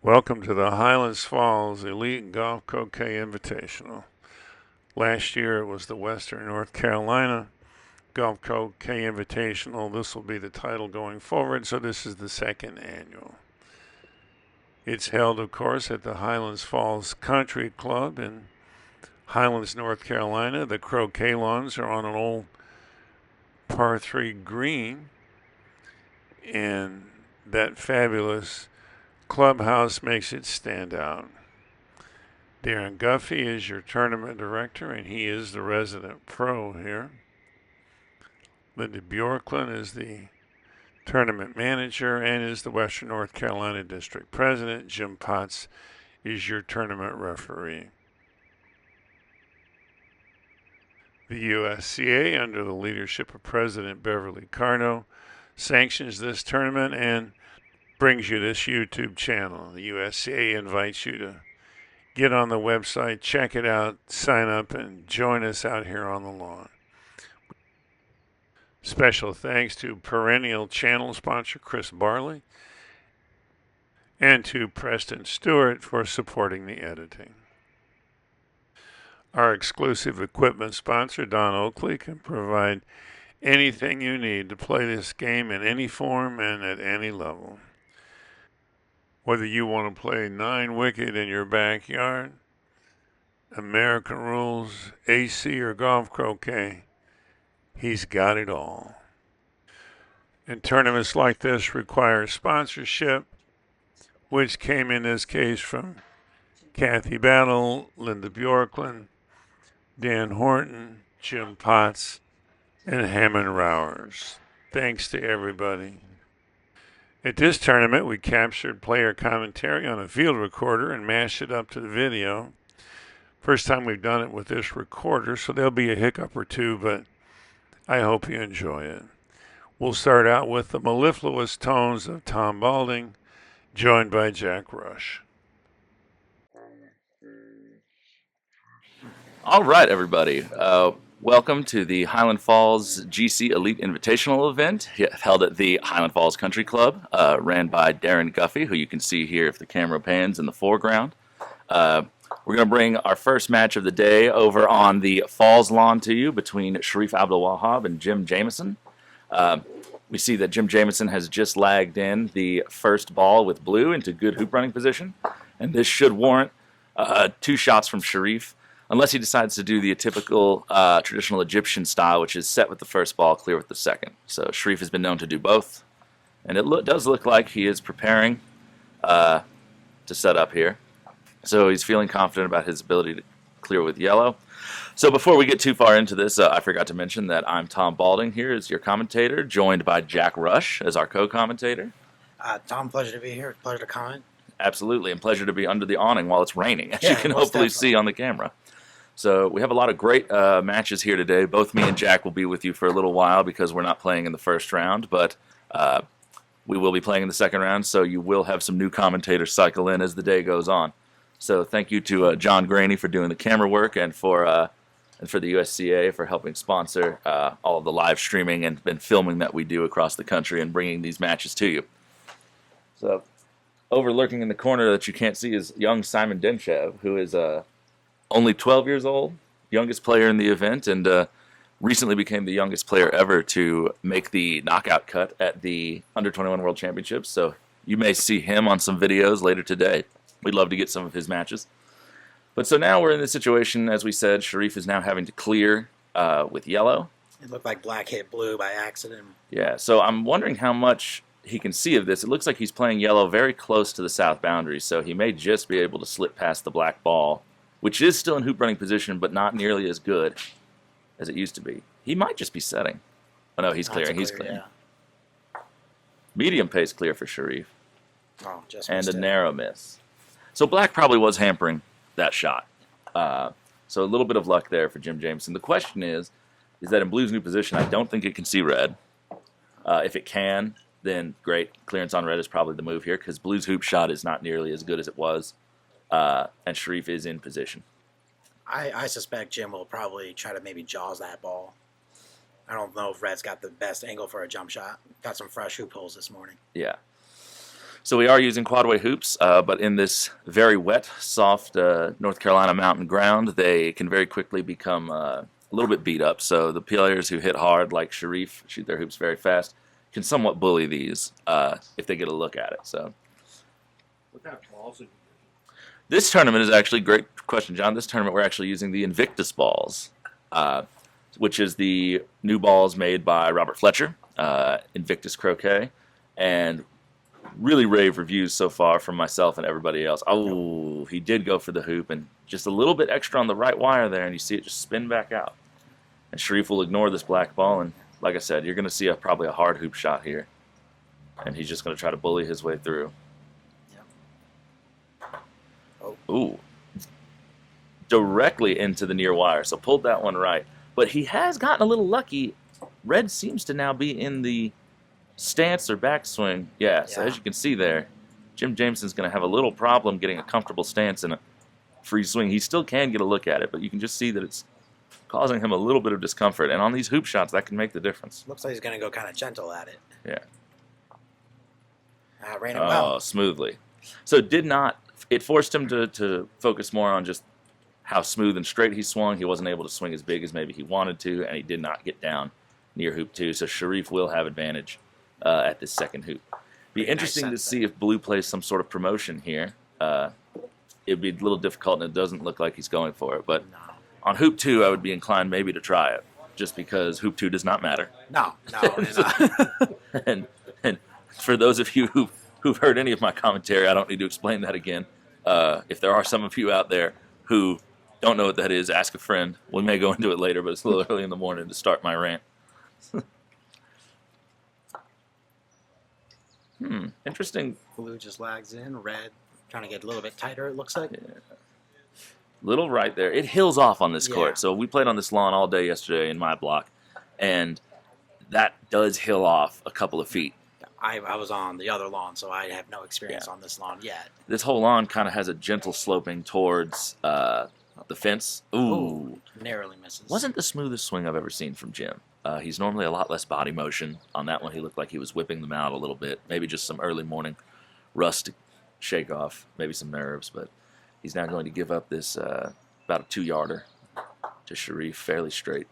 Welcome to the Highlands Falls Elite Golf Croquet Invitational. Last year it was the Western North Carolina Golf Croquet Invitational. This will be the title going forward, so this is the second annual. It's held, of course, at the Highlands Falls Country Club in Highlands, North Carolina. The croquet lawns are on an old par 3 green, and that fabulous clubhouse makes it stand out. Darin Guffey is your tournament director, and he is the resident pro here. Lynda Bjorkland is the tournament manager and is the Western North Carolina district president. Jim Potts is your tournament referee. The USCA, under the leadership of President Beverly Carno, sanctions this tournament and brings you this YouTube channel. The USCA invites you to get on the website, check it out, sign up, and join us out here on the lawn. Special thanks to perennial channel sponsor Chris Barley and to Preston Stewart for supporting the editing. Our exclusive equipment sponsor, Don Oakley, can provide anything you need to play this game in any form and at any level. Whether you want to play 9-wicket in your backyard, American rules, AC, or golf croquet, he's got it all. And tournaments like this require sponsorship, which came in this case from Kathy Battle, Lynda Bjorkland, Dan Horton, Jim Potts, and Hammond Rowers. Thanks to everybody. At this tournament, we captured player commentary on a field recorder and mashed it up to the video. First time we've done it with this recorder, so there'll be a hiccup or two, but I hope you enjoy it. We'll start out with the mellifluous tones of Tom Balding, joined by Jack Rush. All right, everybody. Welcome to the Highland Falls GC Elite Invitational event held at the Highland Falls Country Club, ran by Darin Guffey, who you can see here if the camera pans in the foreground. We're going to bring our first match of the day over on the Falls lawn to you between Sherif Abdelwahab and Jim Jamison. We see that Jim Jamison has just lagged in the first ball with blue into good hoop running position, and this should warrant 2 shots from Sherif, unless he decides to do the typical traditional Egyptian style, which is set with the first ball, clear with the second. So Sherif has been known to do both, and it does look like he is preparing to set up here. So he's feeling confident about his ability to clear with yellow. So before we get too far into this, I forgot to mention that I'm Tom Balding here as your commentator, joined by Jack Rush as our co-commentator. Tom, pleasure to be here. Pleasure to comment. Absolutely, and pleasure to be under the awning while it's raining, as Yeah, you can most hopefully definitely. see on the camera. So we have a lot of great matches here today. Both me and Jack will be with you for a little while because we're not playing in the first round, but we will be playing in the second round, so you will have some new commentators cycle in as the day goes on. So thank you to John Graney for doing the camera work and for the USCA for helping sponsor all of the live streaming and filming that we do across the country and bringing these matches to you. So over lurking in the corner that you can't see is young Simon Dentchev, who is only 12 years old, youngest player in the event, and recently became the youngest player ever to make the knockout cut at the Under-21 World Championships. So you may see him on some videos later today. We'd love to get some of his matches. But so now we're in this situation, as we said, Sherif is now having to clear with yellow. It looked like black hit blue by accident. Yeah, so I'm wondering how much he can see of this. It looks like he's playing yellow very close to the south boundary, so he may just be able to slip past the black ball, which is still in hoop running position, but not nearly as good as it used to be. He might just be setting. Oh, no, he's clearing. He's clearing. Yeah. Medium pace clear for Sherif. Oh, just And missed a it. narrow miss. So black probably was hampering that shot. So a little bit of luck there for Jim Jamison. The question is that in blue's new position, I don't think it can see red. If it can, then great. Clearance on red is probably the move here because blue's hoop shot is not nearly as good as it was. And Sherif is in position. I suspect Jim will probably try to maybe jaws that ball. I don't know if red's got the best angle for a jump shot. Got some fresh hoop holes this morning. Yeah. So we are using quadway hoops, but in this very wet, soft North Carolina mountain ground, they can very quickly become a little bit beat up. So the players who hit hard, like Sherif, shoot their hoops very fast, can somewhat bully these if they get a look at it. So What kind of balls? this tournament is actually, great question, John. This tournament we're actually using the Invictus balls, which is the new balls made by Robert Fletcher, Invictus Croquet, and really rave reviews so far from myself and everybody else. Oh, he did go for the hoop and just a little bit extra on the right wire there, and you see it just spin back out. And Sherif will ignore this black ball, and like I said, you're going to see probably a hard hoop shot here. And he's just going to try to bully his way through. Ooh. Directly into the near wire, so pulled that one right. But he has gotten a little lucky. Red seems to now be in the stance or backswing. Yeah, so as you can see there, Jamison's going to have a little problem getting a comfortable stance in a free swing. He still can get a look at it, but you can just see that it's causing him a little bit of discomfort. And on these hoop shots, that can make the difference. Looks like he's going to go kind of gentle at it. Yeah. Ran it well. Smoothly. So it forced him to focus more on just how smooth and straight he swung. He wasn't able to swing as big as maybe he wanted to, and he did not get down near hoop 2. So Sherif will have advantage at this second hoop. Be interesting to see if blue plays some sort of promotion here. It'd be a little difficult, and it doesn't look like he's going for it. But on hoop 2, I would be inclined maybe to try it, just because hoop 2 does not matter. No, it's not. and for those of you who've heard any of my commentary, I don't need to explain that again. If there are some of you out there who don't know what that is, ask a friend. We may go into it later, but it's a little early in the morning to start my rant. Interesting. Blue just lags in. Red trying to get a little bit tighter, it looks like. Yeah. Little right there. It hills off on this court. So we played on this lawn all day yesterday in my block, and that does hill off a couple of feet. I was on the other lawn, so I have no experience on this lawn yet. This whole lawn kind of has a gentle sloping towards the fence. Ooh. Narrowly misses. Wasn't the smoothest swing I've ever seen from Jim. He's normally a lot less body motion. On that one, he looked like he was whipping them out a little bit. Maybe just some early morning rust to shake off, maybe some nerves. But he's now going to give up this about a 2-yarder to Sherif, fairly straight.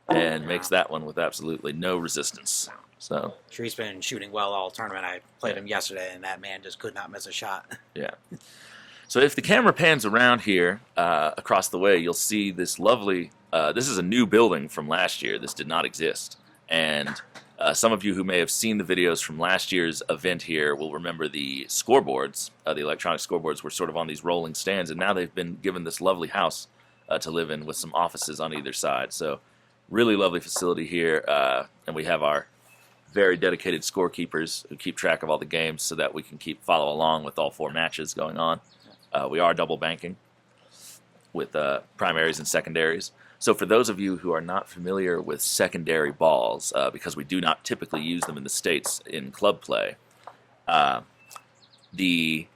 And makes that one with absolutely no resistance. So Sherif's been shooting well all tournament. I played him yesterday, and that man just could not miss a shot. Yeah. So if the camera pans around here across the way, you'll see this lovely, this is a new building from last year. This did not exist. And some of you who may have seen the videos from last year's event here will remember the scoreboards. The electronic scoreboards were sort of on these rolling stands, and now they've been given this lovely house to live in with some offices on either side. So really lovely facility here, and we have our very dedicated scorekeepers who keep track of all the games so that we can follow along with all 4 matches going on. We are double banking with primaries and secondaries. So for those of you who are not familiar with secondary balls, because we do not typically use them in the States in club play, the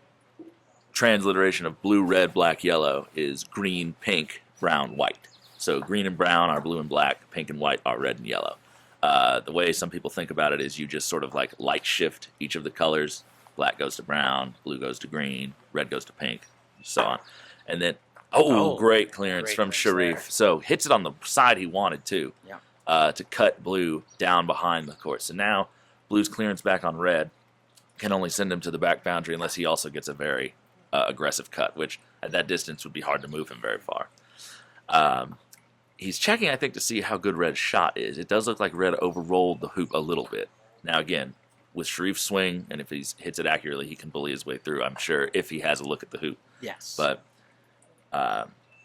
transliteration of blue, red, black, yellow is green, pink, brown, white. So green and brown are blue and black, pink and white are red and yellow. The way some people think about it is you just sort of like light shift each of the colors. Black goes to brown, blue goes to green, red goes to pink, so on. And then, great clearance from Sherif. There. So hits it on the side he wanted to cut blue down behind the court. So now blue's clearance back on red can only send him to the back boundary unless he also gets a very aggressive cut, which at that distance would be hard to move him very far. He's checking, I think, to see how good red's shot is. It does look like red overrolled the hoop a little bit. Now again, with Sherif's swing, and if he hits it accurately, he can bully his way through, I'm sure, if he has a look at the hoop. Yes. But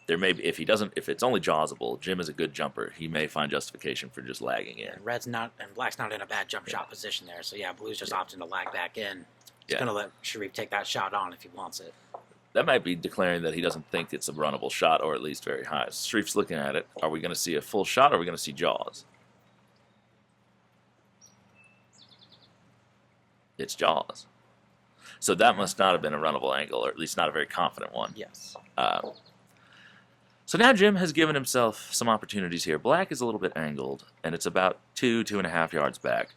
there may be, if it's only jawsable, Jim is a good jumper. He may find justification for just lagging in. And red's not, and black's not in a bad jump shot position there. So yeah, blue's just opting to lag back in. He's going to let Sherif take that shot on if he wants it. That might be declaring that he doesn't think it's a runnable shot, or at least very high. Sherif's looking at it. Are we going to see a full shot, or are we going to see jaws? It's jaws. So that must not have been a runnable angle, or at least not a very confident one. Yes. So now Jim has given himself some opportunities here. Black is a little bit angled, and it's about 2.5 yards back.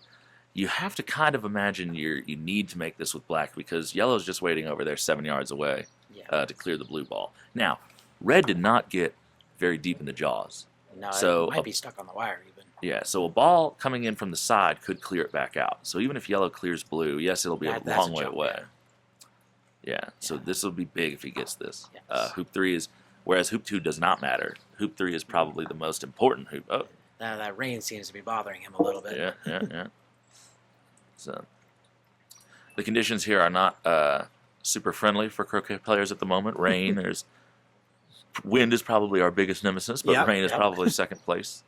You have to kind of imagine you need to make this with black because yellow's just waiting over there 7 yards away to clear the blue ball. Now, red did not get very deep in the jaws. No, So it might be stuck on the wire even. Yeah, so a ball coming in from the side could clear it back out. So even if yellow clears blue, yes, it'll be a long way away. Yeah, so this will be big if he gets this. Yes. Hoop 3 is, whereas hoop 2 does not matter. Hoop 3 is probably the most important hoop. Oh, Now that rain seems to be bothering him a little bit. yeah. So the conditions here are not super friendly for croquet players at the moment. Rain, there's wind is probably our biggest nemesis, but rain is probably second place.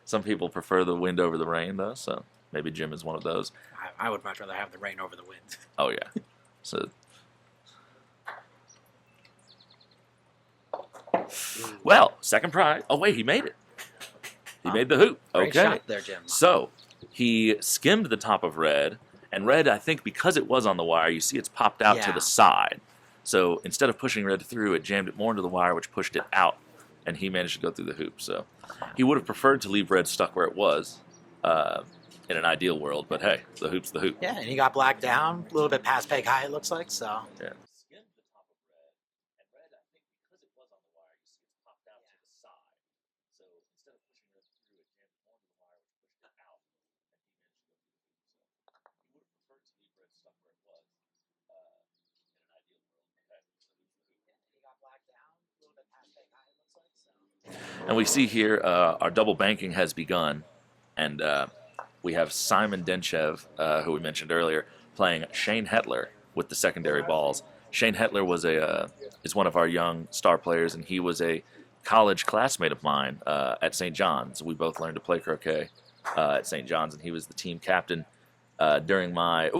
Some people prefer the wind over the rain, though, so maybe Jim is one of those. I would much rather have the rain over the wind. Oh, yeah. So, well, second prize. Oh, wait, he made it. He made the hoop. Great Okay. shot there, Jim. So, he skimmed the top of red, and red, I think, because it was on the wire, you see it's popped out to the side. So, instead of pushing red through, it jammed it more into the wire, which pushed it out, and he managed to go through the hoop. So, he would have preferred to leave red stuck where it was in an ideal world, but hey, the hoop's the hoop. Yeah, and he got black down, a little bit past peg high, it looks like, so. Yeah. And we see here our double banking has begun, and we have Simon Dentchev, who we mentioned earlier, playing Shane Hettler with the secondary balls. Shane Hettler was is one of our young star players, and he was a college classmate of mine at St. John's. We both learned to play croquet at St. John's, and he was the team captain during my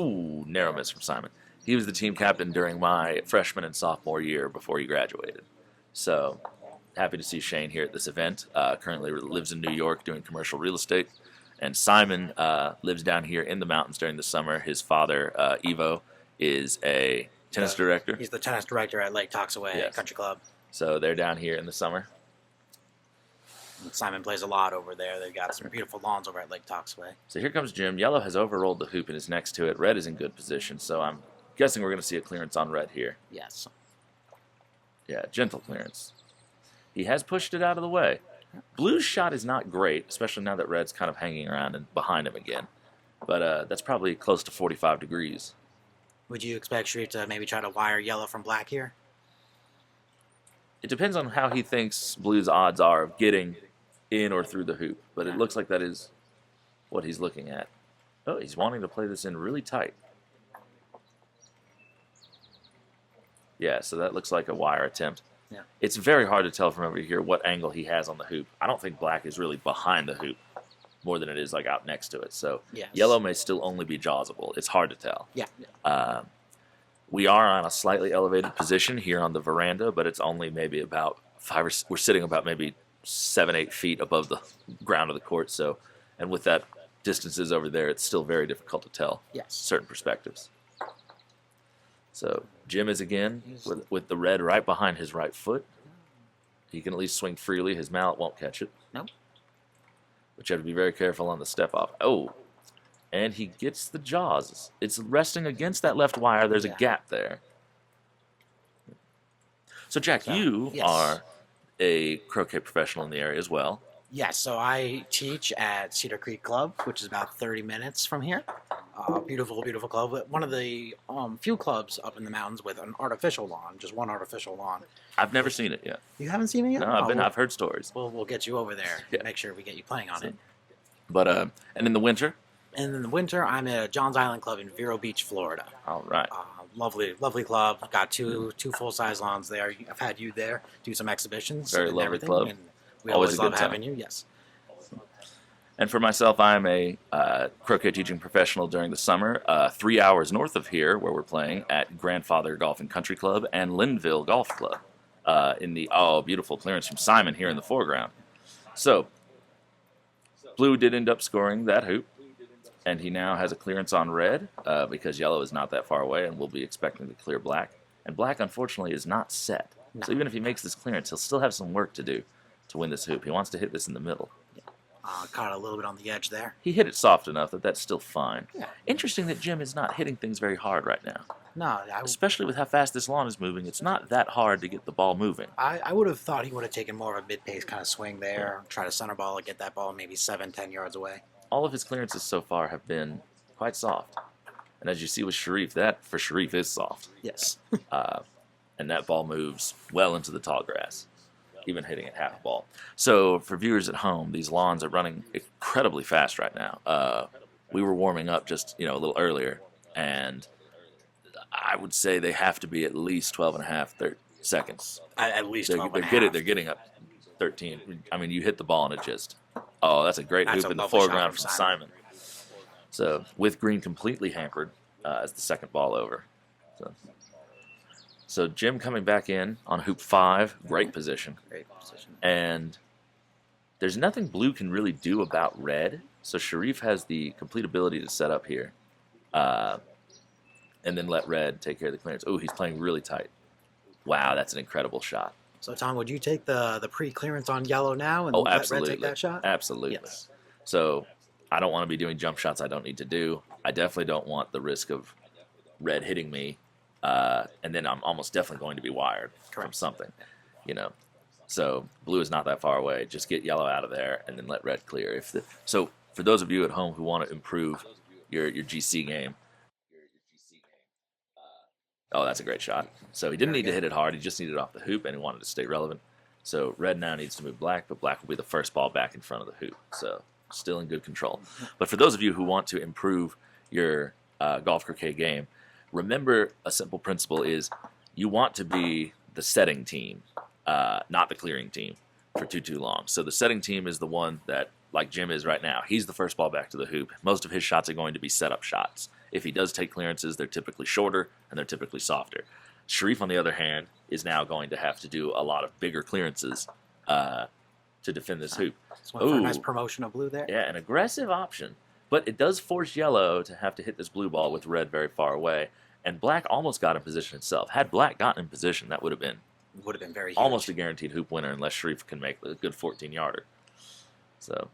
narrow miss from Simon. He was the team captain during my freshman and sophomore year before he graduated. So happy to see Shane here at this event. Currently lives in New York doing commercial real estate. And Simon lives down here in the mountains during the summer. His father, Ivo, is a tennis director. He's the tennis director at Lake Toxaway Country Club. So they're down here in the summer. And Simon plays a lot over there. They've got some beautiful lawns over at Lake Toxaway. So here comes Jim. Yellow has overrolled the hoop and is next to it. Red is in good position. So I'm guessing we're going to see a clearance on red here. Yes. Yeah, gentle clearance. He has pushed it out of the way. Blue's shot is not great, especially now that red's kind of hanging around and behind him again. But that's probably close to 45 degrees. Would you expect Sherif to maybe try to wire yellow from black here? It depends on how he thinks Blue's odds are of getting in or through the hoop. But it looks like that is what he's looking at. Oh, he's wanting to play this in really tight. Yeah, so that looks like a wire attempt. Yeah. It's very hard to tell from over here what angle he has on the hoop. I don't think black is really behind the hoop more than it is like out next to it. So yellow may still only be jawsable. It's hard to tell. Yeah. We are on a slightly elevated position here on the veranda, but it's only maybe about we're sitting about maybe 7-8 feet above the ground of the court. So, and with that distances over there, it's still very difficult to tell certain perspectives. So Jim is again with the red right behind his right foot. He can at least swing freely. His mallet won't catch it. Nope. But you have to be very careful on the step off. Oh, and he gets the jaws. It's resting against that left wire. There's a gap there. So Jack, you are a croquet professional in the area as well. Yes, so I teach at Cedar Creek Club, which is about 30 minutes from here. Beautiful, beautiful club. One of the few clubs up in the mountains with an artificial lawn, just one artificial lawn. I've never seen it yet. You haven't seen it yet? No, I've heard stories. We'll get you over there. Make sure we get you playing on it. But and in the winter? And in the winter, I'm at John's Island Club in Vero Beach, Florida. All right. Lovely, lovely club. Got two full-size lawns there. I've had you there do some exhibitions. Very and lovely everything, club. And we Always always a love good having time. you. Yes. And for myself, I'm a croquet teaching professional during the summer, 3 hours north of here, where we're playing at Grandfather Golf and Country Club and Linville Golf Club in the beautiful clearance from Simon here in the foreground. So, Blue did end up scoring that hoop, and he now has a clearance on red because yellow is not that far away and we'll be expecting to clear black. And black, unfortunately, is not set. No. So even if he makes this clearance, he'll still have some work to do to win this hoop. He wants to hit this in the middle. Caught a little bit on the edge there. He hit it soft enough that that's still fine. Yeah. Interesting that Jim is not hitting things very hard right now. No, Especially with how fast this lawn is moving, it's not that hard to get the ball moving. I would have thought he would have taken more of a mid-pace kind of swing there, try to center ball and get that ball maybe 7-10 yards away. All of his clearances so far have been quite soft. And as you see with Sherif, that for Sherif is soft. Yes. And that ball moves well into the tall grass, even hitting it half a ball. So for viewers at home, these lawns are running incredibly fast right now. We were warming up just a little earlier, and I would say they have to be at least 12 and a half, 30 seconds. At least 12 and a half. They're getting up 13. I mean, you hit the ball and it just... Oh, that's a great That's hoop a in the lovely shot foreground from from Simon. So with green completely hampered as the second ball over. So Jim coming back in on hoop 5, great position. Great position. And there's nothing blue can really do about red. So Sherif has the complete ability to set up here. And then let red take care of the clearance. Oh, he's playing really tight. Wow, that's an incredible shot. So, Tom, would you take the pre-clearance on yellow now and Oh, let absolutely. red take that shot? Absolutely. Yes. So I don't want to be doing jump shots I don't need to do. I definitely don't want the risk of red hitting me. And then I'm almost definitely going to be wired from something, So blue is not that far away. Just get yellow out of there and then let red clear. So for those of you at home who want to improve your GC game, oh, that's a great shot. So he didn't need to hit it hard. He just needed it off the hoop, and he wanted to stay relevant. So red now needs to move black, but black will be the first ball back in front of the hoop. So still in good control. But for those of you who want to improve your golf croquet game, remember a simple principle is you want to be the setting team, not the clearing team for too long. So the setting team is the one that, like Jim is right now, he's the first ball back to the hoop. Most of his shots are going to be setup shots. If he does take clearances, they're typically shorter and they're typically softer. Sherif, on the other hand, is now going to have to do a lot of bigger clearances to defend this hoop. So for a nice promotion of blue there. Yeah, an aggressive option. But it does force yellow to have to hit this blue ball with red very far away. And black almost got in position itself. Had black gotten in position, that would have been very huge. Almost a guaranteed hoop winner unless Sherif can make a good 14-yarder. So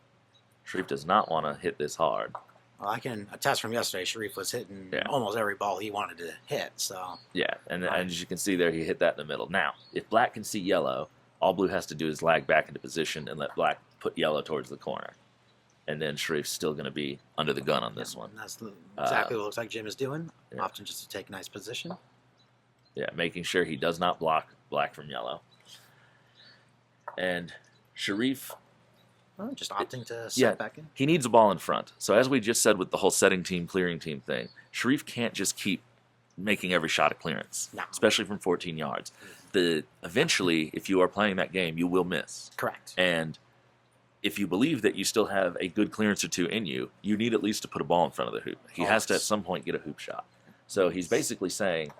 Sherif does not want to hit this hard. Well, I can attest from yesterday, Sherif was hitting almost every ball he wanted to hit. So yeah, and as you can see there, he hit that in the middle. Now, if black can see yellow, all blue has to do is lag back into position and let black put yellow towards the corner. And then Sherif's still going to be under the gun on this one. That's exactly what it looks like Jim is doing. Yeah. Often just to take a nice position. Yeah, making sure he does not block black from yellow. And Sherif... just opting to set back in. He needs a ball in front. So as we just said with the whole setting team, clearing team thing, Sherif can't just keep making every shot a clearance, especially from 14 yards. Eventually, if you are playing that game, you will miss. Correct. And if you believe that you still have a good clearance or two in you, you need at least to put a ball in front of the hoop. He has to at some point get a hoop shot. So he's basically saying,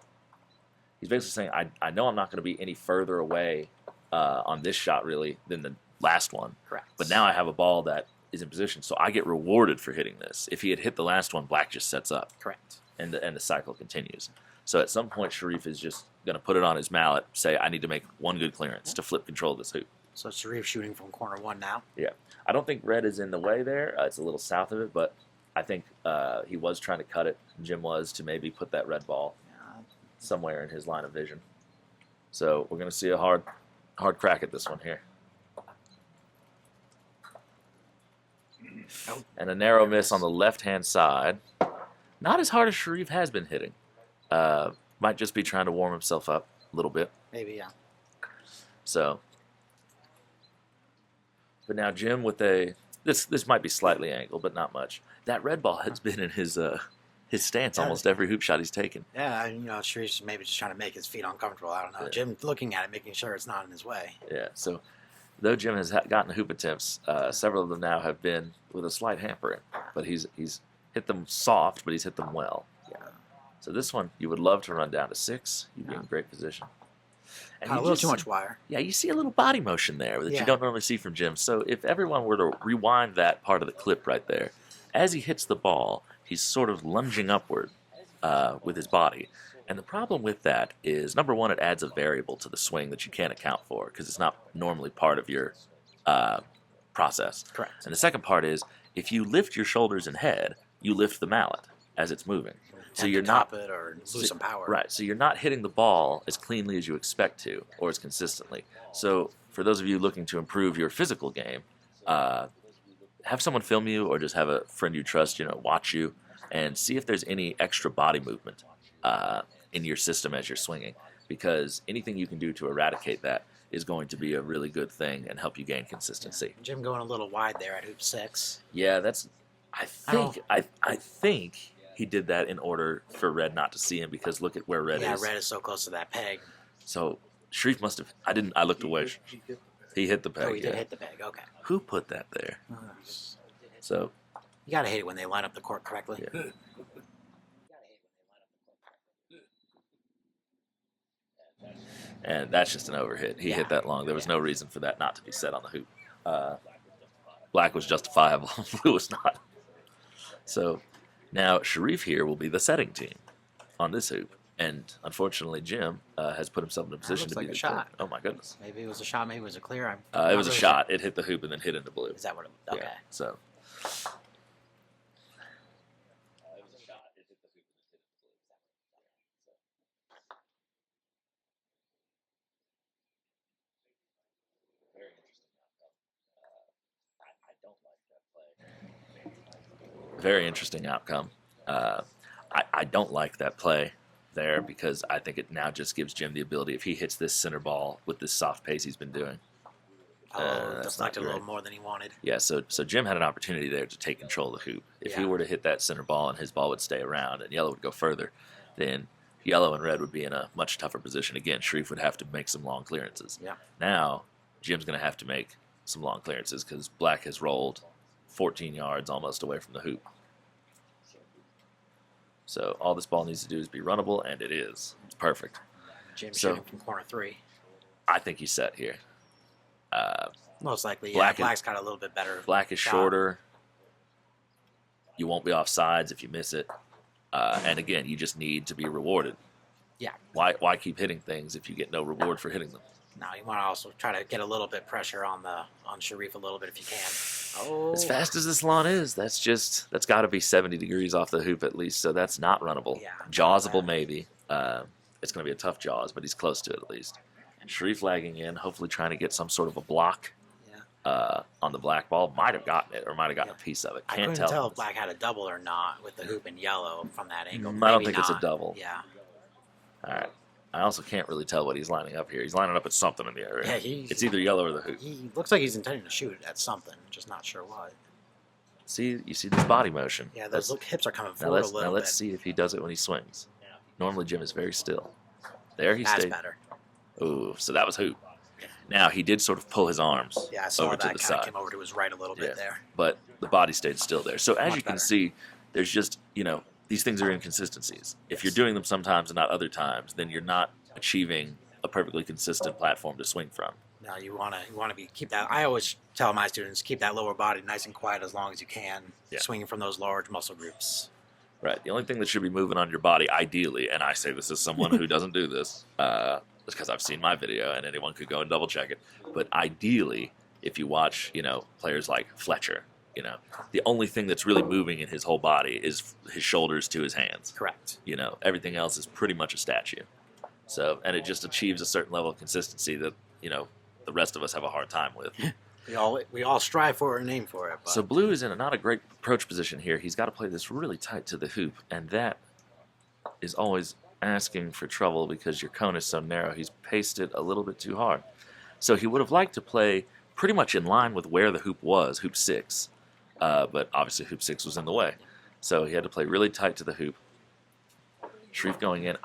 I know I'm not going to be any further away on this shot really than the last one. Correct. But now I have a ball that is in position, so I get rewarded for hitting this. If he had hit the last one, black just sets up. Correct. And the cycle continues. So at some point, Sherif is just going to put it on his mallet, say, I need to make one good clearance to flip control of this hoop. So Sherif shooting from corner one now. Yeah. I don't think red is in the way there. It's a little south of it, but I think he was trying to cut it. Jim was to maybe put that red ball somewhere in his line of vision. So we're going to see a hard crack at this one here. And a narrow miss on the left-hand side. Not as hard as Sherif has been hitting. Might just be trying to warm himself up a little bit. Maybe, yeah. So, but now Jim with this might be slightly angled, but not much. That red ball has been in his stance almost every hoop shot he's taken. Yeah, Sherif's maybe just trying to make his feet uncomfortable. I don't know. Yeah. Jim looking at it, making sure it's not in his way. Yeah, so though Jim has gotten hoop attempts, several of them now have been with a slight hamper in. But he's hit them soft, but he's hit them well. Yeah. So this one, you would love to run down to 6. You'd be in great position. And a little too much wire. Yeah, you see a little body motion there that you don't normally see from Jim. So if everyone were to rewind that part of the clip right there, as he hits the ball, he's sort of lunging upward with his body. And the problem with that is, number one, it adds a variable to the swing that you can't account for because it's not normally part of your process. Correct. And the second part is if you lift your shoulders and head, you lift the mallet as it's moving. So you're not top it or lose some power. Right. So you're not hitting the ball as cleanly as you expect to, or as consistently. So for those of you looking to improve your physical game, have someone film you, or just have a friend you trust, watch you, and see if there's any extra body movement in your system as you're swinging. Because anything you can do to eradicate that is going to be a really good thing and help you gain consistency. Jim going a little wide there at hoop 6. Yeah, that's. I think he did that in order for Red not to see him, because look at where Red is. Yeah, Red is so close to that peg. So Sherif must have. I looked away. He hit the peg. Oh, he did hit the peg. Okay. Who put that there? So you gotta hate it when they line up the court correctly. Yeah. And that's just an overhit. He hit that long. There was no reason for that not to be set on the hoop. Black was justifiable. Blue was not. So now Sherif here will be the setting team on this hoop. And unfortunately, Jim has put himself in a position to be the shot. Oh, my goodness. Maybe it was a shot. Maybe it was a clear. It was a shot. It hit the hoop and then hit into blue. Is that what it was? Okay. Yeah, so. Very interesting outcome. I don't like that play there, because I think it now just gives Jim the ability, if he hits this center ball with this soft pace he's been doing. Deflected a little more than he wanted. Yeah, so Jim had an opportunity there to take control of the hoop. If he were to hit that center ball and his ball would stay around and yellow would go further, then yellow and red would be in a much tougher position. Again, Sherif would have to make some long clearances. Yeah. Now, Jim's going to have to make some long clearances because black has rolled 14 yards almost away from the hoop. So all this ball needs to do is be runnable, and it is. It's perfect. Jim shooting from corner 3. I think he's set here. Most likely, Black's got a little bit better. Black is shorter. You won't be off sides if you miss it. And again, you just need to be rewarded. Yeah. Why keep hitting things if you get no reward for hitting them? No, you want to also try to get a little bit pressure on Sherif a little bit if you can. Oh. As fast as this lawn is, that's got to be 70 degrees off the hoop at least, so that's not runnable. Yeah. Jawsable maybe. It's going to be a tough jaws, but he's close to it at least. And Sherif lagging in, hopefully trying to get some sort of a block on the black ball. Might have gotten it, or might have gotten a piece of it. Can't I couldn't tell if black had a double or not with the hoop in yellow from that angle. I don't think it's a double. Yeah. All right. I also can't really tell what he's lining up here. He's lining up at something in the area. Yeah, it's either yellow or the hoop. He looks like he's intending to shoot at something, just not sure what. You see this body motion. Yeah, those hips are coming forward a little bit. Now let's see if he does it when he swings. Normally Jim is very still. There he stayed. That's better. Ooh, so that was hoop. Now he did sort of pull his arms I saw over that. to the side. Came over to his right a little bit there. But the body stayed still there. So as Much you can better. see, there's just, these things are inconsistencies. If you're doing them sometimes and not other times, then you're not achieving a perfectly consistent platform to swing from. No, you want to keep that. I always tell my students, keep that lower body nice and quiet as long as you can, swinging from those large muscle groups. Right. The only thing that should be moving on your body, ideally, and I say this as someone who doesn't do this, because I've seen my video and anyone could go and double check it. But ideally, if you watch, players like Fletcher, the only thing that's really moving in his whole body is his shoulders to his hands. Correct. Everything else is pretty much a statue. So, and it just achieves a certain level of consistency that, the rest of us have a hard time with. We all strive for it and aim for it. But. So blue is in not a great approach position here. He's got to play this really tight to the hoop, and that is always asking for trouble because your cone is so narrow. He's paced it a little bit too hard. So he would have liked to play pretty much in line with where the hoop was, hoop 6. But obviously hoop 6 was in the way. So he had to play really tight to the hoop. Sherif going in.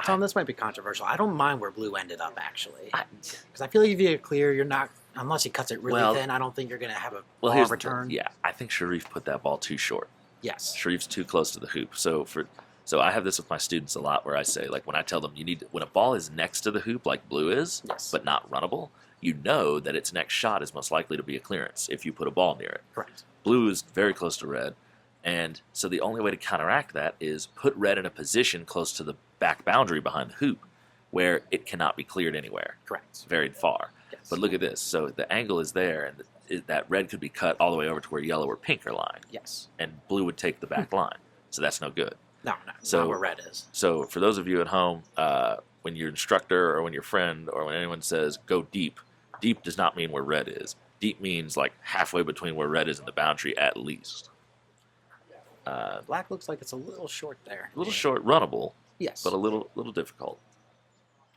Tom, this might be controversial. I don't mind where blue ended up, actually. Because I feel like if you get clear, you're not, unless he cuts it really thin, I don't think you're going to have a ball return. I think Sherif put that ball too short. Yes. Sherif's too close to the hoop. So I have this with my students a lot where I say, like, when I tell them when a ball is next to the hoop, like blue is, but not runnable, you know that its next shot is most likely to be a clearance if you put a ball near it. Correct. Blue is very close to red. And so the only way to counteract that is put red in a position close to the back boundary behind the hoop where it cannot be cleared anywhere. Correct. Very far. Yes. But look at this. So the angle is there, and that red could be cut all the way over to where yellow or pink are lying, Yes. and blue would take the back line. So that's no good. No, So- not where red is. So for those of you at home, when your instructor or when your friend or when anyone says go deep, deep does not mean where red is. Deep means like halfway between where red is and the boundary at least. Black looks like it's a little short there. A little short, runnable, Yes. but a little difficult.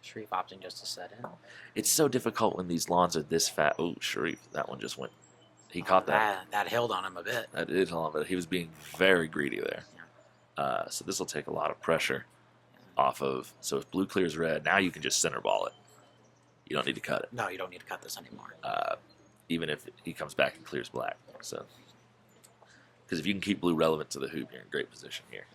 Sherif opting just to set in. It's so difficult when these lawns are this fat. Oh, Sherif, that one just went. He caught that. That held on him a bit. That is on, but he was being very greedy there. So this will take a lot of pressure off of. So if blue clears red, now you can just center ball it. You don't need to cut it. No, you don't need to cut this anymore. Even if he comes back and clears black. So, because if you can keep blue relevant to the hoop, you're in great position here.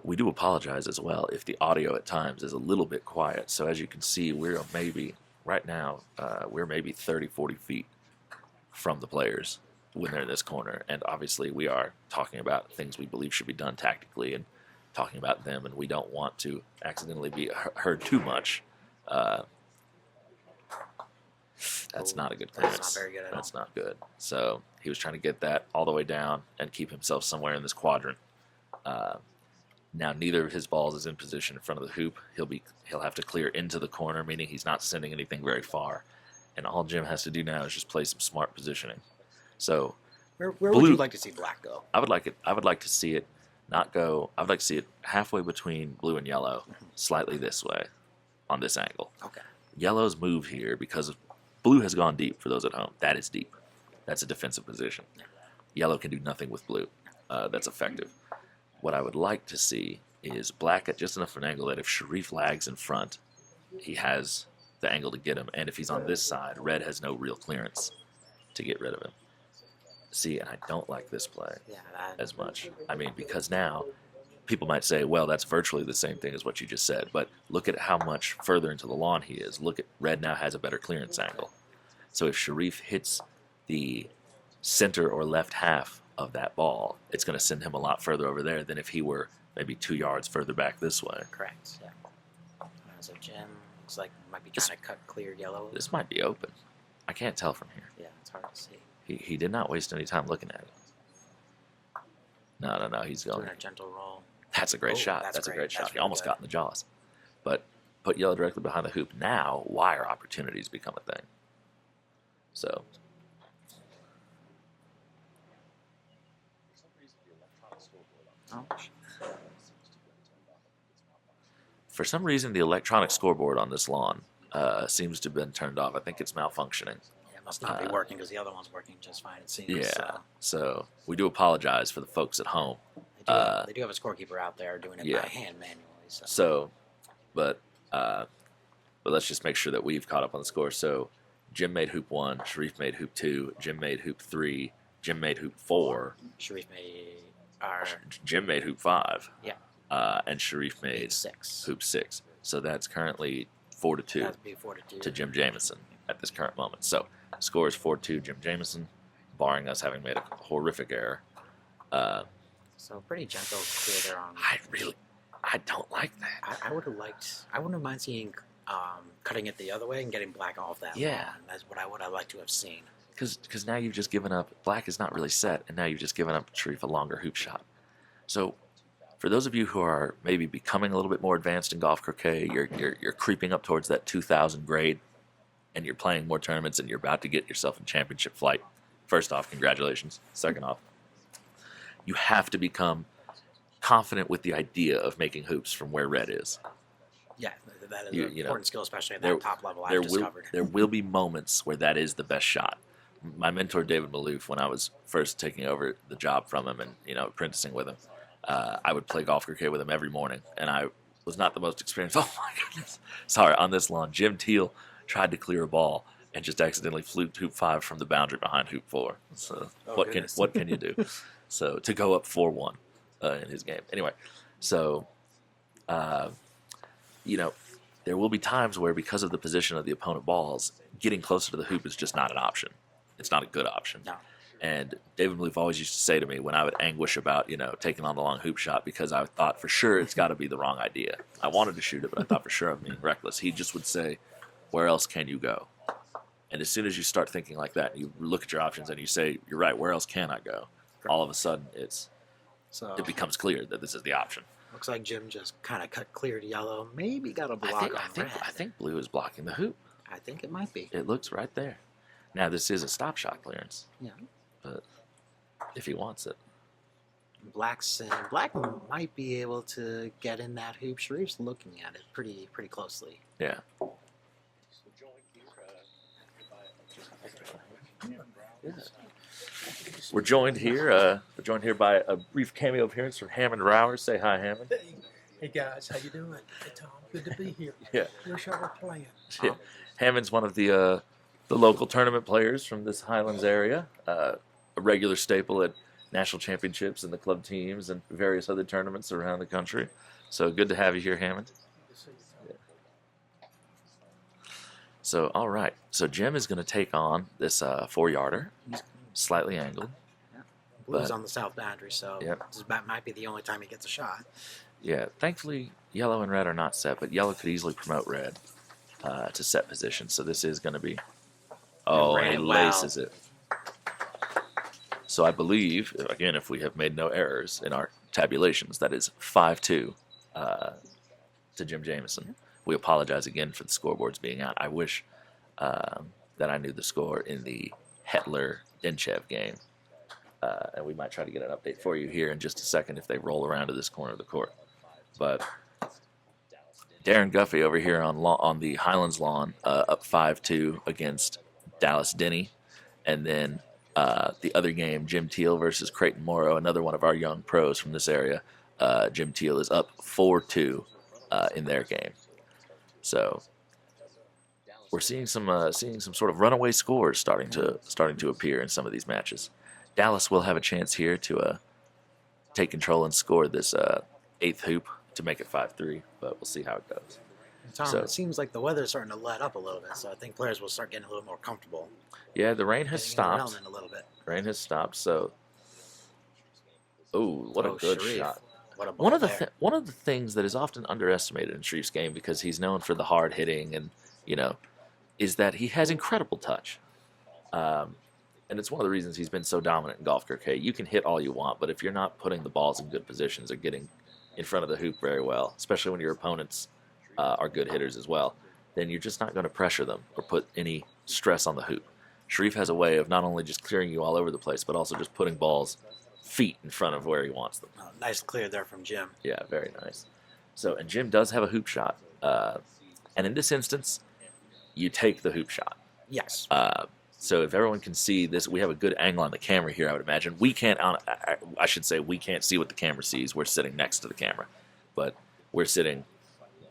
We do apologize as well if the audio at times is a little bit quiet. So as you can see, we're maybe, right now, we're maybe 30, 40 feet from the players when they're in this corner. And obviously we are talking about things we believe should be done tactically and talking about them, and we don't want to accidentally be heard too much. That's not a good clearance. That's not very good at all. That's not good. So he was trying to get that all the way down and keep himself somewhere in this quadrant. Now neither of his balls is in position in front of the hoop. He'll have to clear into the corner, meaning he's not sending anything very far. And all Jim has to do now is just play some smart positioning. So Where would blue- you like to see black go? I would like to see it not go. I would like to see it halfway between blue and yellow, slightly this way, on this angle. Okay. Yellow's move here because blue has gone deep. For those at home, that is deep. That's a defensive position. Yellow can do nothing with blue. That's effective. What I would like to see is black at just enough of an angle that if Sherif lags in front, he has the angle to get him. And if he's on this side, red has no real clearance to get rid of him. See, and I don't like this play Yeah. as much. I mean, because now people might say, well, that's virtually the same thing as what you just said. But look at how much further into the lawn he is. Look at red now has a better clearance angle. So if Sherif hits the center or left half of that ball, it's going to send him a lot further over there than if he were maybe 2 yards further back this way. Correct. Yeah. So Jim looks like might be trying to cut clear yellow. This might be open. I can't tell from here. Yeah, it's hard to see. He did not waste any time looking at it. No, he's going. Doing a gentle roll. That's a great Oh, shot. that's That's a great. great shot. That's He really almost good. got in the jaws. But put yellow directly behind the hoop. Now, wire opportunities become a thing. So, Oh, for some reason, the electronic scoreboard on this lawn seems to have been turned off. I think it's malfunctioning. yeah, it must not be working because the other one's working just fine. It seems. Yeah. So, we do apologize for the folks at home. They do have a scorekeeper out there doing it yeah. by hand manually. So, but let's just make sure that we've caught up on the score. So, Jim made hoop 1, Sherif made hoop 2, Jim made hoop 3, Jim made hoop 4, Sherif made our Jim made hoop 5, yeah and Sherif made 6. hoop 6. So that's currently 4-2 That'd be 4-2 to Jim Jamison at this current moment. So, score is 4-2 Jim Jamison, barring us having made a horrific error. So pretty gentle clear there on. I don't like that. I would have liked. I wouldn't mind seeing cutting it the other way and getting black off that. Yeah. lawn. That's what I would have liked to have seen. Because now you've just given up. Black is not really set, and now you've just given up Sherif a longer hoop shot. So, for those of you who are maybe becoming a little bit more advanced in golf croquet, you're creeping up towards that 2000 grade, and you're playing more tournaments, and you're about to get yourself in championship flight. First off, congratulations. Second off, you have to become confident with the idea of making hoops from where red is. Yeah, that is You an know, important skill, especially at there- that top level there I've discovered. there will be moments where that is the best shot. My mentor David Malouf, when I was first taking over the job from him and apprenticing with him, I would play golf croquet with him every morning, and I was not the most experienced. Oh my goodness! Sorry, on this lawn, Jim Teal tried to clear a ball and just accidentally flew hoop 5 from the boundary behind hoop 4. So what can you do? So to go up 4-1 in his game. Anyway, so there will be times where, because of the position of the opponent balls, getting closer to the hoop is just not an option. It's not a good option. No. And David Malouf always used to say to me when I would anguish about, taking on the long hoop shot because I thought for sure it's got to be the wrong idea. I wanted to shoot it, but I thought for sure I'm being reckless. He just would say, where else can you go? And as soon as you start thinking like that, you look at your options and you say, you're right, where else can I go? All of a sudden, it becomes clear that this is the option. Looks like Jim just kind of cut clear to yellow. Maybe got a block on red. I think blue is blocking the hoop. I think it might be. It looks right there. Now, this is a stop shot clearance. Yeah. But if he wants it. Black might be able to get in that hoop. Sherif's looking at it pretty closely. Yeah. We're joined here by a brief cameo appearance from Hammond Rowers. Say hi, Hammond. Hey guys, how you doing? Hey Tom, good to be here. Yeah. Wish I were playing. Yeah. Hammond's one of the local tournament players from this Highlands area. A regular staple at national championships and the club teams and various other tournaments around the country. So good to have you here, Hammond. Yeah. So, all right. So Jim is going to take on this 4-yarder, slightly angled. Yeah. Blue's on the south boundary, so this might be the only time he gets a shot. Yeah. Thankfully, yellow and red are not set, but yellow could easily promote red to set position. So this is going to be... Oh, and he laces it. So I believe, again, if we have made no errors in our tabulations, that is 5-2 to Jim Jamison. We apologize again for the scoreboards being out. I wish that I knew the score in the Hettler Dentchev game. And we might try to get an update for you here in just a second if they roll around to this corner of the court. But Darin Guffey over here on the Highlands lawn, up 5-2 against Dallas Denney. And then the other game, Jim Teal versus Creighton Morrow, another one of our young pros from this area. Jim Teal is up 4-2 in their game. So we're seeing some sort of runaway scores starting to appear in some of these matches. Dallas will have a chance here to take control and score this 8th hoop to make it 5-3, but we'll see how it goes. Tom, it seems like the weather's starting to let up a little bit, so I think players will start getting a little more comfortable. Yeah, the rain has stopped. In a little bit. Rain has stopped, so... Oh, what a good Sherif. shot. What a One of ball the things that is often underestimated in Sherif's game, because he's known for the hard hitting and, is that he has incredible touch. And it's one of the reasons he's been so dominant in golf croquet. You can hit all you want, but if you're not putting the balls in good positions or getting in front of the hoop very well, especially when your opponents are good hitters as well, then you're just not going to pressure them or put any stress on the hoop. Sherif has a way of not only just clearing you all over the place, but also just putting balls feet in front of where he wants them. Oh, nice clear there from Jim. Yeah, very nice. So, and Jim does have a hoop shot. And in this instance, you take the hoop shot. Yes. So if everyone can see this, we have a good angle on the camera here, I would imagine. We can't, I should say, we can't see what the camera sees. We're sitting next to the camera. But we're sitting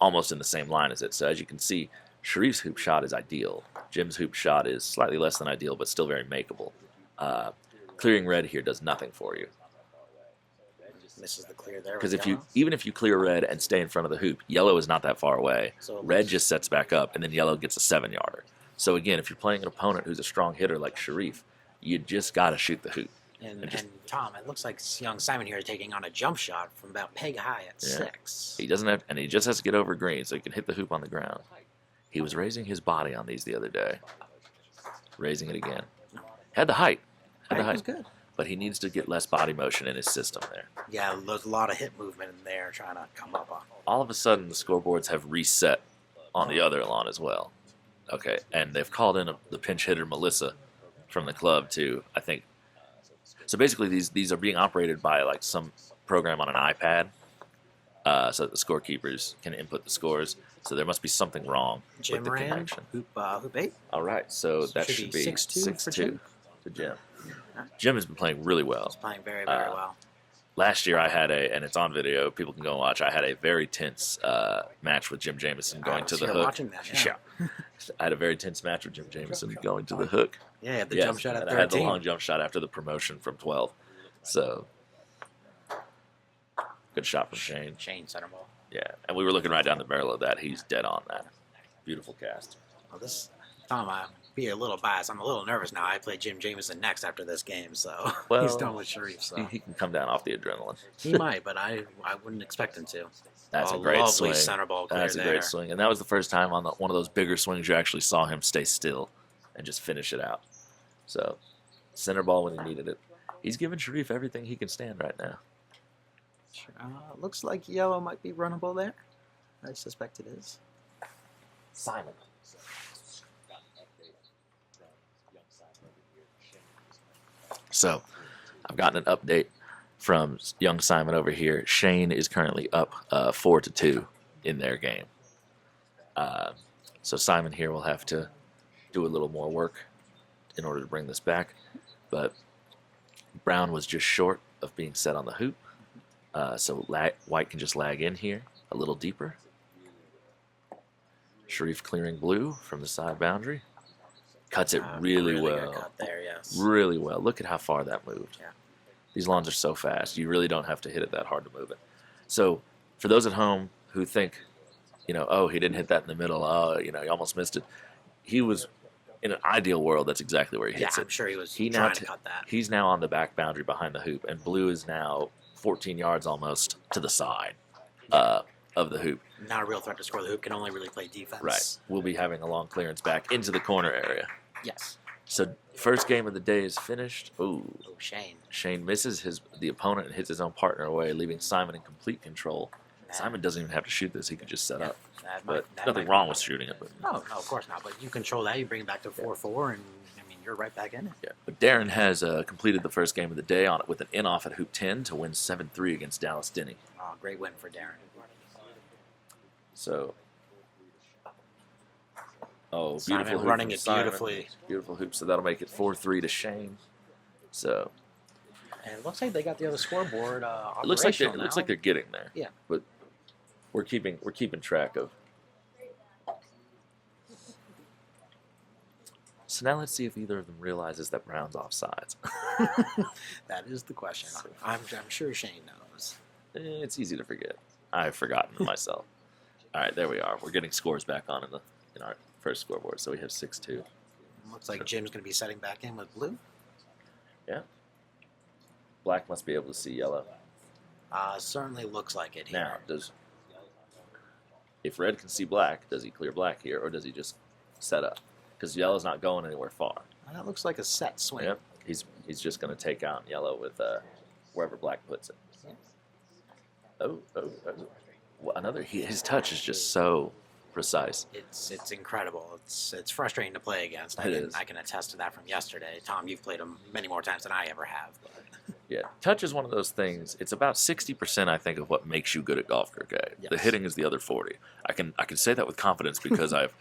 almost in the same line as it. So as you can see, Sherif's hoop shot is ideal. Jim's hoop shot is slightly less than ideal, but still very makeable. Clearing red here does nothing for you. Misses the clear there. Because even if you clear red and stay in front of the hoop, yellow is not that far away. So red just sets back up, and then yellow gets a 7-yarder. So again, if you're playing an opponent who's a strong hitter like Sherif, you just got to shoot the hoop. And Tom, it looks like young Simon here is taking on a jump shot from about peg high at 6. He doesn't have, and he just has to get over green so he can hit the hoop on the ground. He was raising his body on these the other day. Raising it again. Had the height. Height was good. But he needs to get less body motion in his system there. Yeah, there's a lot of hip movement in there trying to come up on. All of a sudden, the scoreboards have reset on the other lawn as well. Okay, and they've called in the pinch hitter, Melissa, from the club to, I think. So basically, these are being operated by like some program on an iPad, so that the scorekeepers can input the scores. So there must be something wrong with the connection. Hoop 8. All right, so that should be 6-2 for Jim. Jim has been playing really well. He's playing very, very well. Last year I had and it's on video, people can go and watch, I had a very tense match with Jim Jamison going to the hook. Watching that, yeah. I had a very tense match with Jim Jamison going to the hook. Yeah, the jump shot at 13. I had the long jump shot after the promotion from 12. So, good shot from Shane. Shane center ball. Yeah, and we were looking right down the barrel of that. He's dead on that. Beautiful cast. Well, Tom, I'm be a little biased. I'm a little nervous now. I play Jim Jamison next after this game, so he's done with Sherif. So he can come down off the adrenaline. He might, but I wouldn't expect him to. That's a Oh, great lovely swing. center ball clear That's a there. great swing. And that was the first time on one of those bigger swings you actually saw him stay still and just finish it out. So, center ball when he needed it. He's giving Sherif everything he can stand right now. Looks like yellow might be runnable there. I suspect it is. Simon. So, I've gotten an update from young Simon over here. Shane is currently up 4-2 in their game. So Simon here will have to do a little more work in order to bring this back. But Brown was just short of being set on the hoop. So White can just lag in here a little deeper. Sherif clearing blue from the side boundary. Cuts it really good well. cut there, yes. Really well. Look at how far that moved. Yeah. These lawns are so fast. You really don't have to hit it that hard to move it. So for those at home who think, oh, he didn't hit that in the middle. Oh, he almost missed it. He was in an ideal world. That's exactly where he hits it. I'm sure he was He trying now to cut that. He's now on the back boundary behind the hoop, and blue is now 14 yards almost to the side of the hoop. Not a real threat to score. The hoop can only really play defense. Right. We'll be having a long clearance back into the corner area. Yes. So first game of the day is finished. Ooh. Oh, Shane. Shane misses the opponent and hits his own partner away, leaving Simon in complete control. Simon doesn't even have to shoot this. He could just set up. But nothing wrong with shooting it. But No, of course not. But you control that. You bring it back to 4-4, and you're right back in it. yeah. But Darin has completed the first game of the day on it with an in-off at hoop 10 to win 7-3 against Dallas Denney. Oh, great win for Darin. So, Simon beautiful hoop running from it Simon. beautifully. Beautiful hoop, so that'll make it 4-3 to Shane. So And it looks like they got the other scoreboard it looks like operational now. they're getting there. Yeah. But we're keeping track of. So now let's see if either of them realizes that Brown's offsides. That is the question. I'm sure Shane knows. It's easy to forget. I've forgotten myself. All right, there we are. We're getting scores back on in our first scoreboard. So we have 6-2. Looks like Jim's going to be setting back in with blue. Yeah. Black must be able to see yellow. Certainly looks like it here. Now, if red can see black, does he clear black here, or does he just set up? Because yellow's not going anywhere far. That looks like a set swing. Yep. He's just going to take out yellow with wherever black puts it. Oh. Well, his touch is just so precise. It's incredible. It's frustrating to play against. I can attest to that from yesterday. Tom, you've played him many more times than I ever have. But. Yeah, touch is one of those things. It's about 60%, I think, of what makes you good at golf croquet. Yes. The hitting is the other 40. I can say that with confidence because I've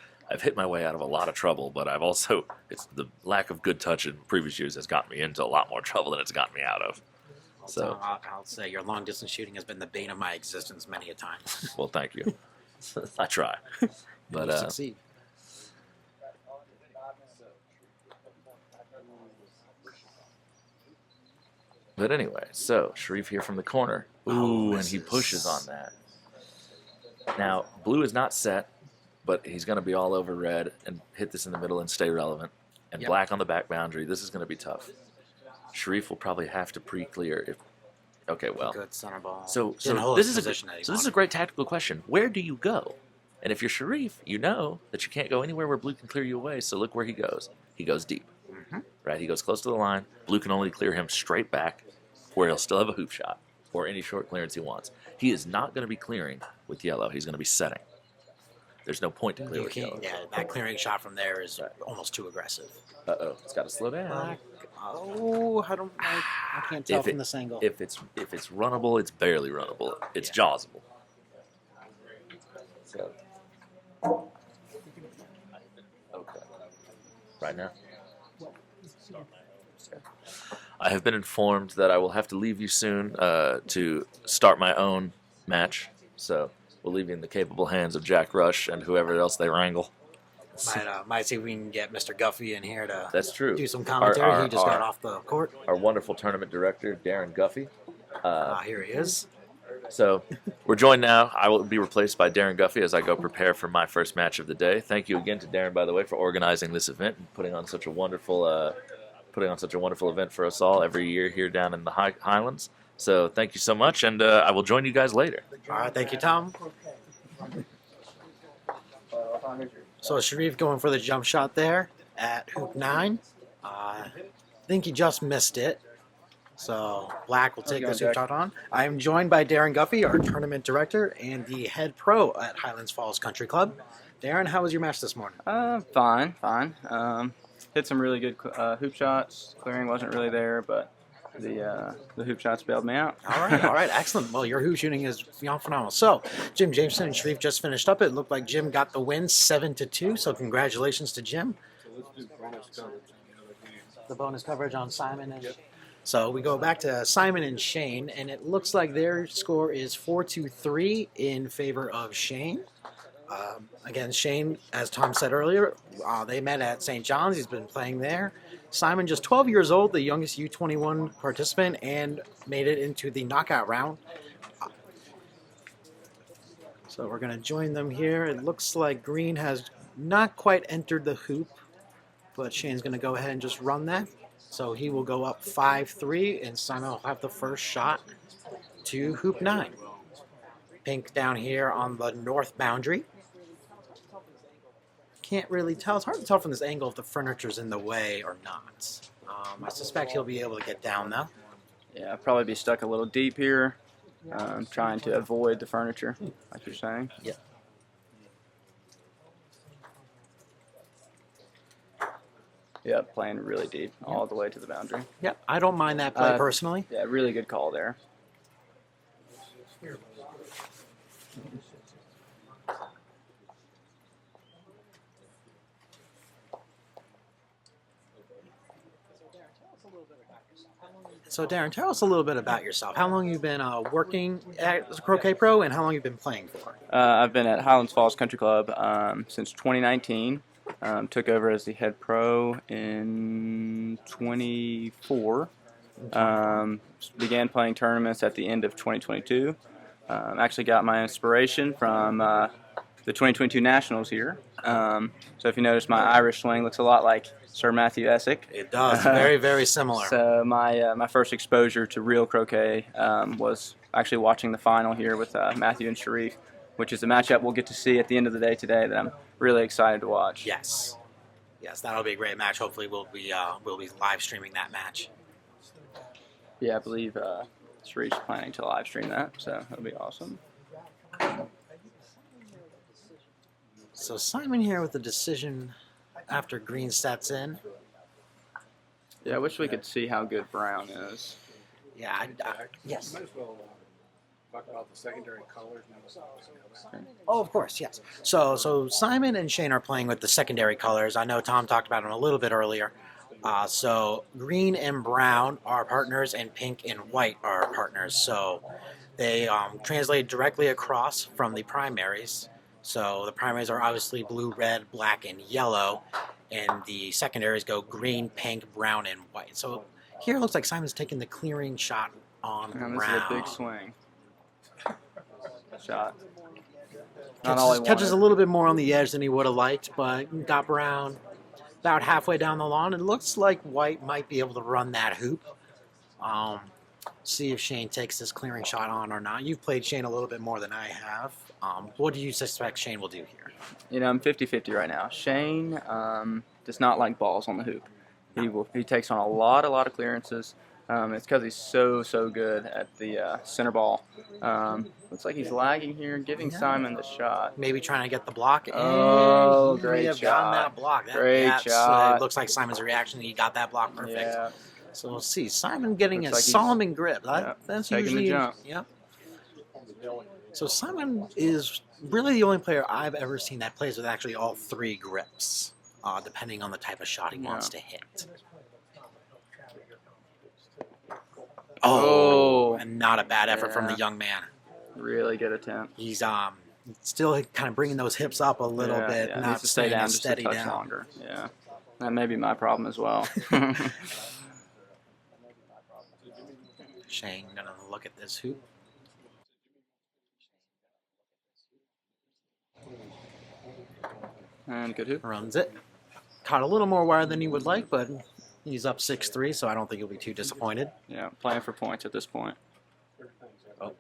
hit my way out of a lot of trouble, but I've also it's the lack of good touch in previous years has gotten me into a lot more trouble than it's gotten me out of. So I'll say your long distance shooting has been the bane of my existence many a time. well, thank you. I try, but You succeed. But anyway, so Sherif here from the corner. Ooh, and he pushes on that. Now, blue is not set, but he's going to be all over red and hit this in the middle and stay relevant. And black on the back boundary. This is going to be tough. Sherif will probably have to pre-clear if. Okay, well. Good center ball. So this is a great tactical question. Where do you go? And if you're Sherif, you know that you can't go anywhere where blue can clear you away. So look where he goes. He goes deep. Right? He goes close to the line. Blue can only clear him straight back, where he'll still have a hoop shot or any short clearance he wants. He is not going to be clearing with yellow. He's going to be setting. There's no point to clear with yellow. Yeah, that clearing shot from there is almost too aggressive. Uh-oh, it's got to slow down. Black. Oh, I can't tell from this angle. If it's runnable, it's barely runnable. It's jawsable. So, okay. Right now? I have been informed that I will have to leave you soon to start my own match. So we'll leave you in the capable hands of Jack Rush and whoever else they wrangle. Might see if we can get Mr. Guffey in here to That's true. do some commentary. He just got off the court. Our wonderful tournament director, Darin Guffey. Here he is. So we're joined now. I will be replaced by Darin Guffey as I go prepare for my first match of the day. Thank you again to Darin, by the way, for organizing this event and putting on such a wonderful event for us all every year here down in the Highlands. So thank you so much, and I will join you guys later. All right, thank you, Tom. So Sherif going for the jump shot there at hoop 9. I think he just missed it. So Black will take this hoop shot on. I am joined by Darin Guffey, our tournament director and the head pro at Highlands Falls Country Club. Darin, how was your match this morning? Fine. Hit some really good hoop shots. Clearing wasn't really there, but the hoop shots bailed me out. All right, excellent. Well, your hoop shooting is phenomenal. So, Jim Jamison and Sherif just finished up. It looked like Jim got the win 7-2, so congratulations to Jim. The bonus coverage on Simon and... So we go back to Simon and Shane, and it looks like their score is 4-3 in favor of Shane. Again, Shane, as Tom said earlier, they met at St. John's. He's been playing there. Simon, just 12 years old, the youngest U21 participant, and made it into the knockout round. So we're going to join them here. It looks like Green has not quite entered the hoop, but Shane's going to go ahead and just run that. So he will go up 5-3, and Simon will have the first shot to hoop 9. Pink down here on the north boundary. Can't really tell. It's hard to tell from this angle if the furniture's in the way or not. I suspect he'll be able to get down, though. Yeah, I'll probably be stuck a little deep here, trying to avoid the furniture, like you're saying. Yep. Yep, playing really deep, all the way to the boundary. Yep, I don't mind that play personally. Yeah, really good call there. So, Darin, tell us a little bit about yourself. How long you've been working as a croquet pro, and how long you've been playing for? I've been at Highlands Falls Country Club since 2019. Took over as the head pro in 24. Began playing tournaments at the end of 2022. Actually got my inspiration from the 2022 Nationals here. So if you notice, my Irish swing looks a lot like Sir Matthew Essick. It does. Very, very similar. So my first exposure to real croquet was actually watching the final here with Matthew and Sherif, which is a matchup we'll get to see at the end of the day today that I'm really excited to watch. Yes, that'll be a great match. Hopefully, we'll be live streaming that match. Yeah, I believe Sherif's planning to live stream that, so that'll be awesome. So Simon here with the decision after Green sets in. Yeah, I wish we could see how good Brown is. Yeah, yes. Might as well talk about the secondary colors. Oh, of course, yes. So Simon and Shane are playing with the secondary colors. I know Tom talked about them a little bit earlier. So green and brown are partners, and pink and white are partners. So they translate directly across from the primaries. So the primaries are obviously blue, red, black, and yellow, and the secondaries go green, pink, brown, and white. So here it looks like Simon's taking the clearing shot on And brown. this is a big swing. Shot. Not all he Catches a wanted. little bit more on the edge than he would have liked, but got brown about halfway down the lawn. It looks like white might be able to run that hoop. See if Shane takes this clearing shot on or not. You've played Shane a little bit more than I have. What do you suspect Shane will do here? You know, I'm 50-50 right now. Shane does not like balls on the hoop. He takes on a lot of clearances. It's because he's so good at the center ball. Looks like he's lagging here, giving Simon the shot. Maybe trying to get the block. Oh, And he may great have gotten shot. that block. Great shot. It looks like Simon's reaction. He got that block perfect. Yeah. So we'll see. Simon getting Looks a like he's- Solomon grip. yeah, That's taking the usually jump. Yep. So Simon is really the only player I've ever seen that plays with actually all three grips, depending on the type of shot he wants to hit. Oh. And not a bad effort from the Yeah. young man. Really good attempt. He's still kind of bringing those hips up a little bit, Yeah, not needs to stay staying down as just a steady touch down. longer. Yeah, that may be my problem as well. Shane gonna look at this hoop. And good hoop. Runs it. Caught a little more wire than he would like, but he's up 6-3, so I don't think he'll be too disappointed. Yeah, playing for points at this point. Oh,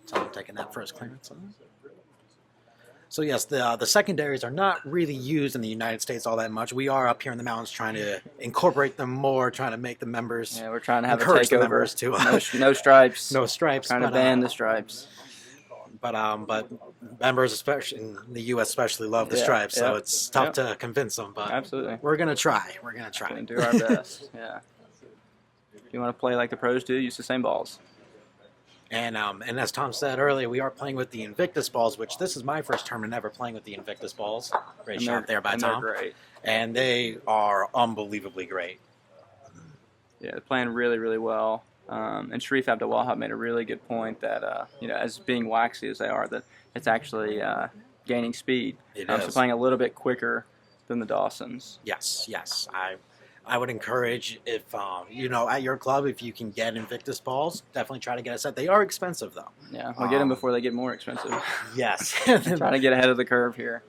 so I'm taking that first clearance on. So yes, the secondaries are not really used in the United States all that much. We are up here in the mountains trying to incorporate them more, trying to make the members. Yeah, we're trying to have a encourage the takeover. members to No stripes. no stripes. Trying to ban the stripes. But members, especially in the U.S., especially love the stripes, so it's tough to convince them. But absolutely, we're gonna try. We're gonna try. Gonna do our best. Yeah. If you want to play like the pros do, use the same balls. And as Tom said earlier, we are playing with the Invictus balls, which this is my first tournament ever playing with the Invictus balls. Great shot there by Tom. They're great. And they are unbelievably great. Yeah, they're playing really, really well. And Sherif Abdelwahab made a really good point that, as being waxy as they are, that it's actually gaining speed. It So is. playing a little bit quicker than the Dawsons. Yes. I would encourage if, at your club, if you can get Invictus balls, definitely try to get a set. They are expensive, though. Yeah, we'll get them before they get more expensive. Yes. Trying to get ahead of the curve here.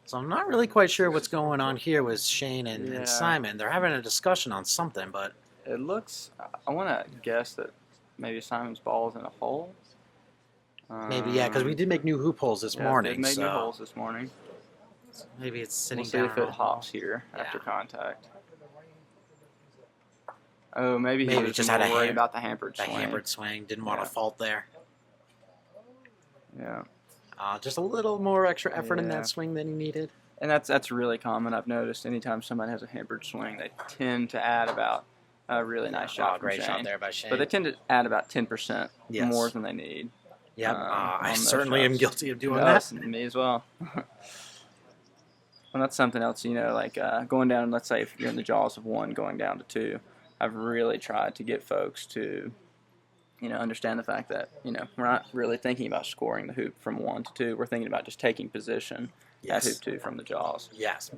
So I'm not really quite sure what's going on here with Shane and Simon. They're having a discussion on something, but it looks, I want to guess that maybe Simon's ball is in a hole. Maybe, because we did make new hoop holes this morning. We made new holes this morning. Maybe it's sitting We'll see down. if it hops here after contact. Oh, maybe he was just had worried about the hampered swing. The hampered swing. Didn't want to fault there. Yeah. Just a little more extra effort in that swing than he needed. And that's really common. I've noticed anytime somebody has a hampered swing, they tend to add about a really nice shot from Great Shane. shot there by Shane. But they tend to add about 10% more than they need. Yep. I certainly am guilty of doing that. that. Me as well. Well, that's something else, like going down, let's say if you're in the jaws of 1, going down to 2, I've really tried to get folks to, understand the fact that, we're not really thinking about scoring the hoop from 1 to 2. We're thinking about just taking position at hoop 2 from the jaws. Yes,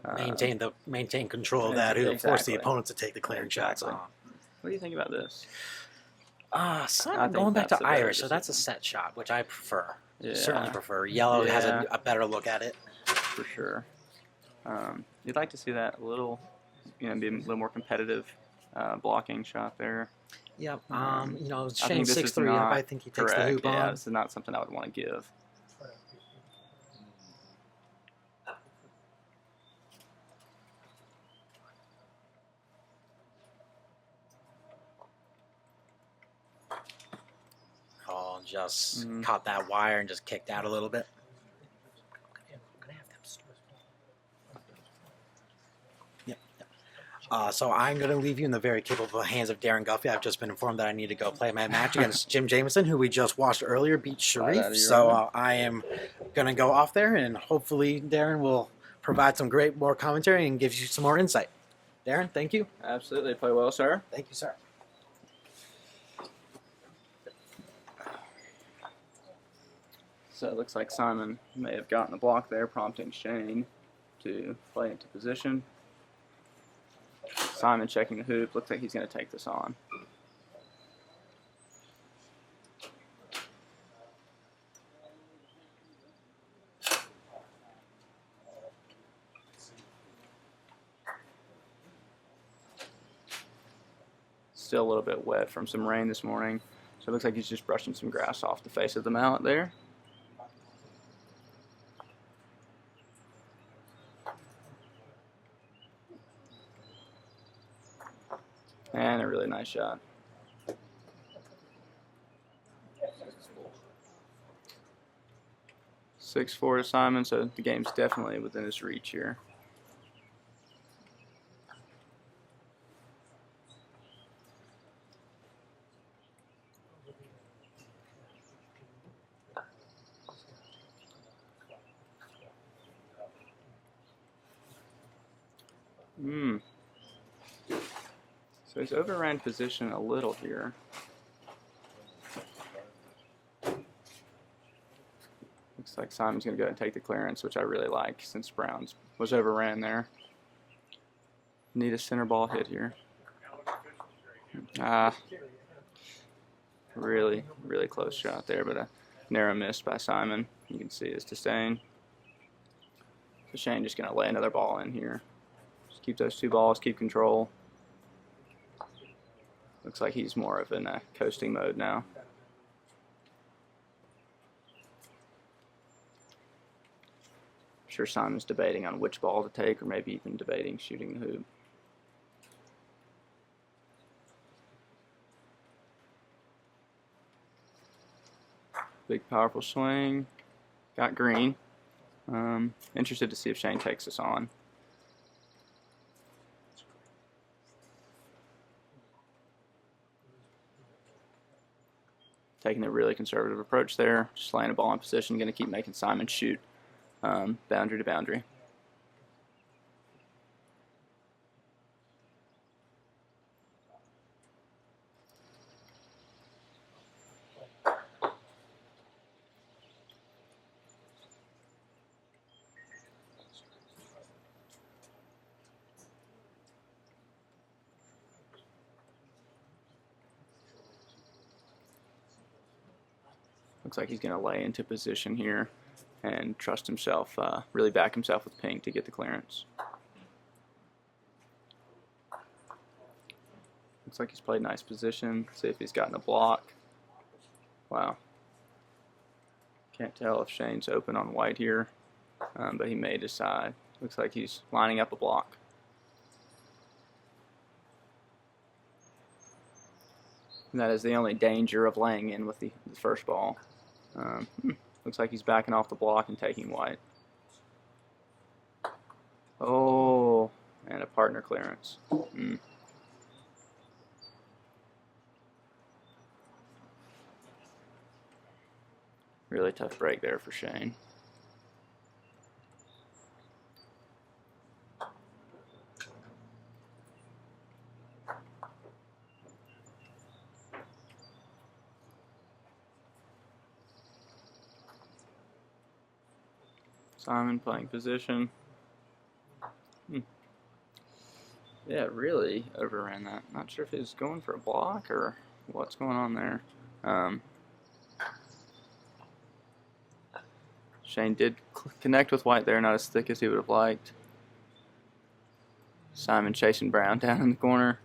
maintain control of that hoop, force the opponent to take the clearing shots on. What do you think about this? Going back to Irish, so that's a set shot, which I prefer. Yeah. Certainly prefer. Yellow has a better look at it. For sure. You'd like to see that a little, be a little more competitive blocking shot there. Yep. Shane's 6'3", I think he takes the hoop on. Yeah, this is not something I would want to give. Oh, just caught that wire and just kicked out a little bit. So I'm going to leave you in the very capable hands of Darin Guffey. I've just been informed that I need to go play my match against Jamison, who we just watched earlier, beat Sherif. So I am going to go off there, and hopefully Darin will provide some more commentary and gives you some more insight. Darin, thank you. Absolutely. Play well, sir. Thank you, sir. So it looks like Simon may have gotten the block there, prompting Shane to play into position. Simon checking the hoop. Looks like he's going to take this on. Still a little bit wet from some rain this morning. So it looks like he's just brushing some grass off the face of the mallet there. And a really nice shot. 6-4 to Simon, so the game's definitely within his reach here. So he's overran position a little here. Looks like Simon's going to go and take the clearance, which I really like since Brown's was overran there. Need a center ball hit here. Really, really close shot there, but a narrow miss by Simon. You can see his disdain. So Shane just going to lay another ball in here. Just keep those 2 balls, keep control. Looks like he's more of in a coasting mode now. I'm sure Simon's debating on which ball to take, or maybe even debating shooting the hoop. Big powerful swing. Got green. Interested to see if Shane takes this on. Taking a really conservative approach there, just laying a ball in position, going to keep making Simon shoot boundary to boundary. Looks like he's going to lay into position here and trust himself, really back himself with pink to get the clearance. Looks like he's played nice position. See if he's gotten a block. Wow. Can't tell if Shane's open on white here, but he may decide. Looks like he's lining up a block. And that is the only danger of laying in with the first ball. Looks like he's backing off the block and taking white. Oh, and a partner clearance. Really tough break there for Shane. Simon playing position. Yeah, really overran that. Not sure if he's going for a block or what's going on there. Shane did connect with white there, not as thick as he would have liked. Simon chasing brown down in the corner.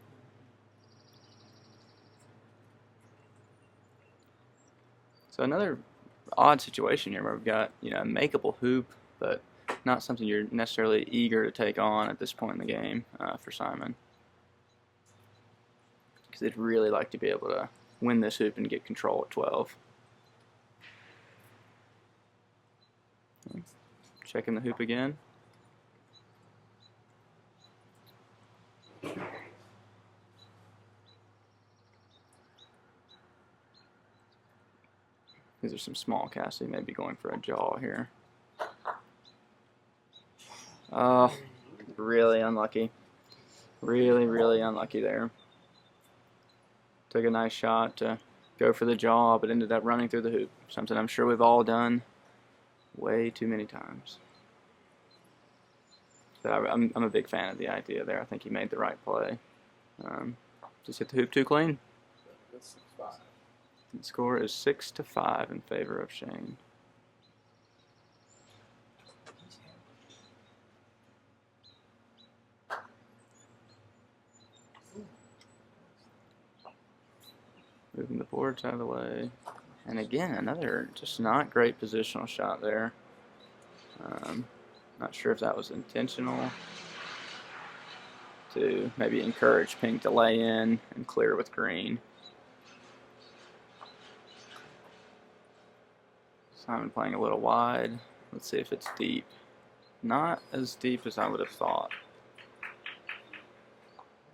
So another odd situation here where we've got, a makeable hoop, but not something you're necessarily eager to take on at this point in the game for Simon. Because they'd really like to be able to win this hoop and get control at 12. Checking the hoop again. These are some small casts. He may be going for a jaw here. Oh, really unlucky. Really, really unlucky there. Took a nice shot to go for the jaw, but ended up running through the hoop. Something I'm sure we've all done way too many times. So I'm a big fan of the idea there. I think he made the right play. Just hit the hoop too clean. The score is 6-5 in favor of Shane. Moving the boards out of the way. And again, another just not great positional shot there. Not sure if that was intentional to maybe encourage pink to lay in and clear with green. Simon playing a little wide. Let's see if it's deep. Not as deep as I would have thought.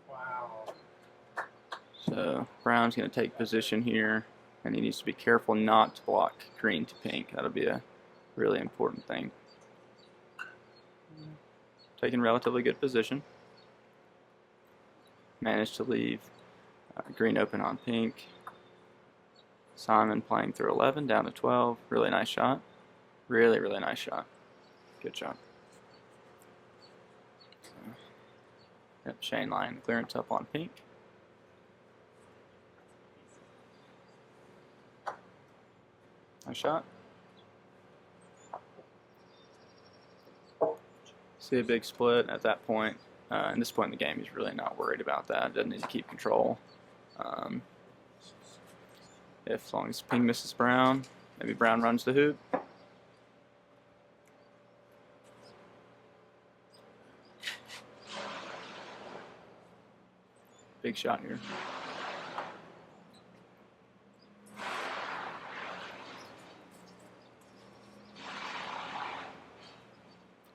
Wow. So Brown's going to take position here, and he needs to be careful not to block green to pink. That'll be a really important thing. Taking relatively good position. Managed to leave green open on pink. Simon playing through 11, down to 12. Really nice shot. Really, really nice shot. Good shot. So, yep, Shane lining the clearance up on pink. Nice shot. See a big split at that point. At this point in the game, he's really not worried about that. Doesn't need to keep control. If as long as pink misses brown, maybe brown runs the hoop. Big shot here.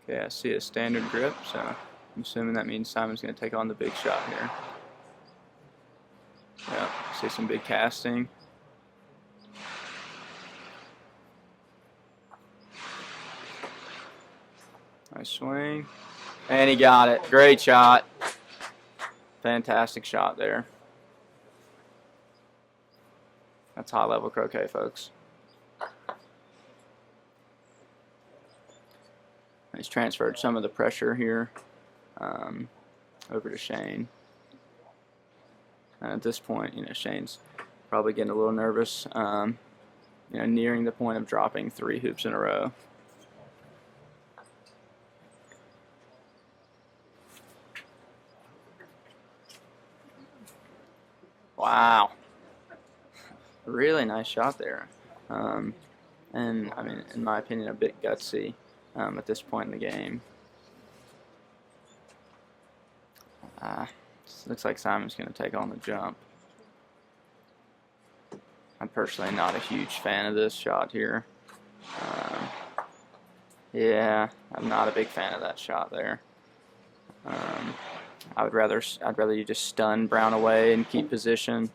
Okay, I see a standard grip, so I'm assuming that means Simon's going to take on the big shot here. Yep, see some big casting. Nice swing. And he got it. Great shot. Fantastic shot there. That's high level croquet, folks. He's transferred some of the pressure here over to Shane. At this point, Shane's probably getting a little nervous, nearing the point of dropping 3 hoops in a row. Wow. Really nice shot there. And, I mean, in my opinion, a bit gutsy at this point in the game. Looks like Simon's going to take on the jump. I'm personally not a huge fan of this shot here. Yeah, I'm not a big fan of that shot there. I'd rather you just stun Brown away and keep position.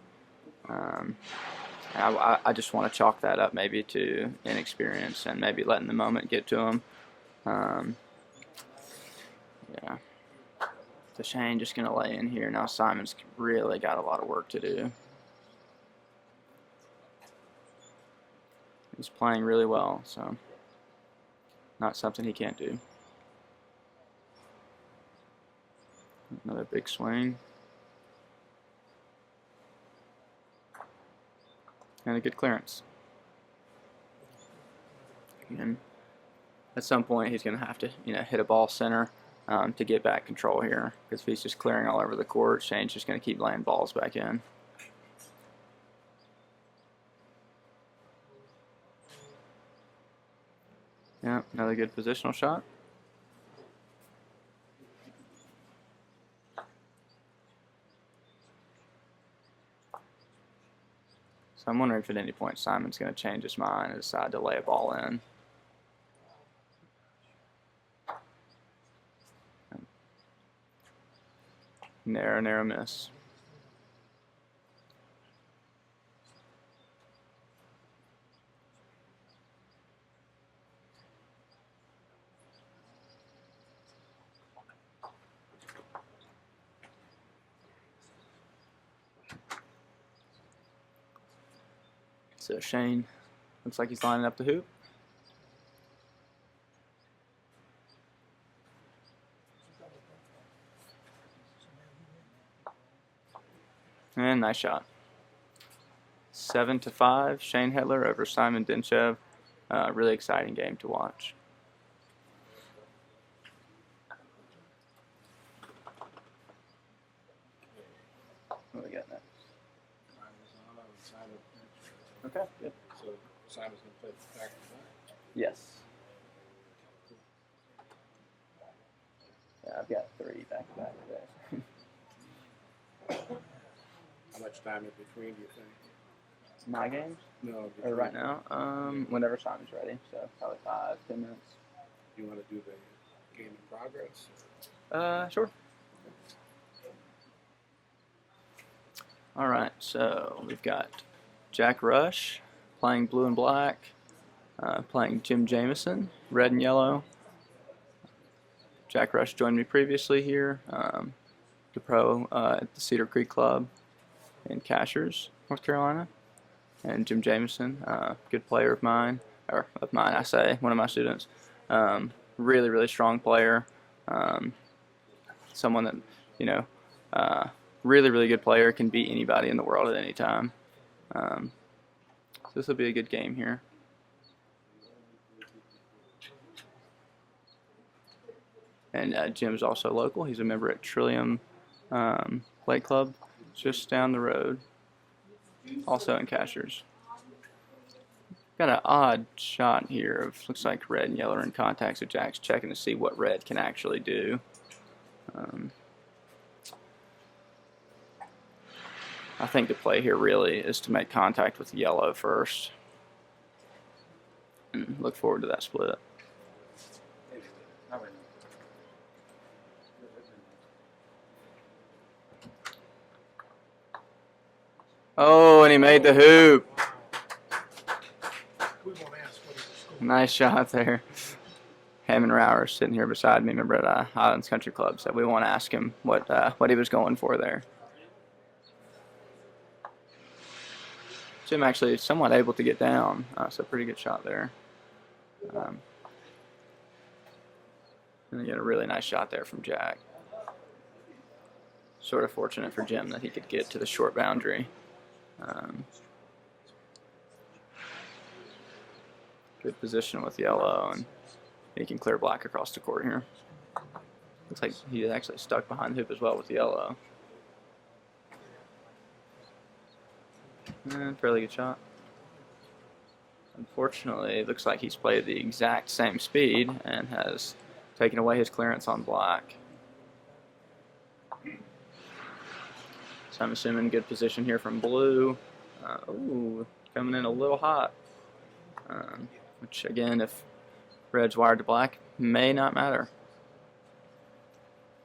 I just want to chalk that up maybe to inexperience and maybe letting the moment get to him. Yeah. So Shane just going to lay in here. Now Simon's really got a lot of work to do. He's playing really well, so not something he can't do. Another big swing. And a good clearance. Again, at some point he's going to have to, hit a ball center to get back control here. Because if he's just clearing all over the court, Shane's just going to keep laying balls back in. Yeah, another good positional shot. So I'm wondering if at any point Simon's going to change his mind and decide to lay a ball in. Narrow miss. So Shane looks like he's lining up the hoop. And nice shot. 7-5, Shane Hettler over Simon Dentchev. Really exciting game to watch. What do we got next? Okay, good. So Simon's going to play back to back? Yes. Yeah, I've got 3 back-to-back today. How much time in between do you think? My games? No, Or right now? Whenever Simon's ready. So probably 5-10 minutes. You want to do the game in progress? Sure. All right, so we've got Jack Rush playing blue and black, playing Jim Jamison, red and yellow. Jack Rush joined me previously here, the pro at the Cedar Creek Club in Cashers, North Carolina. And Jim Jamison, good player of mine, I say, one of my students. Really, really strong player. Someone that, really, really good player, can beat anybody in the world at any time. So this will be a good game here. And Jim's also local. He's a member at Trillium Lake Club, just down the road. also in cashers. Got an odd shot here of looks like red and yellow are in contact, so Jack's checking to see what red can actually do. I think the play here really is to make contact with yellow first. And look forward to that split. Oh, and he made the hoop. We won't ask what he was scoring. Nice shot there. Hammond Rower sitting here beside me, remember at Highlands Country Club, so we won't ask him what he was going for there. Jim actually somewhat able to get down, so pretty good shot there. And you get a really nice shot there from Jack. Sort of fortunate for Jim that he could get to the short boundary. Good position with yellow, and he can clear black across the court here. Looks like he actually stuck behind the hoop as well with yellow. And fairly good shot. Unfortunately, it looks like he's played the exact same speed and has taken away his clearance on black. So I'm assuming good position here from blue. Ooh, coming in a little hot. Which again, if red's wired to black, may not matter.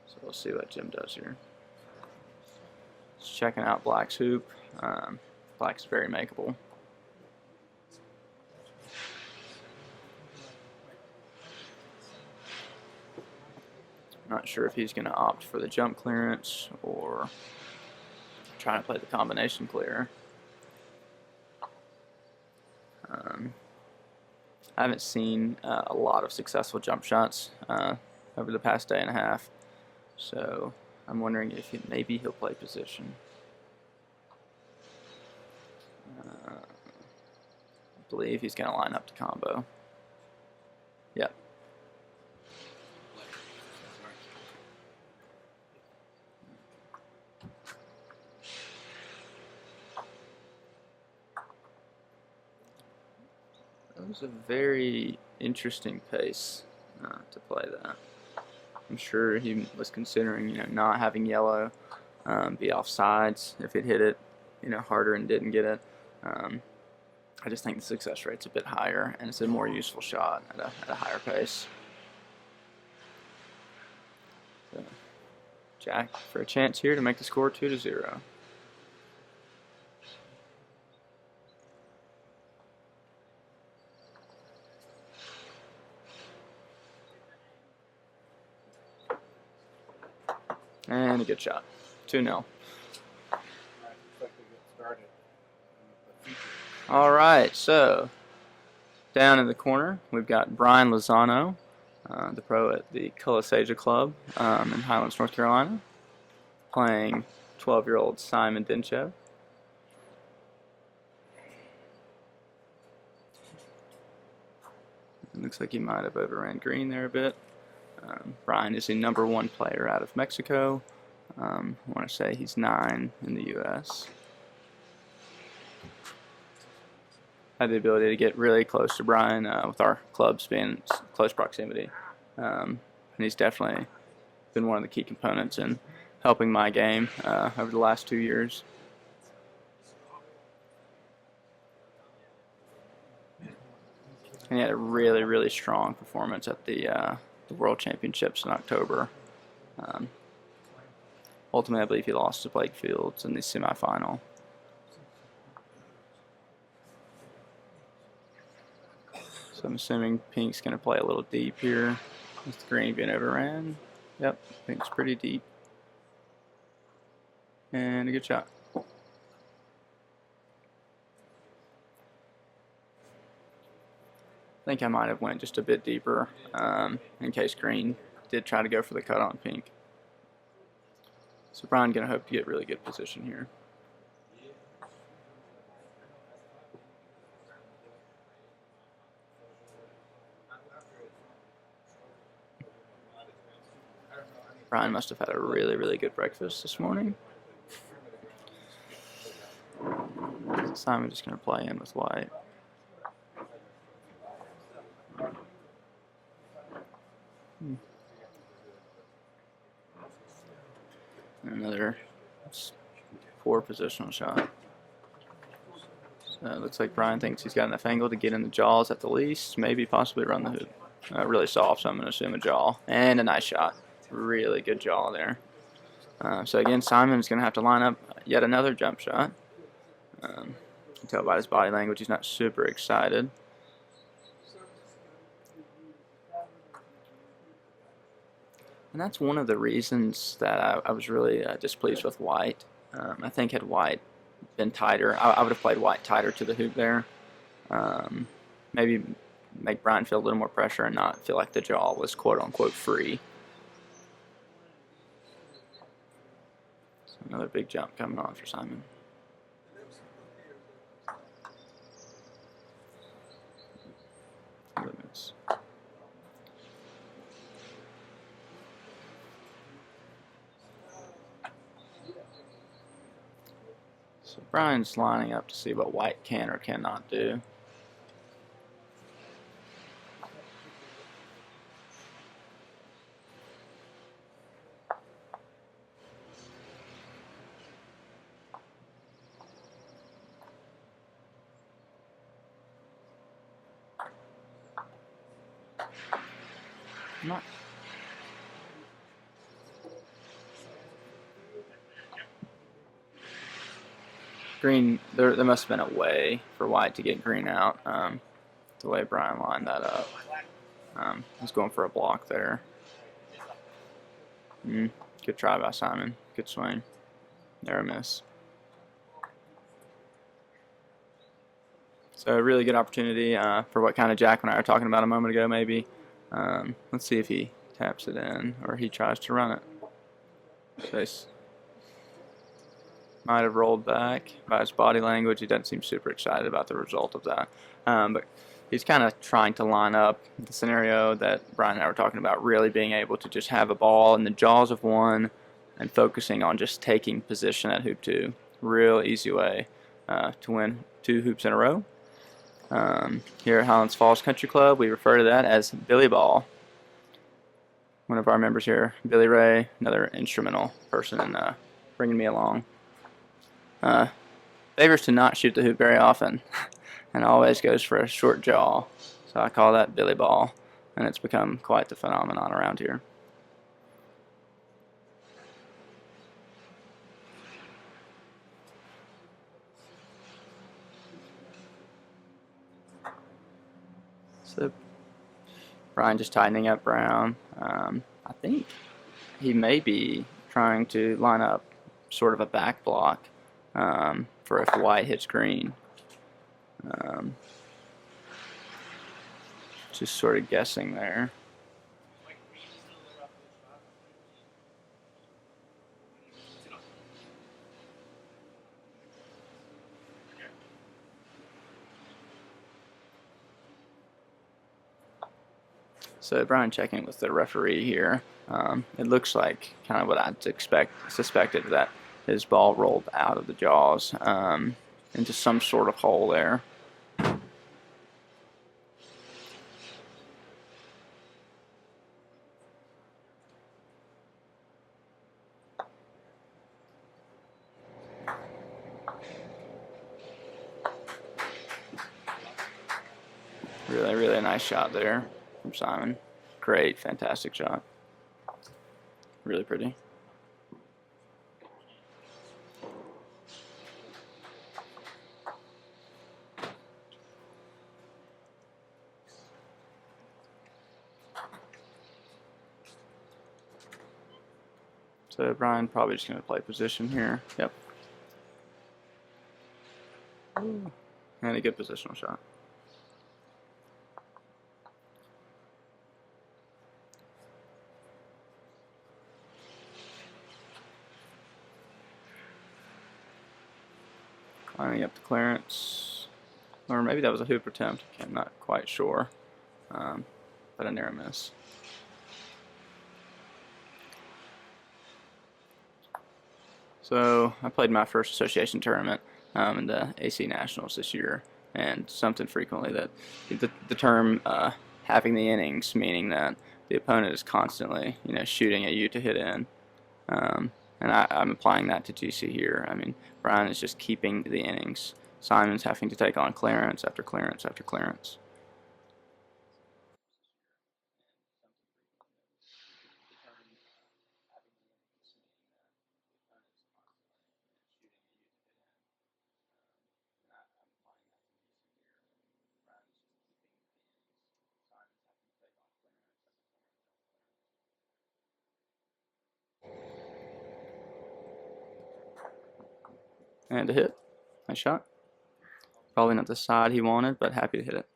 So we'll see what Jim does here. Just checking out black's hoop. Black's very makeable. Not sure if he's going to opt for the jump clearance or trying to play the combination clear. I haven't seen a lot of successful jump shots over the past day and a half, so I'm wondering if maybe he'll play position. I believe he's going to line up the combo. Yep. That was a very interesting pace to play that. I'm sure he was considering, not having yellow be off sides if it hit it, harder and didn't get it. I just think the success rate's a bit higher, and it's a more useful shot at a higher pace. So, Jack for a chance here to make the score 2-0. And a good shot. 2-0. All right, so down in the corner, we've got Brian Lozano, the pro at the Cullisaja Club in Highlands, North Carolina, playing 12-year-old Simon Dentchev. It looks like he might have overran green there a bit. Brian is the #1 player out of Mexico. I want to say he's 9 in the U.S. Had the ability to get really close to Brian with our clubs being in close proximity. And he's definitely been one of the key components in helping my game over the last 2 years. And he had a really, really strong performance at the World Championships in October. Ultimately, I believe he lost to Blake Fields in the semifinal. So I'm assuming pink's going to play a little deep here with the green being overran. Yep, pink's pretty deep. And a good shot. I think I might have went just a bit deeper in case green did try to go for the cut on pink. So Brian going to hope to get really good position here. Brian must have had a really, really good breakfast this morning. Simon just going to play in with white. Another poor positional shot. So it looks like Brian thinks he's got enough angle to get in the jaws at the least, maybe possibly run the hoop. Really soft, so I'm going to assume a jaw. And a nice shot. Really good jaw there. So again, Simon's going to have to line up yet another jump shot. You can tell by his body language he's not super excited. And that's one of the reasons that I was really displeased with white. I think had white been tighter, I would have played white tighter to the hoop there. Maybe make Brian feel a little more pressure and not feel like the jaw was quote-unquote free. So another big jump coming on for Simon. Limits. So Brian's lining up to see what white can or cannot do. Not. Green, there must have been a way for white to get green out. The way Brian lined that up. He's going for a block there. Good try by Simon. Good swing. There, a miss. So a really good opportunity for what kind of jack when I were talking about a moment ago maybe. Let's see if he taps it in or he tries to run it. Face might have rolled back by his body language. He doesn't seem super excited about the result of that. But he's kind of trying to line up the scenario that Brian and I were talking about, really being able to just have a ball in the jaws of one and focusing on just taking position at hoop two. Real easy way to win 2 hoops in a row. Here at Highlands Falls Country Club, we refer to that as Billy Ball. One of our members here, Billy Ray, another instrumental person in bringing me along. Favors to not shoot the hoop very often and always goes for a short jaw. So I call that Billy Ball, and it's become quite the phenomenon around here. So Brian just tightening up Brown. I think he may be trying to line up sort of a back block for if white hits green. Just sort of guessing there. So Brian checking with the referee here. It looks like kind of what I'd suspected, that his ball rolled out of the jaws into some sort of hole there. Really, really nice shot there from Simon. Great, fantastic shot. Really pretty. So Brian probably just going to play position here. Yep. And a good positional shot. Lining up the clearance, or maybe that was a hoop attempt. I'm not quite sure, but a near miss. So I played my first association tournament in the AC Nationals this year, and something frequently that the term having the innings, meaning that the opponent is constantly, shooting at you to hit in. And I'm applying that to GC here. I mean, Brian is just keeping the innings. Simon's having to take on clearance after clearance after clearance. And a hit. Nice shot. Probably not the side he wanted, but happy to hit it.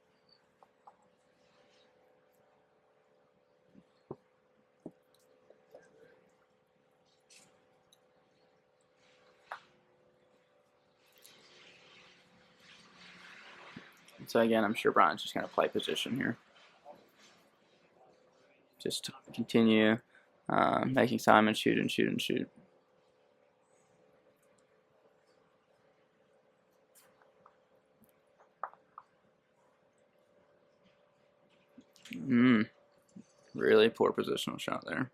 So again, I'm sure Brian's just going to play position here. Just to continue making Simon shoot and shoot and shoot. Really poor positional shot there.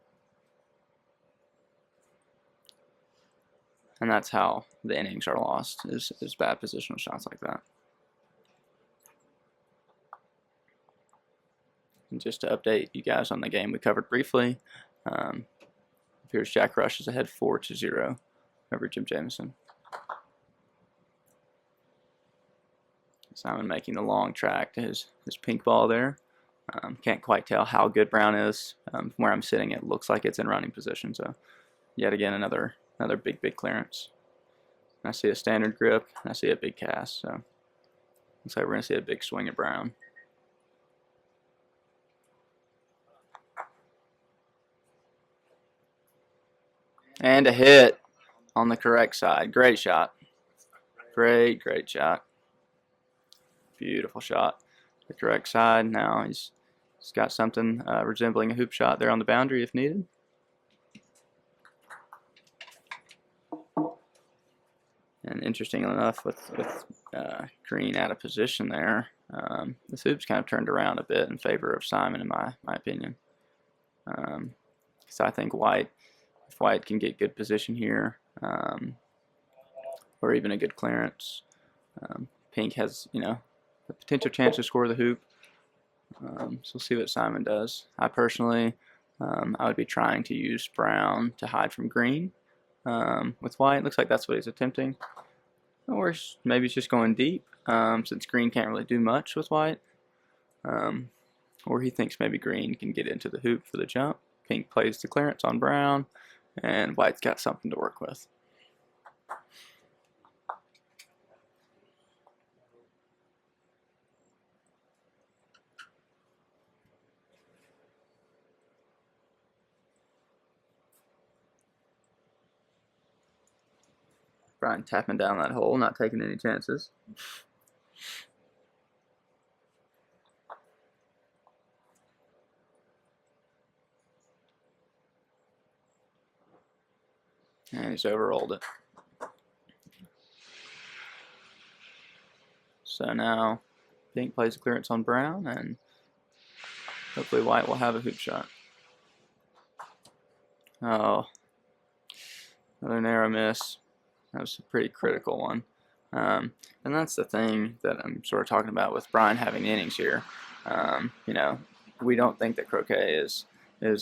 And that's how the innings are lost, is bad positional shots like that. And just to update you guys on the game we covered briefly, appears Jack Rush is ahead 4-0 over Jim Jamison. Simon making the long track to his pink ball there. Can't quite tell how good Brown is. From where I'm sitting, it looks like it's in running position. So yet again, another big clearance. And I see a standard grip, and I see a big cast. So looks like we're going to see a big swing at Brown. And a hit on the correct side. Great shot. Great shot. Beautiful shot. The correct side. Now he's got something resembling a hoop shot there on the boundary if needed. And interestingly enough, with Green out of position there, the hoop's kind of turned around a bit in favor of Simon, in my opinion. So I think if White can get good position here, or even a good clearance, Pink has, the potential chance to score the hoop. So we'll see what Simon does. I personally, I would be trying to use Brown to hide from Green with White. Looks like that's what he's attempting. Or maybe he's just going deep, since Green can't really do much with White. Or he thinks maybe Green can get into the hoop for the jump. Pink plays the clearance on Brown, and White's got something to work with. Brian tapping down that hole, not taking any chances. And he's overrolled it. So now Pink plays a clearance on Brown, and hopefully White will have a hoop shot. Oh, another narrow miss. That was a pretty critical one. And that's the thing that I'm sort of talking about with Brian having innings here. We don't think that croquet is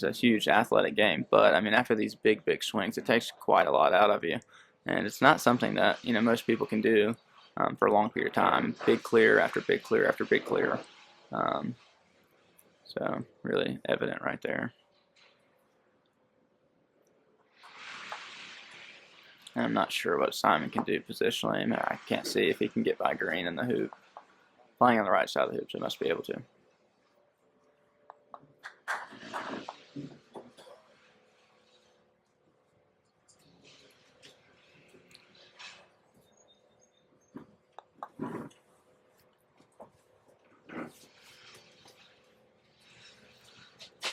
a huge athletic game, but I mean, after these big swings, it takes quite a lot out of you, and it's not something that most people can do for a long period of time. Big clear after big clear after big clear. So really evident right there. And I'm not sure what Simon can do positionally. I mean, I can't see if he can get by Green in the hoop. Playing on the right side of the hoop, so he must be able to.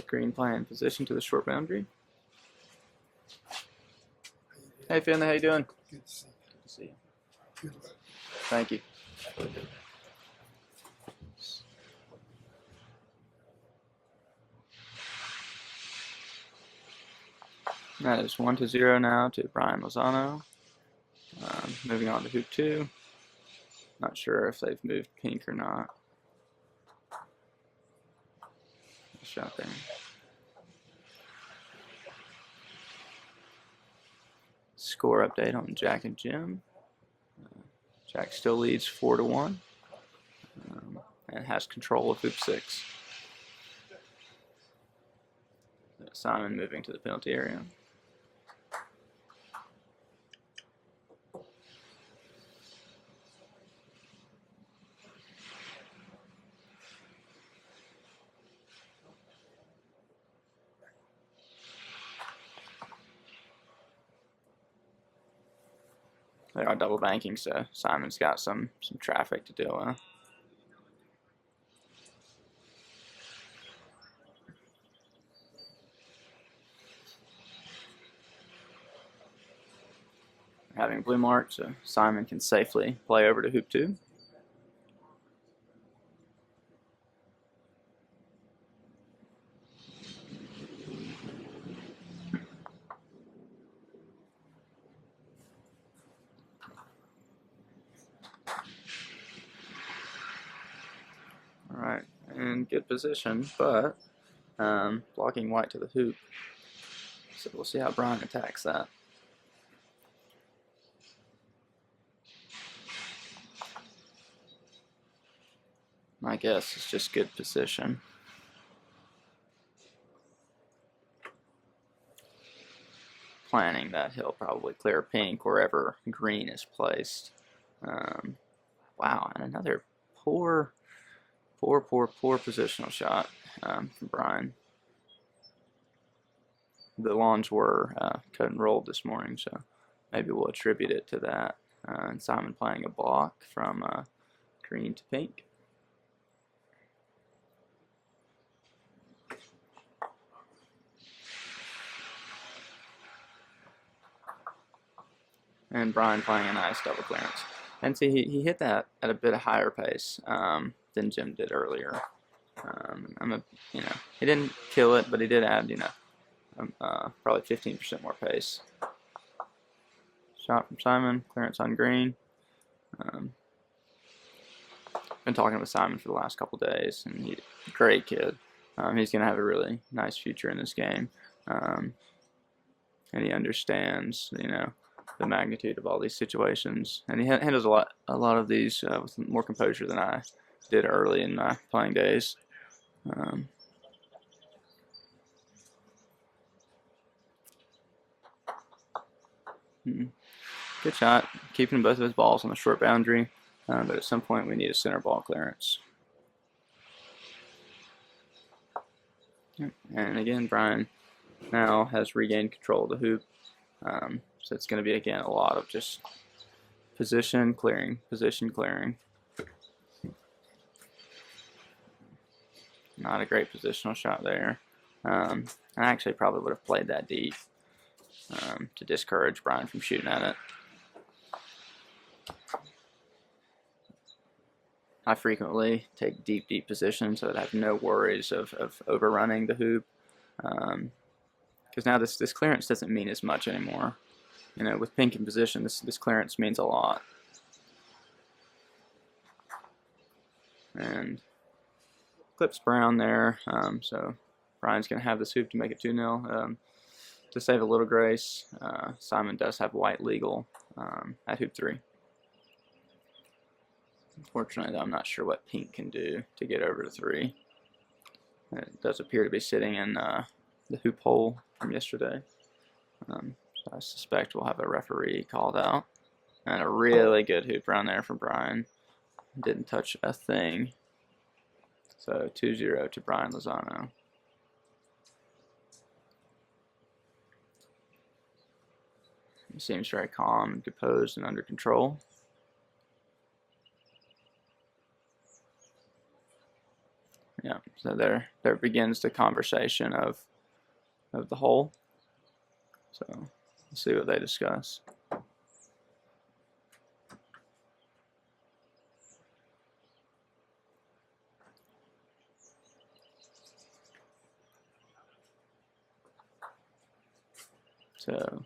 Green playing position to the short boundary. Hey Finley, how you doing? Good to see you. Good to see you. Good luck. Thank you. That is 1-0 now to Brian Lozano. Moving on to hoop 2. Not sure if they've moved pink or not. Shot there. Score update on Jack and Jim. Jack still leads 4-1 and has control of hoop 6. Simon moving to the penalty area. They are double banking, so Simon's got some traffic to deal with. Having blue mark, so Simon can safely play over to hoop 2. Alright, in good position, but blocking white to the hoop. So we'll see how Brian attacks that. My guess is just good position. Planning that he'll probably clear pink wherever green is placed. Wow, and another poor positional shot from Brian. The lawns were cut and rolled this morning, so maybe we'll attribute it to that. And Simon playing a block from green to pink. And Brian playing a nice double clearance. And see, he hit that at a bit of higher pace than Jim did earlier. He didn't kill it, but he did add, probably 15% more pace. Shot from Simon, clearance on green. Been talking with Simon for the last couple days, and he's a great kid. He's going to have a really nice future in this game. And he understands, the magnitude of all these situations, and he handles a lot of these with more composure than I did early in my playing days. Good shot, keeping both of his balls on the short boundary, but at some point we need a center ball clearance. And again, Brian now has regained control of the hoop. So it's going to be, again, a lot of just position clearing, position clearing. Not a great positional shot there. I actually probably would have played that deep to discourage Brian from shooting at it. I frequently take deep positions so that I have no worries of overrunning the hoop. Because now this clearance doesn't mean as much anymore. With pink in position, this clearance means a lot. And clips brown there, so Brian's going to have this hoop to make it 2-0. To save a little grace, Simon does have white legal at hoop 3. Unfortunately, though, I'm not sure what pink can do to get over to 3. It does appear to be sitting in the hoop hole from yesterday. So I suspect we'll have a referee called out. And a really good hoop around there from Brian. Didn't touch a thing. So 2-0 to Brian Lozano. He seems very calm and composed and under control. Yeah, so there begins the conversation of the hole. So let's see what they discuss. So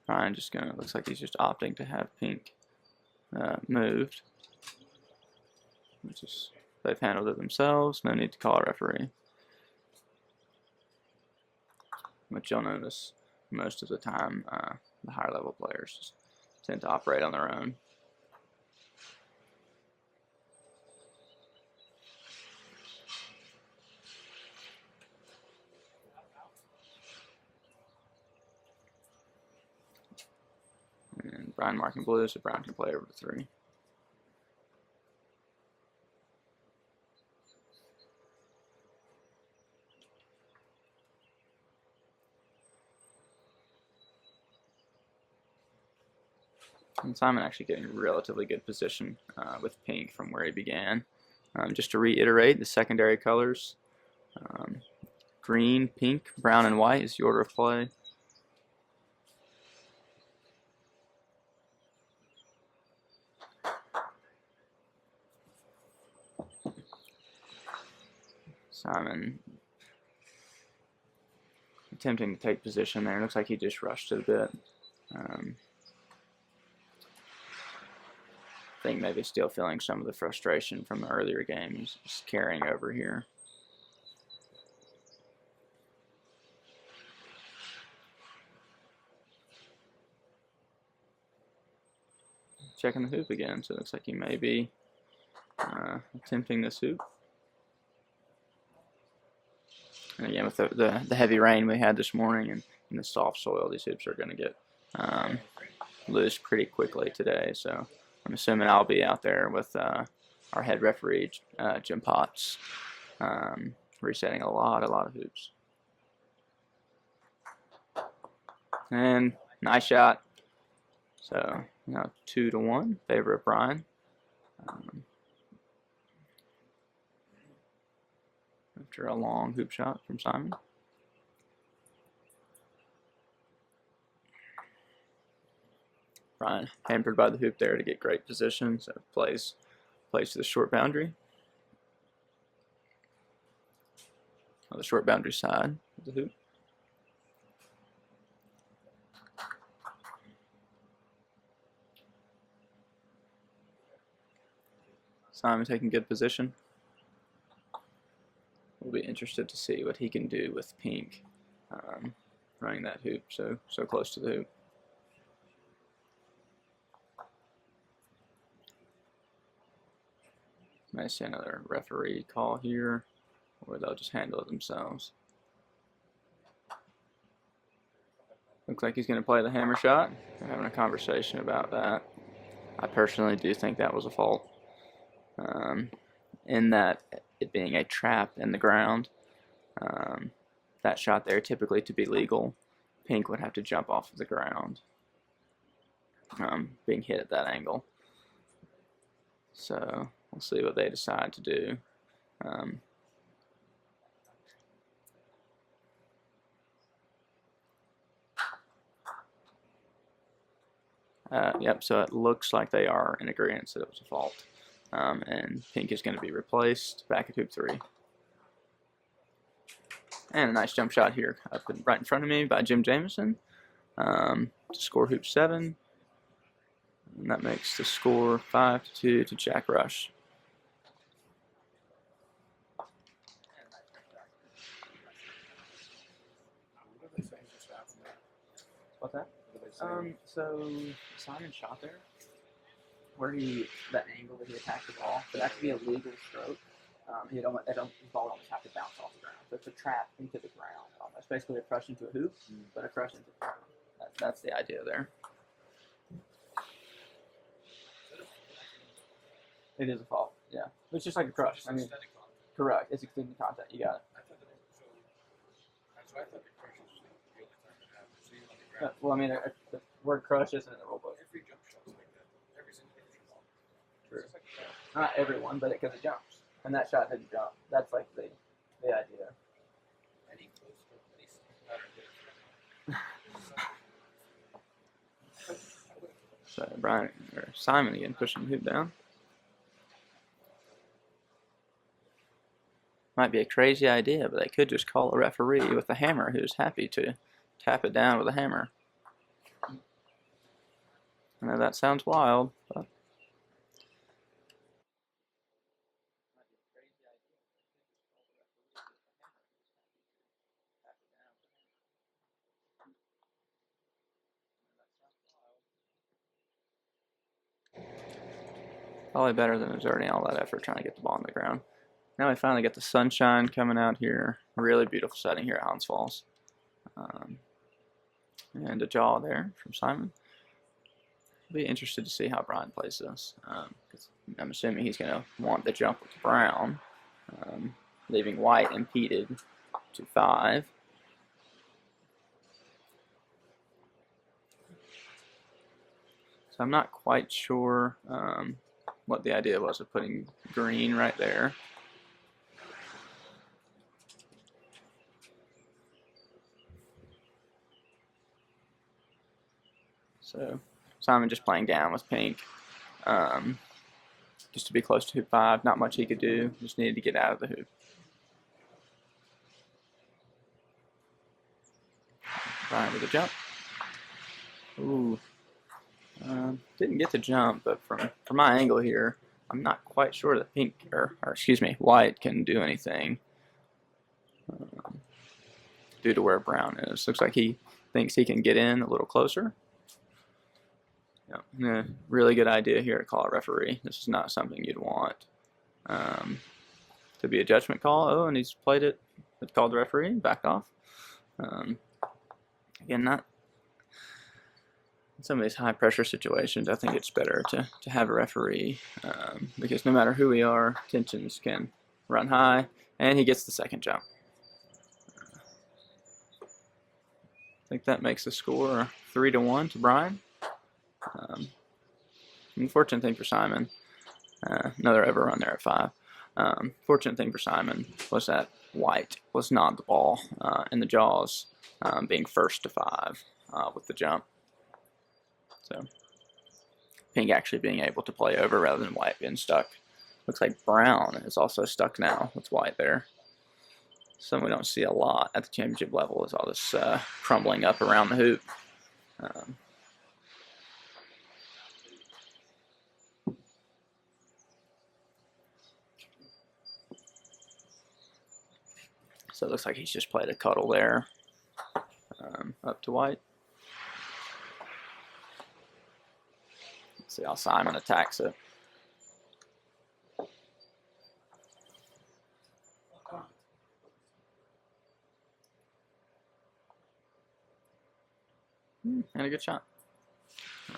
Brian just gonna, looks like he's just opting to have pink moved, which is, they've handled it themselves. No need to call a referee. Which you'll notice most of the time, the higher level players just tend to operate on their own. And Brian marking blue, so Brown can play over to 3. And Simon actually getting relatively good position with pink from where he began. Just to reiterate, the secondary colors, green, pink, brown, and white is the order of play. Simon attempting to take position there. Looks like he just rushed it a bit. I think maybe still feeling some of the frustration from the earlier game. He's just carrying over here. Checking the hoop again, so it looks like he may be attempting this hoop. And again, with the heavy rain we had this morning and the soft soil, these hoops are going to get loose pretty quickly today. So I'm assuming I'll be out there with our head referee, Jim Potts, resetting a lot of hoops. And nice shot. So now 2-1, favor of Brian. After a long hoop shot from Simon. Brian hampered by the hoop there to get great position, so plays to the short boundary. On the short boundary side of the hoop. Simon taking good position. We'll be interested to see what he can do with pink, running that hoop so close to the hoop. May see another referee call here, or they'll just handle it themselves. Looks like he's going to play the hammer shot. We're having a conversation about that. I personally do think that was a fault. In that it being a trap in the ground, that shot there typically to be legal, pink would have to jump off of the ground, being hit at that angle. So we'll see what they decide to do. Yep, so it looks like they are in agreement that it was a fault. And pink is going to be replaced back at hoop 3. And a nice jump shot here right in front of me by Jim Jamison to score hoop 7. And that makes the score 5-2 to Jack Rush. What's that? So Simon shot there, where that angle that he attacked the ball, for that to be a legal stroke, the ball almost have to bounce off the ground. So it's a trap into the ground, almost basically a crush into a hoop, but a crush into the ground. That's the idea there. It is a fault, yeah. It's just like a crush. I mean, correct. It's extending contact. You got it. Well, I mean, the word crush isn't in the rule book. Every jump shot's like that. Every single jump shot. True. Not everyone, but because it jumps. And that shot didn't jump. That's like the idea. Any close to any So Simon again pushing the hoop down. Might be a crazy idea, but they could just call a referee with a hammer who's happy to tap it down with a hammer. I know that sounds wild, but probably better than exerting all that effort trying to get the ball on the ground. Now we finally get the sunshine coming out here. Really beautiful setting here at Highlands Falls. And a jaw there from Simon. Be interested to see how Brian plays this. I'm assuming he's going to want the jump with brown, leaving white impeded to 5. So I'm not quite sure what the idea was of putting green right there. So Simon just playing down with pink, just to be close to hoop 5. Not much he could do, just needed to get out of the hoop. Brian with a jump. Ooh. Didn't get the jump, but from my angle here, I'm not quite sure that pink, or excuse me, white can do anything due to where brown is. Looks like he thinks he can get in a little closer. Yeah, really good idea here to call a referee. This is not something you'd want to be a judgment call. Oh, and he's played it. It's called the referee, backed off. Again, not in some of these high pressure situations, I think it's better to have a referee because no matter who we are, tensions can run high, and he gets the second jump. I think that makes the score 3-1 to Brian. Unfortunate thing for Simon, another ever run there at 5. Fortunate thing for Simon was that white was not the ball in the jaws, being first to 5 with the jump. So pink actually being able to play over rather than white being stuck. Looks like brown is also stuck now with white there. Something we don't see a lot at the championship level is all this crumbling up around the hoop. So it looks like he's just played a cuddle there up to white. Let's see how Simon attacks it. And a good shot.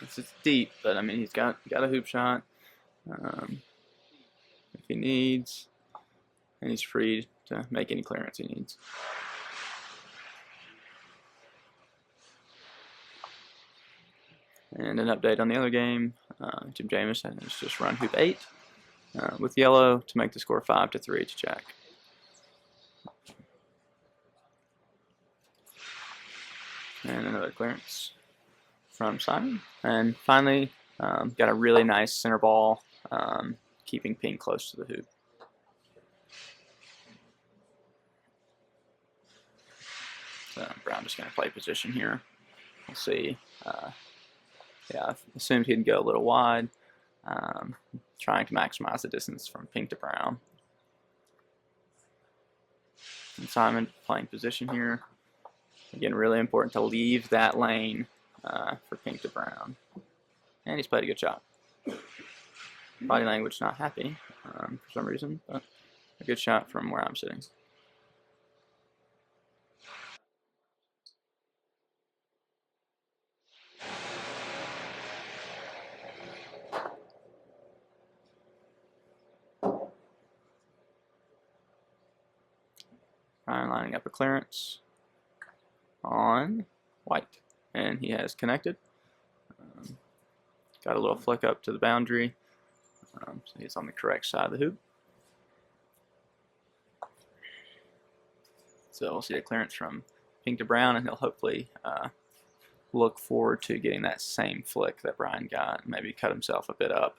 It's deep, but I mean he's got a hoop shot if he needs, and he's free to make any clearance he needs. And an update on the other game, Jamison has just run hoop 8 with yellow to make the score 5-3 to Jack. And another clearance from Simon. And finally, got a really nice center ball, keeping pink close to the hoop. So Brown just going to play position here. We'll see. Yeah, I assumed he'd go a little wide, trying to maximize the distance from pink to brown. And Simon playing position here. Again, really important to leave that lane for pink to brown. And he's played a good shot. Body language not happy for some reason, but a good shot from where I'm sitting. Ryan lining up a clearance on white, and he has connected. Got a little flick up to the boundary, so he's on the correct side of the hoop. So we'll see a clearance from pink to brown, and he'll hopefully look forward to getting that same flick that Brian got, and maybe cut himself a bit up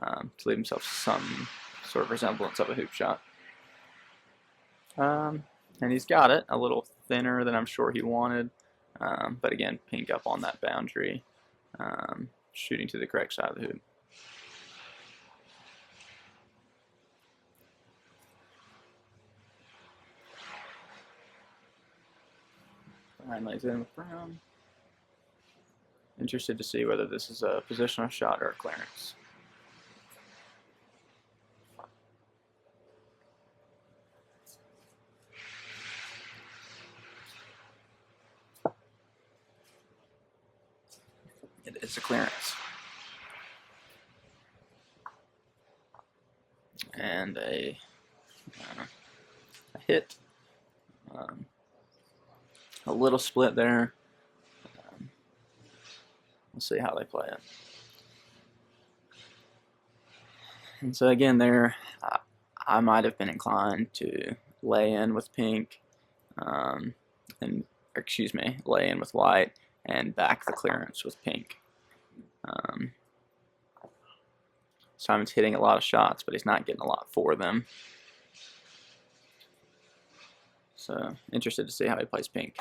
to leave himself some sort of resemblance of a hoop shot. And he's got it a little thinner than I'm sure he wanted, but again, pink up on that boundary. shooting to the correct side of the hoop. Ryan lays in with Brown. Interested to see whether this is a positional shot or a clearance. It is a clearance. And a hit. A little split there. We'll see how they play it. And so again, there, I might have been inclined to lay in with pink, lay in with white, and back the clearance with pink. Simon's hitting a lot of shots, but he's not getting a lot for them. So interested to see how he plays pink.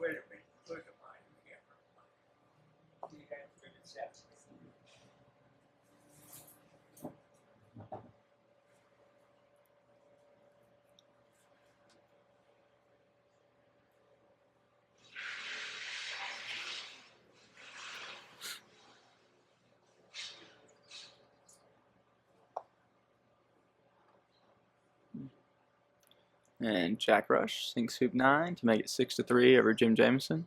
Wait a minute, look at mine again. You have good sets. And Jack Rush sinks hoop 9 to make it 6-3 over Jim Jamison.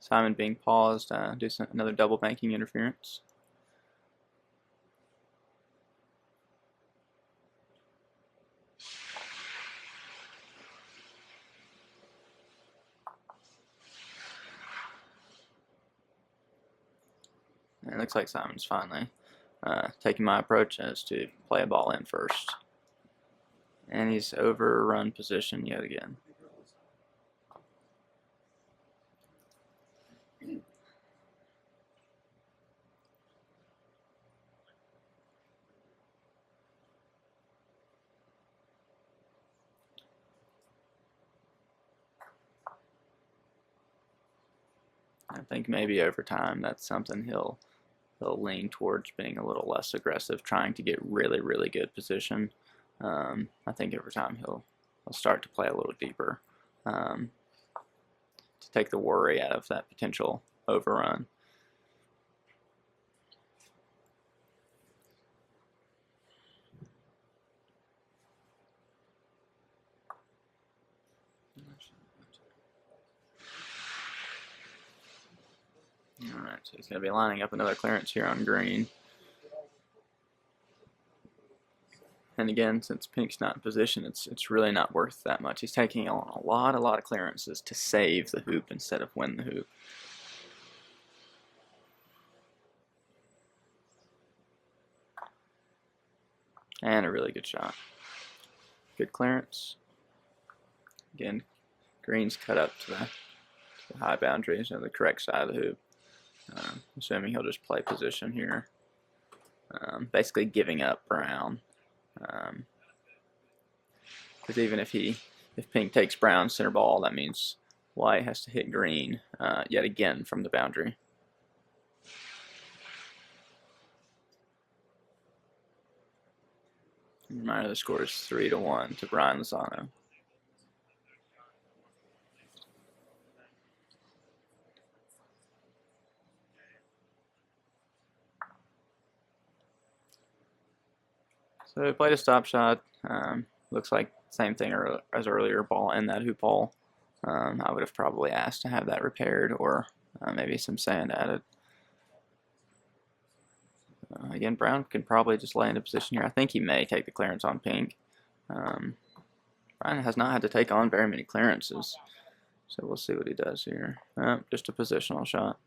Simon being paused, another double banking interference. And it looks like Simon's finally taking my approach as to play a ball in first. And he's overrun position yet again. I think maybe over time that's something he'll lean towards being a little less aggressive, trying to get really, really good position. I think over time he'll start to play a little deeper to take the worry out of that potential overrun. Alright, so he's going to be lining up another clearance here on green. And again, since pink's not in position, it's really not worth that much. He's taking a lot of clearances to save the hoop instead of win the hoop. And a really good shot. Good clearance. Again, green's cut up to the high boundaries on the correct side of the hoop. Assuming he'll just play position here. Basically giving up brown. Because even if pink takes brown center ball, that means white has to hit green yet again from the boundary. Reminder, the score is 3-1 to Brian Lozano. So we played a stop shot. Looks like same thing as earlier, ball in that hoop hole. I would have probably asked to have that repaired or maybe some sand added. Again, brown can probably just lay into position here. I think he may take the clearance on pink. Brian has not had to take on very many clearances, so we'll see what he does here. Just a positional shot.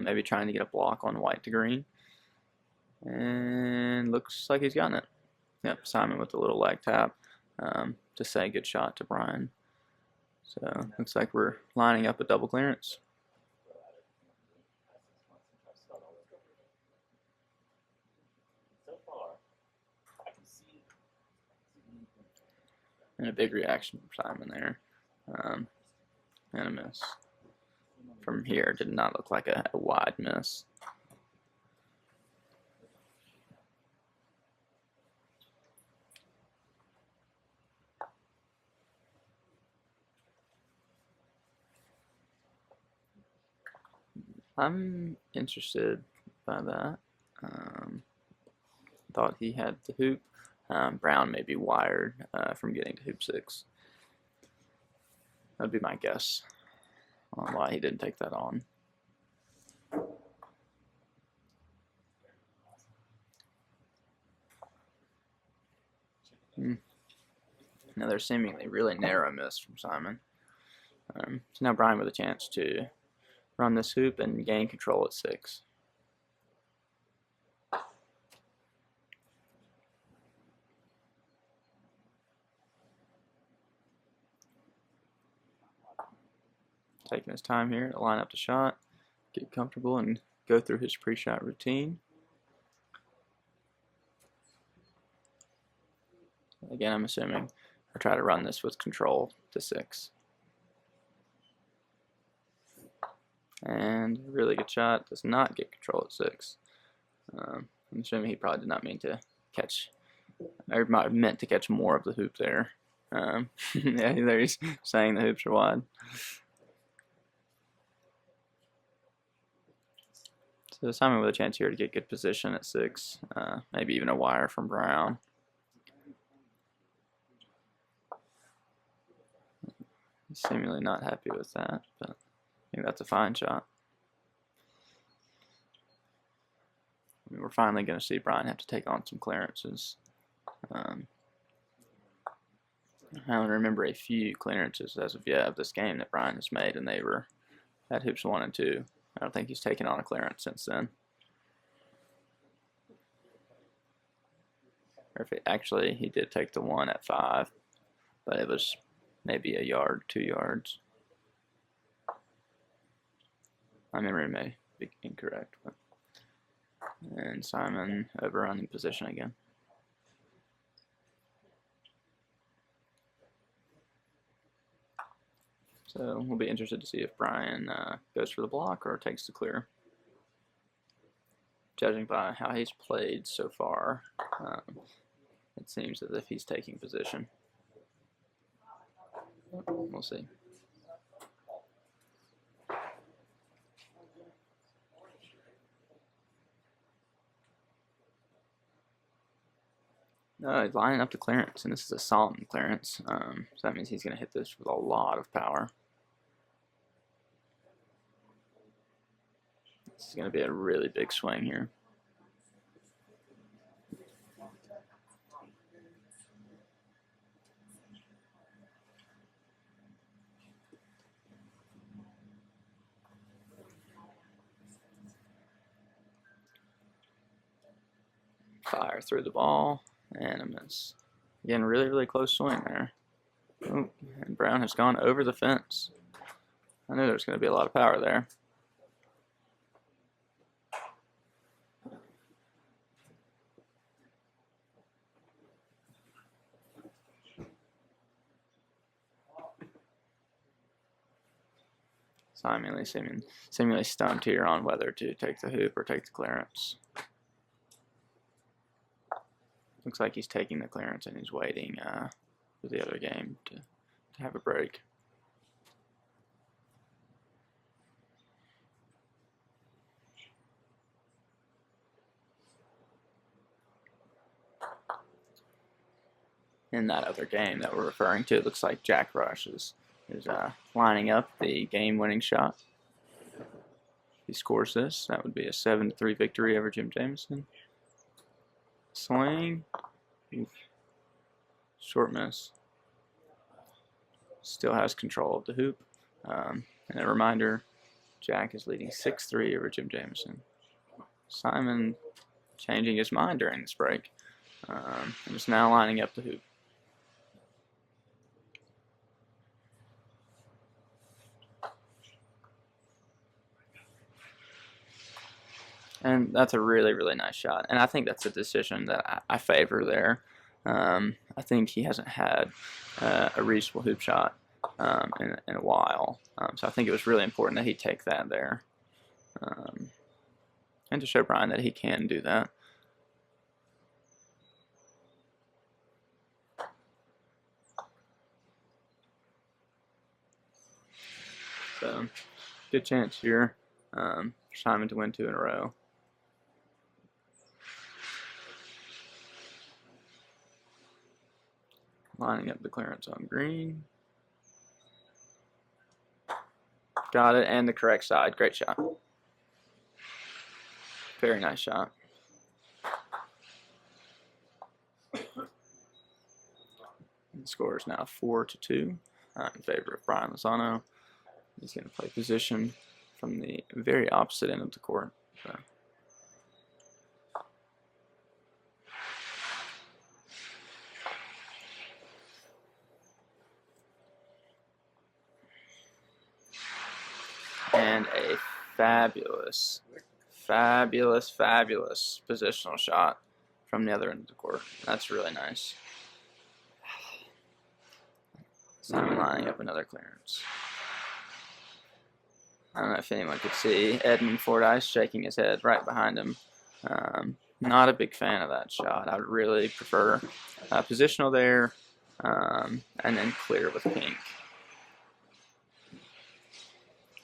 Maybe trying to get a block on white to green. And looks like he's gotten it. Yep, Simon with a little leg tap to say good shot to Brian. So looks like we're lining up a double clearance. And a big reaction from Simon there. And a miss. From here, did not look like a wide miss. I'm interested by that. Thought he had the hoop. Brown may be wired from getting to hoop 6. That'd be my guess on why he didn't take that on. Another seemingly really narrow miss from Simon. So now Brian with a chance to run this hoop and gain control at 6. Taking his time here to line up the shot, get comfortable, and go through his pre-shot routine. Again, I'm assuming I try to run this with control to 6. And a really good shot, does not get control at 6. I'm assuming he probably did not mean to catch, or might have meant to catch more of the hoop there. Yeah, there he's saying the hoops are wide. So Simon with a chance here to get good position at 6, maybe even a wire from Brown. He's seemingly not happy with that, but I think that's a fine shot. I mean, we're finally going to see Brian have to take on some clearances. I only remember a few clearances as of yet of this game that Brian has made, and they were at hoops 1 and 2. I don't think he's taken on a clearance since then. Or if actually he did take the one at 5, but it was maybe a yard, 2 yards. My memory may be incorrect. But. And Simon overrunning position again. So we'll be interested to see if Brian goes for the block or takes the clear. Judging by how he's played so far, it seems as if he's taking position. We'll see. No, he's lining up the clearance, and this is a solid clearance, so that means he's going to hit this with a lot of power. This is going to be a really big swing here. Fire through the ball, and a miss. Again, really, really close swing there. Oh, and Brown has gone over the fence. I knew there was going to be a lot of power there. Seemingly stumped here on whether to take the hoop or take the clearance. Looks like he's taking the clearance and he's waiting for the other game to have a break. In that other game that we're referring to, it looks like Jack Rush is lining up the game-winning shot. If he scores this, that would be a 7-3 victory over Jim Jamison. Swing. Short miss. Still has control of the hoop. And a reminder, Jack is leading 6-3 over Jim Jamison. Simon changing his mind during this break. And is now lining up the hoop. And that's a really, really nice shot. And I think that's a decision that I favor there. I think he hasn't had a reasonable hoop shot in a while. So I think it was really important that he take that there. And to show Brian that he can do that. So, good chance here for Simon to win 2 in a row. Lining up the clearance on green. Got it, and the correct side. Great shot. Very nice shot. The score is now 4-2 in favor of Brian Lozano. He's going to play position from the very opposite end of the court. So. And a fabulous, fabulous, fabulous positional shot from the other end of the court. That's really nice. Simon lining up another clearance. I don't know if anyone could see Edmund Fordyce shaking his head right behind him. Not a big fan of that shot. I would really prefer positional there and then clear with pink.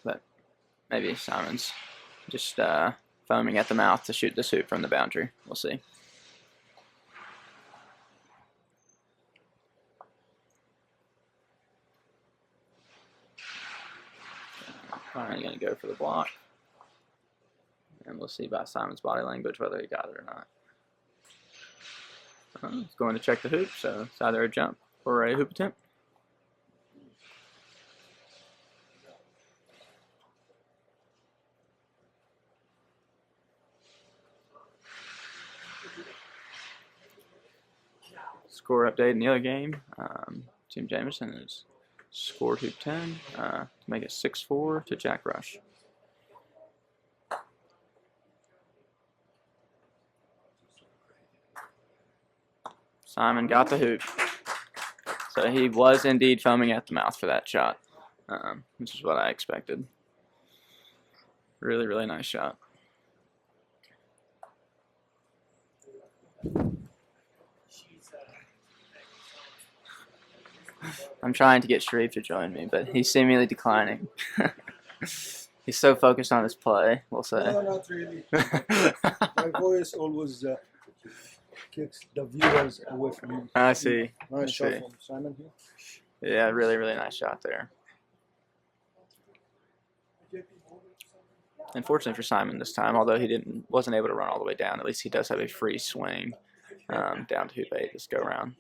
But maybe Simon's just foaming at the mouth to shoot this hoop from the boundary. We'll see. Finally going to go for the block. And we'll see by Simon's body language whether he got it or not. He's going to check the hoop, so it's either a jump or a hoop attempt. Score update in the other game. Team Jamison has scored hoop 10 to make it 6-4 to Jack Rush. Simon got the hoop. So he was indeed foaming at the mouth for that shot, which is what I expected. Really, really nice shot. I'm trying to get Sherif to join me, but he's seemingly declining. He's so focused on his play, we'll say. No, not really. My voice always kicks the viewers away from me. I see. Nice shot from Simon here. Yeah, really, really nice shot there. Unfortunately for Simon this time, although he wasn't able to run all the way down, at least he does have a free swing down to hoop 8 this go round.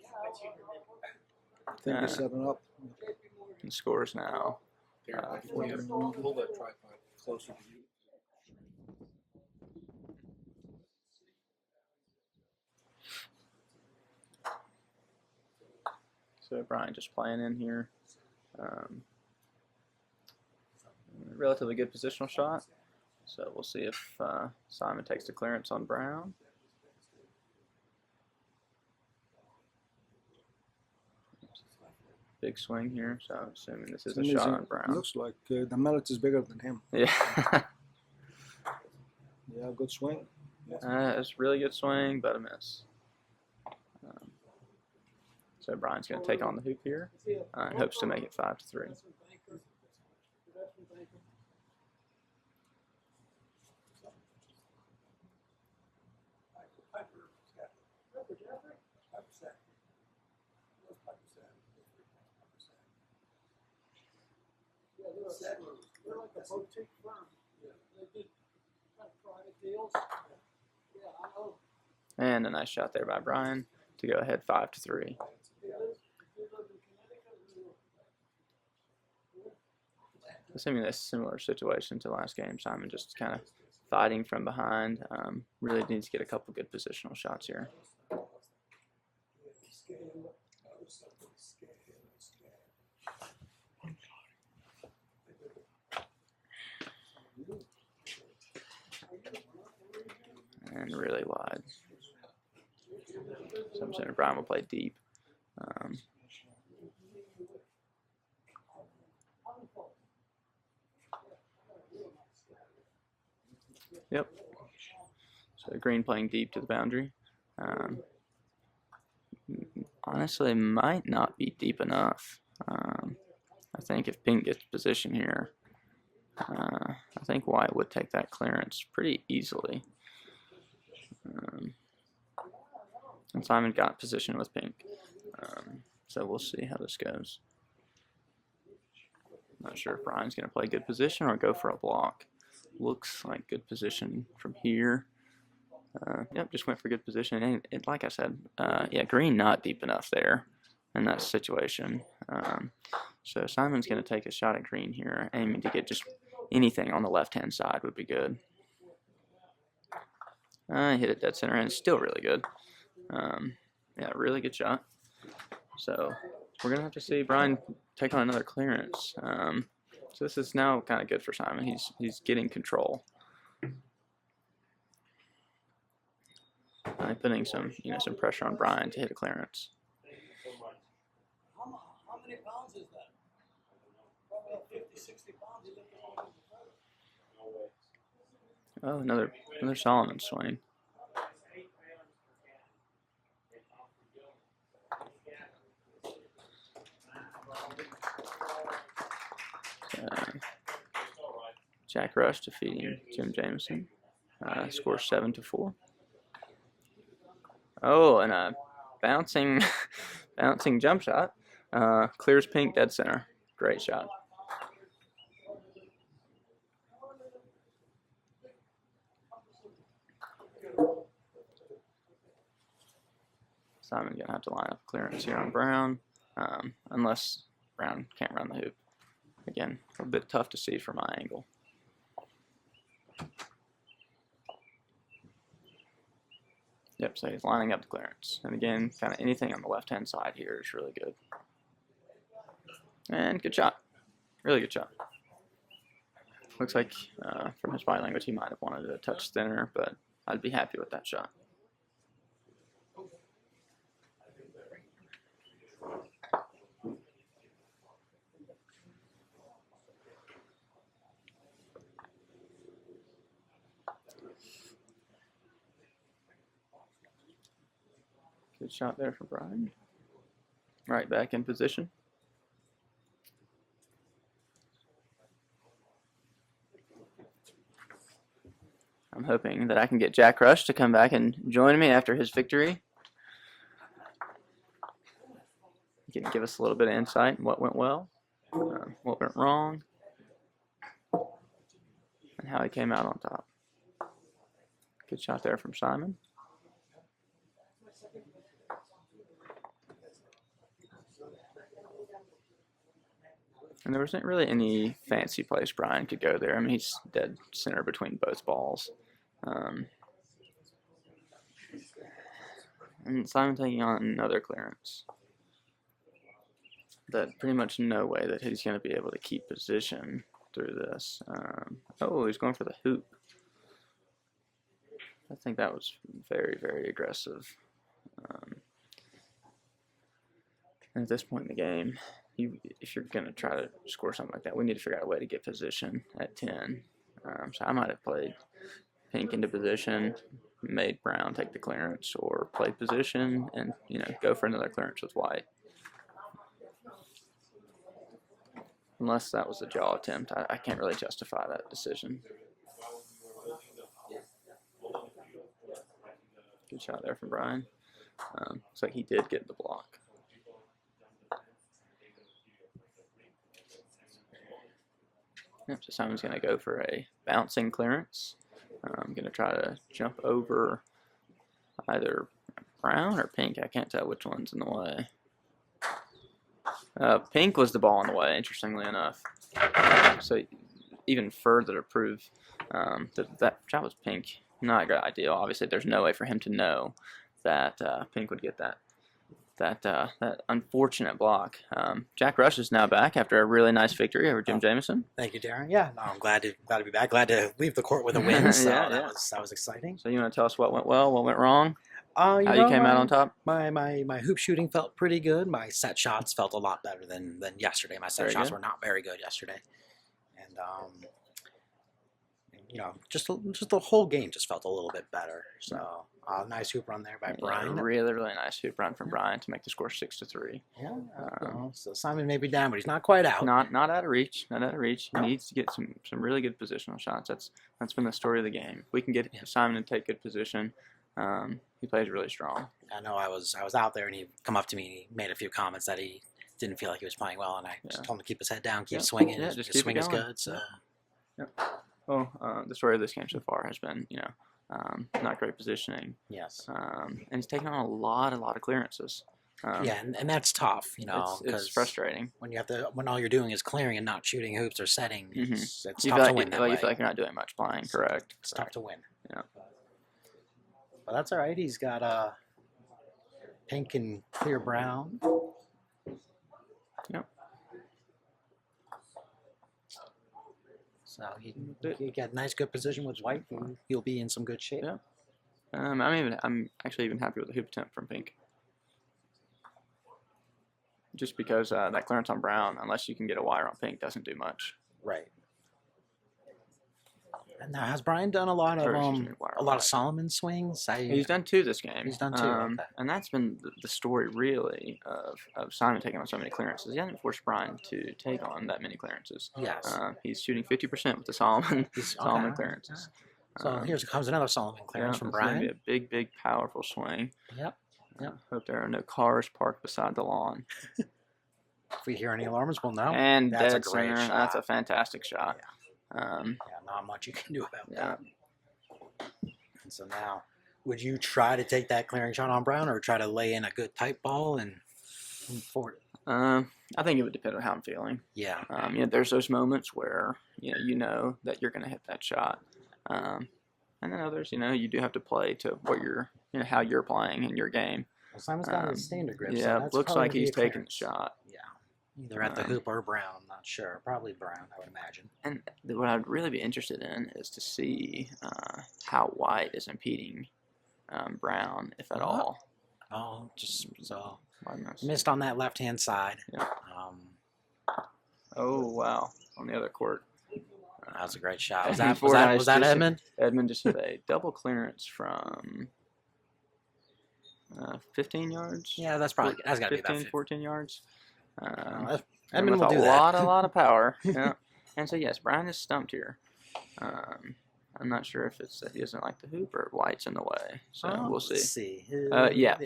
I think he's setting up. The score is now. Pull that tripod closer to you. So Brian just playing in here. Relatively good positional shot. So we'll see if Simon takes the clearance on Brown. Big swing here, so I'm assuming this is a shot on Brown. Looks like the mallet is bigger than him. Yeah. Yeah, good swing. It's a really good swing, but a miss. So Brian's going to take on the hoop here and hopes to make it 5-3. They're like a boutique firm. They did private deals. Yeah, I know. And a nice shot there by Brian to go ahead 5-3. Assuming a similar situation to last game, Simon just kind of fighting from behind. Really needs to get a couple good positional shots here. and really wide. So I'm saying Brian will play deep. Yep. So green playing deep to the boundary. Honestly, might not be deep enough. I think if pink gets position here, I think white would take that clearance pretty easily. And Simon got position with pink. So we'll see how this goes. Not sure if Brian's going to play good position or go for a block. Looks like good position from here. Yep, just went for good position. And like I said, yeah, green not deep enough there in that situation. So Simon's going to take a shot at green here, aiming to get just anything on the left-hand side would be good. Hit it dead center, and it's still really good. Yeah, really good shot. So we're going to have to see Brian take on another clearance. So this is now kind of good for Simon. He's getting control. Putting some pressure on Brian to hit a clearance. How many pounds is that? Probably 50, 60 pounds. Oh, another Solomon swing. Jack Rush defeating Jim Jamison. Score 7-4. Oh, and a bouncing jump shot. Clears pink dead center. Great shot. Simon gonna have to line up clearance here on Brown, unless Brown can't run the hoop. Again, a bit tough to see from my angle. Yep, so he's lining up the clearance. And again, kind of anything on the left-hand side here is really good. And good shot. Really good shot. Looks like from his body language he might have wanted to touch thinner, but I'd be happy with that shot. Good shot there for Brian. Right back in position. I'm hoping that I can get Jack Rush to come back and join me after his victory. He can give us a little bit of insight on what went well, what went wrong, and how he came out on top. Good shot there from Simon. And there wasn't really any fancy place Brian could go there. I mean, he's dead center between both balls. And Simon taking on another clearance. That pretty much no way that he's going to be able to keep position through this. Oh, he's going for the hoop. I think that was very, very aggressive. And at this point in the game, if you're going to try to score something like that, we need to figure out a way to get position at 10. So I might have played pink into position, made Brown take the clearance, or play position and go for another clearance with white. Unless that was a jaw attempt, I can't really justify that decision. Good shot there from Brian. Looks like he did get the block. Yep, so Simon's going to go for a bouncing clearance. I'm going to try to jump over either brown or pink. I can't tell which one's in the way. Pink was the ball in the way, interestingly enough. So even further to prove that shot was pink, not a good idea. Obviously, there's no way for him to know that pink would get that that unfortunate block. Jack Rush is now back after a really nice victory over Jim Jamison. Thank you, Darin. Yeah, no, I'm glad to be back. Glad to leave the court with a win. So Yeah, that was exciting. So you want to tell us what went well, what went wrong, How you came out on top? My hoop shooting felt pretty good. My set shots felt a lot better than yesterday. My set Very shots good. were not very good yesterday, and just the whole game just felt a little bit better. So nice hoop run there by Brian. Really, really nice hoop run from Brian to make the score 6-3. Yeah. So Simon may be down, but he's not quite out. Not out of reach. Not out of reach. He needs to get some really good positional shots. That's been the story of the game. If we can get Simon to take good position, he plays really strong. I know I was out there, and he come up to me and he made a few comments that he didn't feel like he was playing well, and I just told him to keep his head down, keep swinging. Yeah, his just keep swing it is going. good. So. Well, the story of this game so far has been, not great positioning. Yes. And he's taken on a lot of clearances. And that's tough, It's frustrating. when all you're doing is clearing and not shooting hoops or setting. Mm-hmm. It's You tough to win that way. feel like you're not doing much playing, correct? It's tough to win. Yeah. But that's all right. He's got pink and clear brown. Yep. So he got a nice, good position with white. And he'll be in some good shape. Yeah. I'm actually even happy with the hoop attempt from pink. Just because that clearance on brown, unless you can get a wire on pink, doesn't do much. Right. And now, has Brian done a lot of Solomon swings? He's done 2 this game. He's done 2. Okay. And that's been the story, really, of Simon taking on so many clearances. He hasn't forced Brian to take on that many clearances. Yes. He's shooting 50% with the Solomon clearances. So here comes another Solomon clearance from Brian. It's going to be a big, powerful swing. Yep. Hope there are no cars parked beside the lawn. If we hear any alarms, we'll know. And that's dead a great center. shot. That's a fantastic shot. Not much you can do about that. And so now, would you try to take that clearing shot on Brown, or try to lay in a good tight ball and forward? I think it would depend on how I'm feeling. Yeah. There's those moments where you know that you're going to hit that shot, and then others, you do have to play to what you're, how you're playing in your game. Well, Simon's got his standard grip. Yeah, so looks like he's taking the shot. Yeah. Either at the hoop or Brown. I'm not sure. Probably Brown, I would imagine. And what I'd really be interested in is to see how white is impeding Brown, if at all. Oh, just so Goodness. missed on that left-hand side. Yeah. Oh wow! On the other court. That was a great shot. Was Nice that Edmund? Edmund just hit a double clearance from 15 yards. Yeah, that's got to be about 14 yards. Edmund with will do a that. lot of power. Yeah. And so yes, Brian is stumped here. I'm not sure if it's that he doesn't like the hoop or white's in the way. So we'll see. Let's see.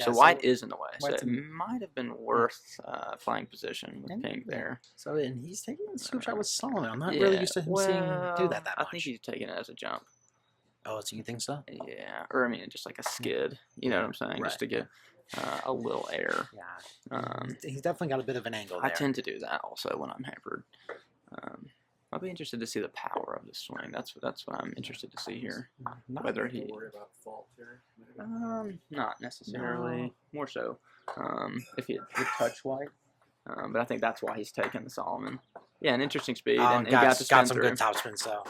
So white is in the way. So it might have been worth playing position with pink there. So and he's taking the scoop shot with Solomon. I'm not really used to him seeing him do that much. I think he's taking it as a jump. Oh, so you think so? Yeah, or just like a skid. You know what I'm saying? Right. Just to get a little air. Yeah. He's definitely got a bit of an angle there. I tend to do that also when I'm hampered. I'll be interested to see the power of the swing. That's what I'm interested to see here. Whether he worry about fault here. not necessarily. More so if he would touch white. But I think that's why he's taken the Solomon. Yeah, an interesting speed. And got to some spin good through. topspin. So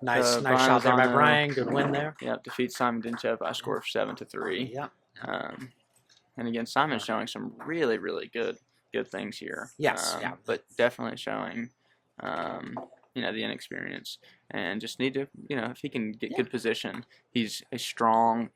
nice Brian shot there by Lozano, Brian. Good win there. Yeah, defeats Simon Dentchev by a score of 7-3. Yeah. And again, Simon's showing some really, really good things here. Yes, But definitely showing, the inexperience, and just need to, if he can get good position, he's a strong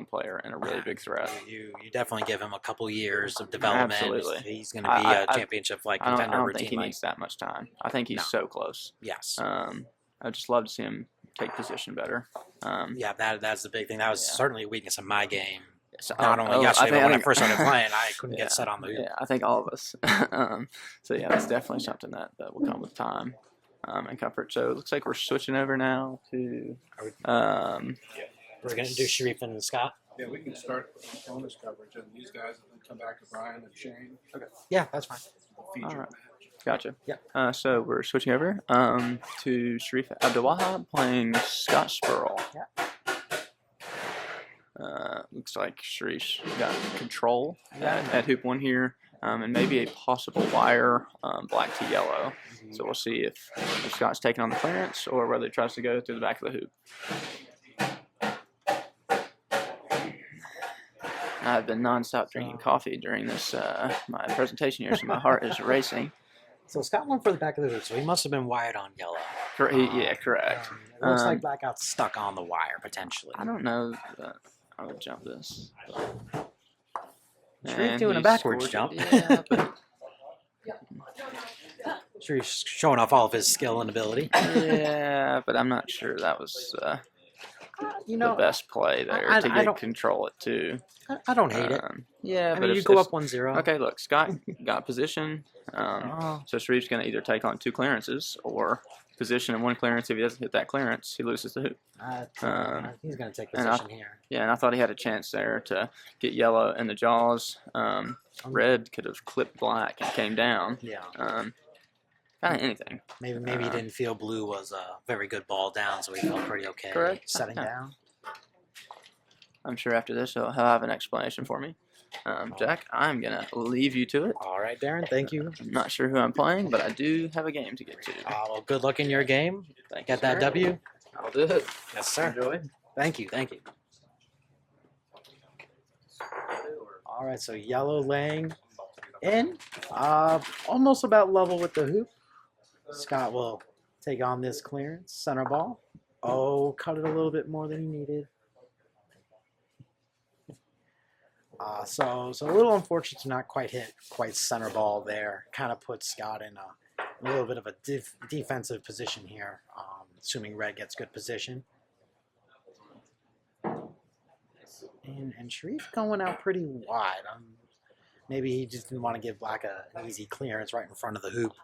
player and a really big threat. You definitely give him a couple years of development. Absolutely. He's going to be a championship-like contender. I don't think he needs that much time. I think he's so close. Yes. I'd just love to see him take position better. That's the big thing. That was certainly a weakness in my game. So, Not only yesterday, but when I first started playing, I couldn't get set on the hoop. Yeah, I think all of us. So yeah, that's definitely something that will come with time and comfort. So it looks like we're switching over now to. We're going to do Sherif and Scott. Yeah, we can start with bonus coverage, and these guys will then come back to Brian and Shane. Okay. Yeah, that's fine. Feature All right. match. Gotcha. Yeah. So we're switching over to Sherif Abdelwahab playing Scott Spoerl. Yeah. Looks like Sherif's got control at hoop 1 here, and maybe a possible wire black to yellow. So we'll see if Scott's taking on the clearance or whether he tries to go through the back of the hoop. I've been nonstop drinking coffee during this my presentation here, so my heart is racing. So Scott went for the back of the hoop, so he must have been wired on yellow. Yeah, correct. It looks like black got stuck on the wire, potentially. I don't know that I would jump this. Sherif doing a backwards jump. Yeah, but Sherif's showing off all of his skill and ability. yeah, but I'm not sure that was the best play there to get control it too. I don't hate it. Yeah, I but mean, you go up 1-0. Okay, look, Scott got position. So Sherif's going to either take on 2 clearances or position and 1 clearance. If he doesn't hit that clearance, he loses the hoop. He's going to take position here. Yeah, and I thought he had a chance there to get yellow in the jaws. Red could have clipped black and came down. Yeah. Kind of anything. Maybe he didn't feel blue was a very good ball down, so he felt pretty okay setting down. I'm sure after this he'll have an explanation for me. Jack, I'm going to leave you to it. All right, Darin, thank you. I'm not sure who I'm playing, but I do have a game to get to. Well, good luck in your game. Get that sir. W. I'll do it. Yes, sir. Enjoy. Thank you. All right, so yellow laying in, almost about level with the hoop. Scott will take on this clearance, center ball. Oh, cut it a little bit more than he needed. So a little unfortunate to not quite hit center ball there. Kind of puts Scott in a little bit of a defensive position here, assuming red gets good position. And Sherif going out pretty wide. Maybe he just didn't want to give black an easy clearance right in front of the hoop.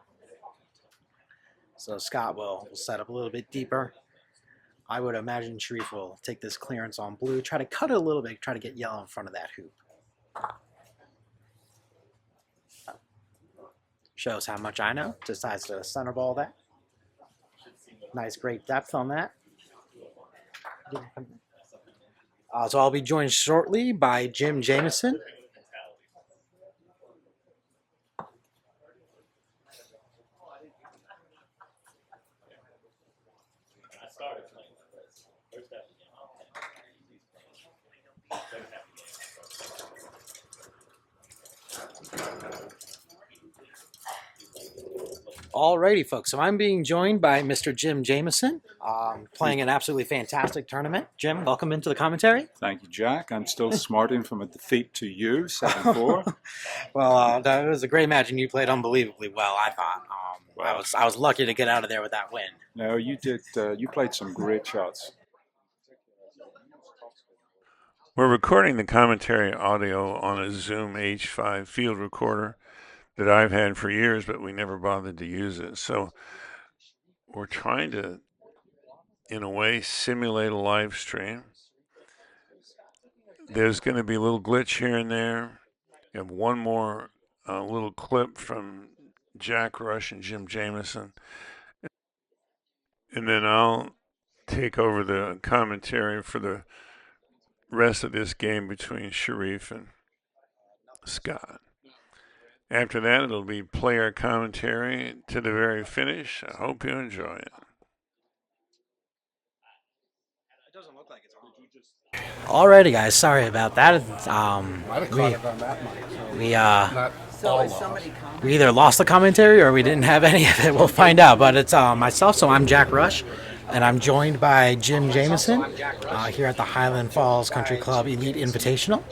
So Scott will set up a little bit deeper. I would imagine Sherif will take this clearance on blue, try to cut it a little bit, try to get yellow in front of that hoop. Shows how much I know. Decides to center ball that. Nice, great depth on that. So I'll be joined shortly by Jamison. Alrighty, folks. So I'm being joined by Mr. Jamison, playing an absolutely fantastic tournament. Jim, welcome into the commentary. Thank you, Jack. I'm still smarting from a defeat to you, 7-4. Well, that was a great match, and you played unbelievably well, I thought. I was lucky to get out of there with that win. No, you did. You played some great shots. We're recording the commentary audio on a Zoom H5 field recorder that I've had for years, but we never bothered to use it. So we're trying to, in a way, simulate a live stream. There's going to be a little glitch here and there. You have one more little clip from Jack Rush and Jim Jamison. And then I'll take over the commentary for the rest of this game between Sherif and Scott. After that, it'll be player commentary to the very finish. I hope you enjoy it. Alrighty, guys. Sorry about that. We either lost the commentary or we didn't have any of it. We'll find out. But it's myself, so I'm Jack Rush, and I'm joined by Jim Jamison here at the Highland Falls Country Club Elite Invitational.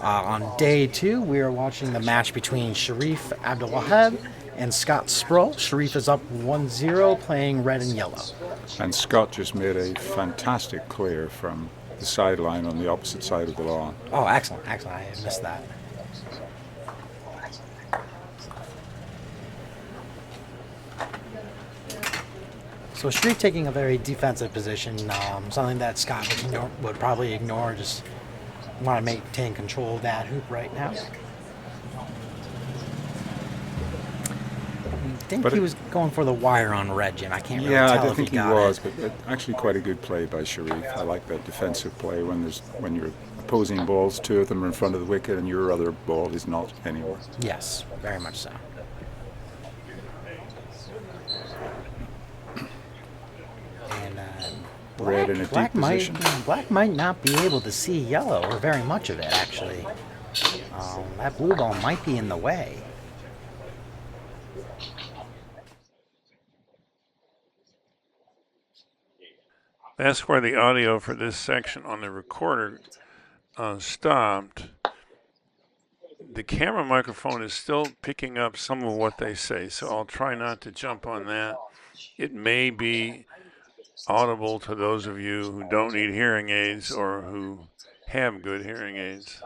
On day 2, we are watching the match between Sherif Abdelwahab and Scott Spoerl. Sherif is up 1-0, playing red and yellow. And Scott just made a fantastic clear from the sideline on the opposite side of the lawn. Oh, excellent. I missed that. So Sherif taking a very defensive position, something that Scott would probably ignore, just want to maintain control of that hoop right now. think But he it- was going for the wire on red, Jim. I can't really Yeah, tell I if think he he got was, it. but actually quite a good play by Sherif. I like that defensive play when your opposing balls, two of them are in front of the wicket, and your other ball is not anywhere. Yes, very much so. And Red in a deep position. Black might not be able to see yellow or very much of it, actually. That blue ball might be in the way. That's where the audio for this section on the recorder stopped. The camera microphone is still picking up some of what they say, so I'll try not to jump on that. It may be audible to those of you who don't need hearing aids or who have good hearing aids.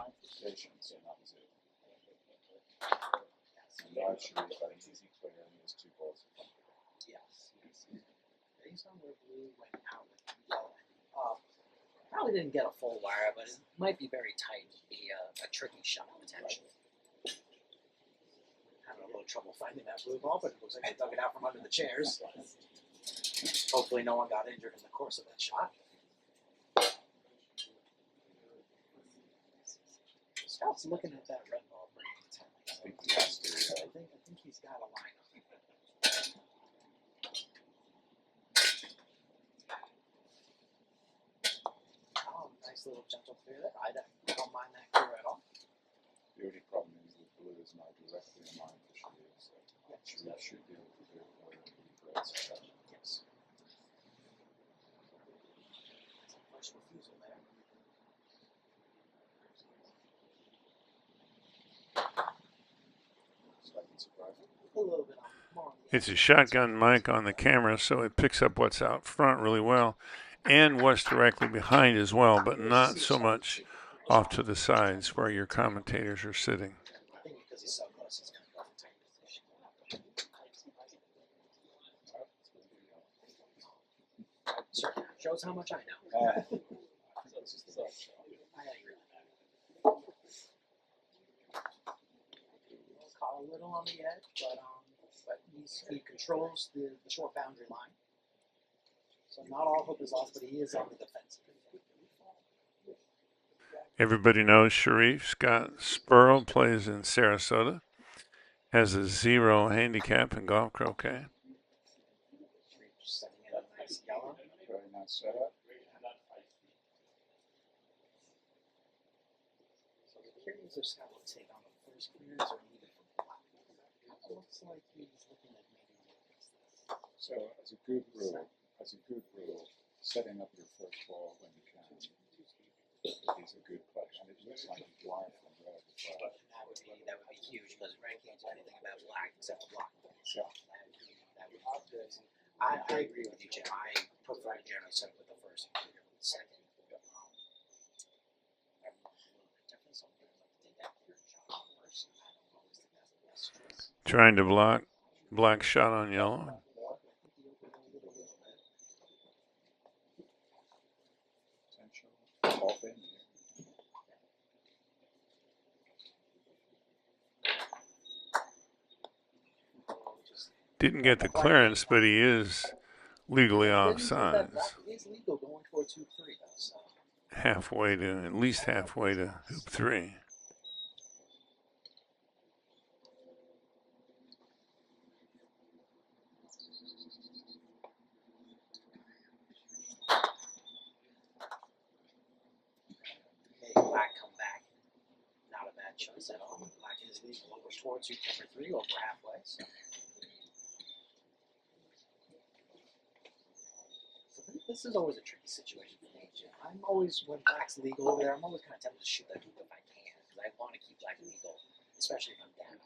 Probably didn't get a full wire, but it might be very tight. It'd be a tricky shot potentially. Having a little trouble finding that blue ball, but it looks like they dug it out from under the chairs. Hopefully no one got injured in the course of that shot. Scout's looking at that red ball pretty intently. I think he's got a line on it. Oh, nice little gentle clear there. I don't mind that clear at all. The only problem is that blue is now directly in line for Sherif, so Sherif should be able to do it where he gets. Yes. First refusal there. Slightly surprising. A little bit more on the It's a shotgun mic on the camera, so it picks up what's out front really well and what's directly behind as well, but not so much off to the sides where your commentators are sitting. I think because he's so close, he's going to go for tight position. Certainly shows how much I know. I agree. Caught a little on the edge, but he controls the short boundary line. So not all hope is lost, but he is on the defensive. Everybody knows Sherif Scott Spoerl plays in Sarasota, has a 0 handicap in golf croquet. Setting in a nice yellow. Very nice setup. So the curious if Scott will take on the first clearance or leave it for black. It looks like he's looking at maybe. So as a good rule, setting up your first ball when you can is a good play, and it looks like he's wired from red as well. That would be huge because red can't do anything about black except block. Yeah. That would be good. I agree with you, Jim. I prefer Jeremy set with the first and clear with the second. Trying to block black shot on yellow. Didn't get the clearance, but he is legally offsides. He's legal going towards hoop 3, though. So. Halfway to, at least halfway to hoop 3. Black come back. Not a bad choice at all. Black is legal over towards hoop number 3, over halfway. So. This is always a tricky situation for me, Jim. I'm always, when black's legal over there, I'm always kind of tempted to shoot that hoop if I can, because I want to keep black legal, especially if I'm down.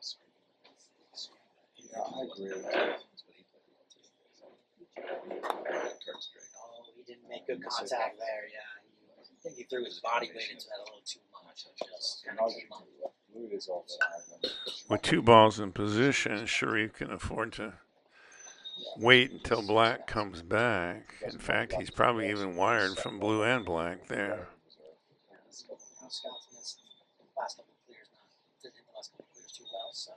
Yeah, I agree. Oh, he didn't make good contact there, yeah. I think he threw his body weight into that a little too much. It just kind of came up. Blue is offside. With 2 balls in position, Sherif can afford to wait until black comes back. In fact, he's probably even wired from blue and black there. Scott's missed the last couple of clears, didn't hit the last couple of clears too well, so.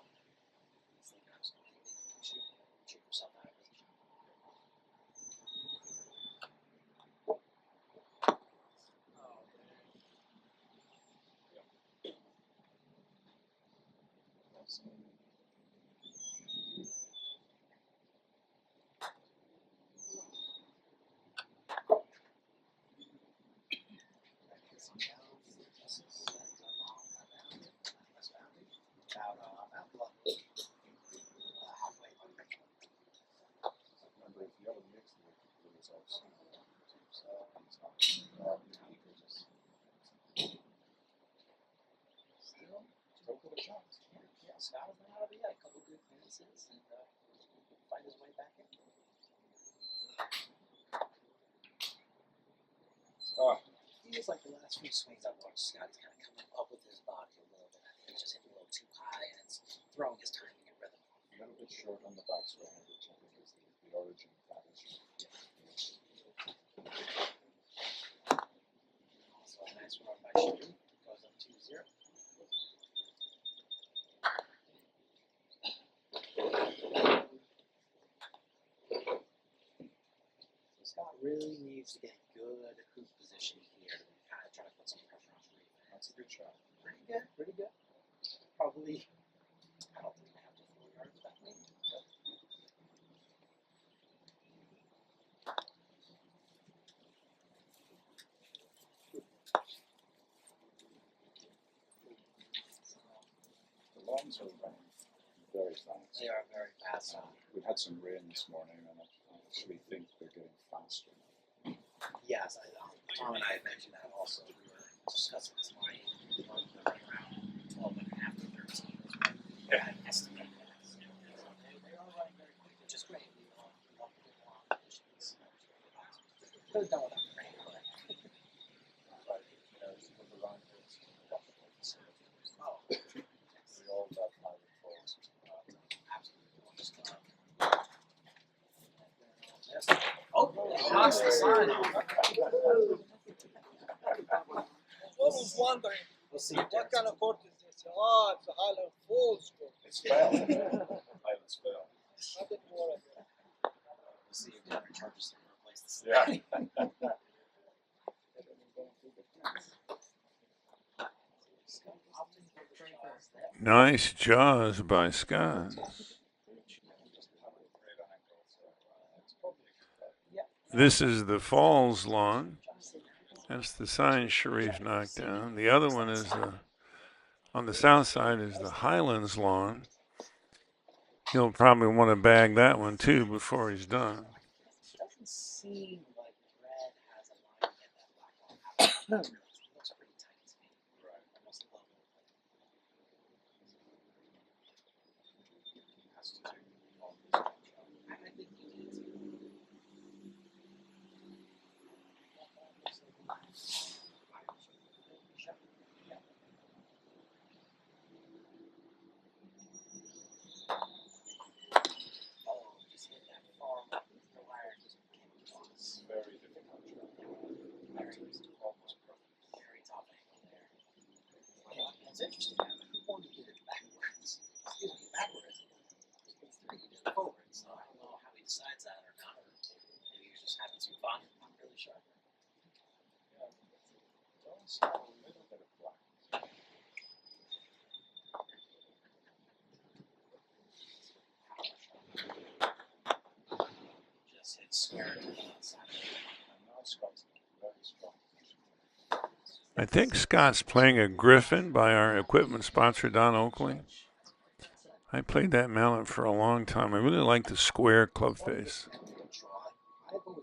Remember, if the other mix was also so he's not still got a chance. Yeah, Scott has been out of it. He had a couple good finishes and find his way back in. Ah, Feels like the last few swings I've watched Scott's kind of coming up with his body a little bit. I think he's just hitting a little too high and it's throwing his timing and rhythm. a little bit short on the backswing, which I think is the origin of that issue. Also a nice run by Sherif. Goes up 2-0. Scott really needs to get good hoop position here to kind of try to put some pressure on Sherif. That's a good shot. Pretty good, pretty good. Probably, I don't think I have to 4 yards back maybe. The longs are very fast. They are very fast. We've had some rain this morning, and I actually think they're getting faster. Yes, Tom and I had mentioned that also. We were discussing this morning. Right around 12 and a half to 13 is what we had estimated that. So they are running very quick, which is great. We love the long conditions. Could have done without the rain, but. But, you know, it's with the line it's Oh, we all love Highland Falls. absolutely. Oh, he knocks the sign off. I was wondering, We'll see. what kind of court is this? Oh, it's a Highland Falls court. It's Spoerl. Highland Spoerl. I didn't want to. We'll see if Darin charges him to replace the sign. Yeah. Nice jaws by Scott. This is the Falls lawn. That's the sign Sherif knocked down. The other one is on the south side is the Highlands lawn. He'll probably want to bag that one too before he's done. It doesn't seem like red has a line to get that black one out. It looks pretty tight to me. Right. Almost level. Has to take all this I think you need to. Oh, just hit that far left. The wire just came across. very difficult job. Actually, almost perfect. Very top angle there. It's interesting. I wanted to hit it backwards. Excuse me, backwards. It's 3, he did it forward. So I don't know how he decides that or not. Or maybe he's just having some fun. I'm not really sure. Yeah. It does have a little bit of black. Just hit square to the outside. And now Scott's very strong. I think Scott's playing a Griffin by our equipment sponsor, Don Oakley. I played that mallet for a long time. I really like the square club face.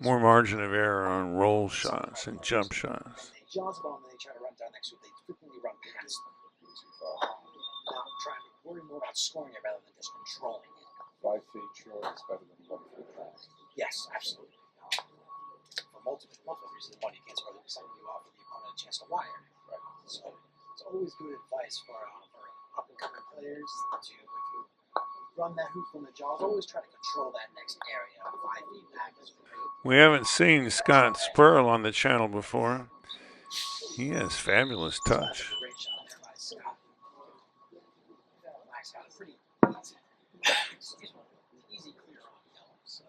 More margin of error on roll shots and jump shots. They jaws ball and they try to run down next to it. They frequently run past them. Not trying to worry more about scoring it rather than just controlling it. 5 feet short is better than 1 foot fast. Yes, absolutely. For multiple reasons. One, you can't score the second, you offer the opponent a chance to wire. Right. So it's always good advice for up and coming players to, if you run that hoop from the jaws, always try to control that next area. 5 feet back is great. We haven't seen Scott Spoerl on the channel before. He has fabulous touch. Great shot there by Scott. Max got a pretty easy clear on yellow. So.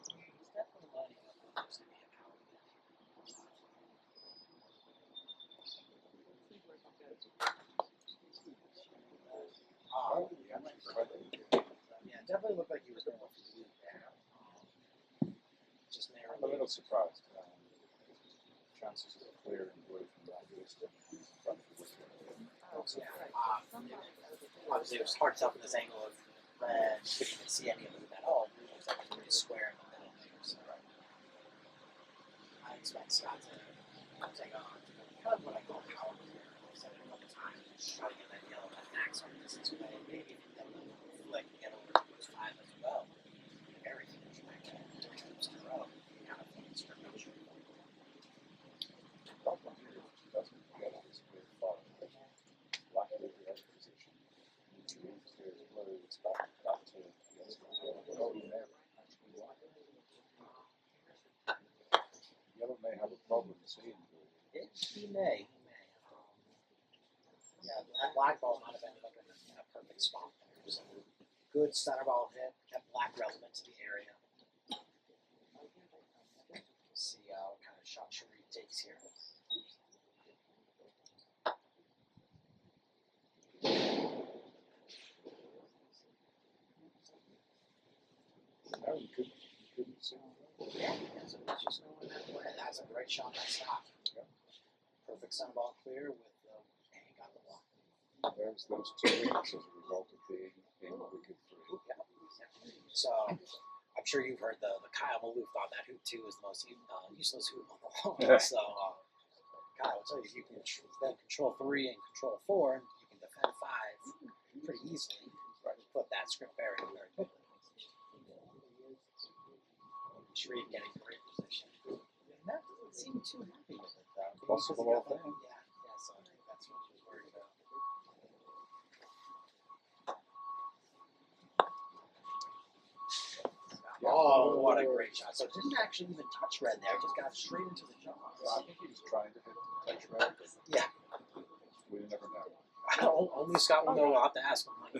He's definitely lining up what looks to be a power play. certainly looked like he was going for the lead there. Just I'm a narrowly. little surprised. Chances of clearing blue from that distance in front of the wicket. Yeah. Obviously, it was hard to tell from this angle of red. You couldn't even see any of them at all. It looks like it's pretty square in the middle there. So I expect Scott to take on kind of what I call power clear. I've said it a couple times. Try to get that yellow, that max on distance away. Maybe if you get a little flick, get over to those 5 as well. Very huge back there. 3 times in a row. Kind of things for measure. Problem here is he doesn't get his clear far away. Black will be out of position. Sherif clears blue. It's back to yes, yellow may actually white. Yellow may have a problem seeing blue. He may. Yeah, that black ball might have ended up in a perfect spot there. It was a good center ball hit, kept black relevant to the area. See what kind of shot Sherif takes here. No, he couldn't see. Yeah, so it's just going that way. That's a great shot by Scott. Yeah. Perfect center ball clear with and he got the block. There's those 2 wickets as a result of being wicket free. Yeah. So I'm sure you've heard the Kyle Maloof thought that hoop 2 is the most useless hoop on the wall. So Kyle will tell you if you can control 3 and control 4, and you can defend 5 pretty easily. Put that script very quickly. Sherif getting great position. And that doesn't seem too happy with it though. Possible all thing. Yeah, so I think that's what he was worried about. Oh, what a great shot. So it didn't actually even touch red there, it just got straight into the jaws. I think he was trying to touch red. Yeah. We never know. Only Scott will know. I'll have to ask him. I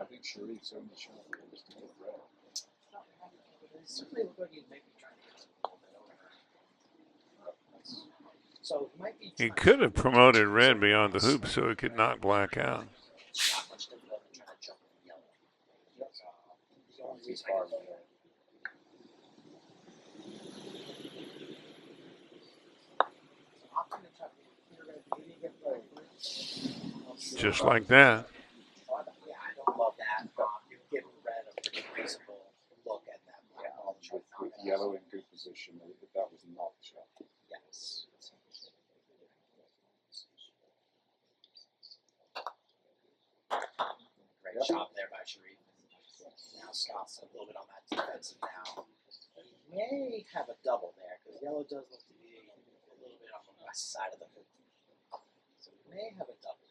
think Sherif's only shot was to hit red. It certainly looked like he maybe trying to get a little bit over. So he might be. He could have promoted red beyond the hoop so he could knock black out. It's not much difficult than trying to jump in yellow. The only Too reason far I can away. Just like that. Yeah, I don't love that. You're giving red a pretty reasonable look at that black ball. With yellow in good position, that was not the shot. Yes. Great shot there by Sherif. Now Scott's a little bit on that defensive now. He may have a double there because yellow does look to be a little bit on the west side of the hoop. So he may have a double.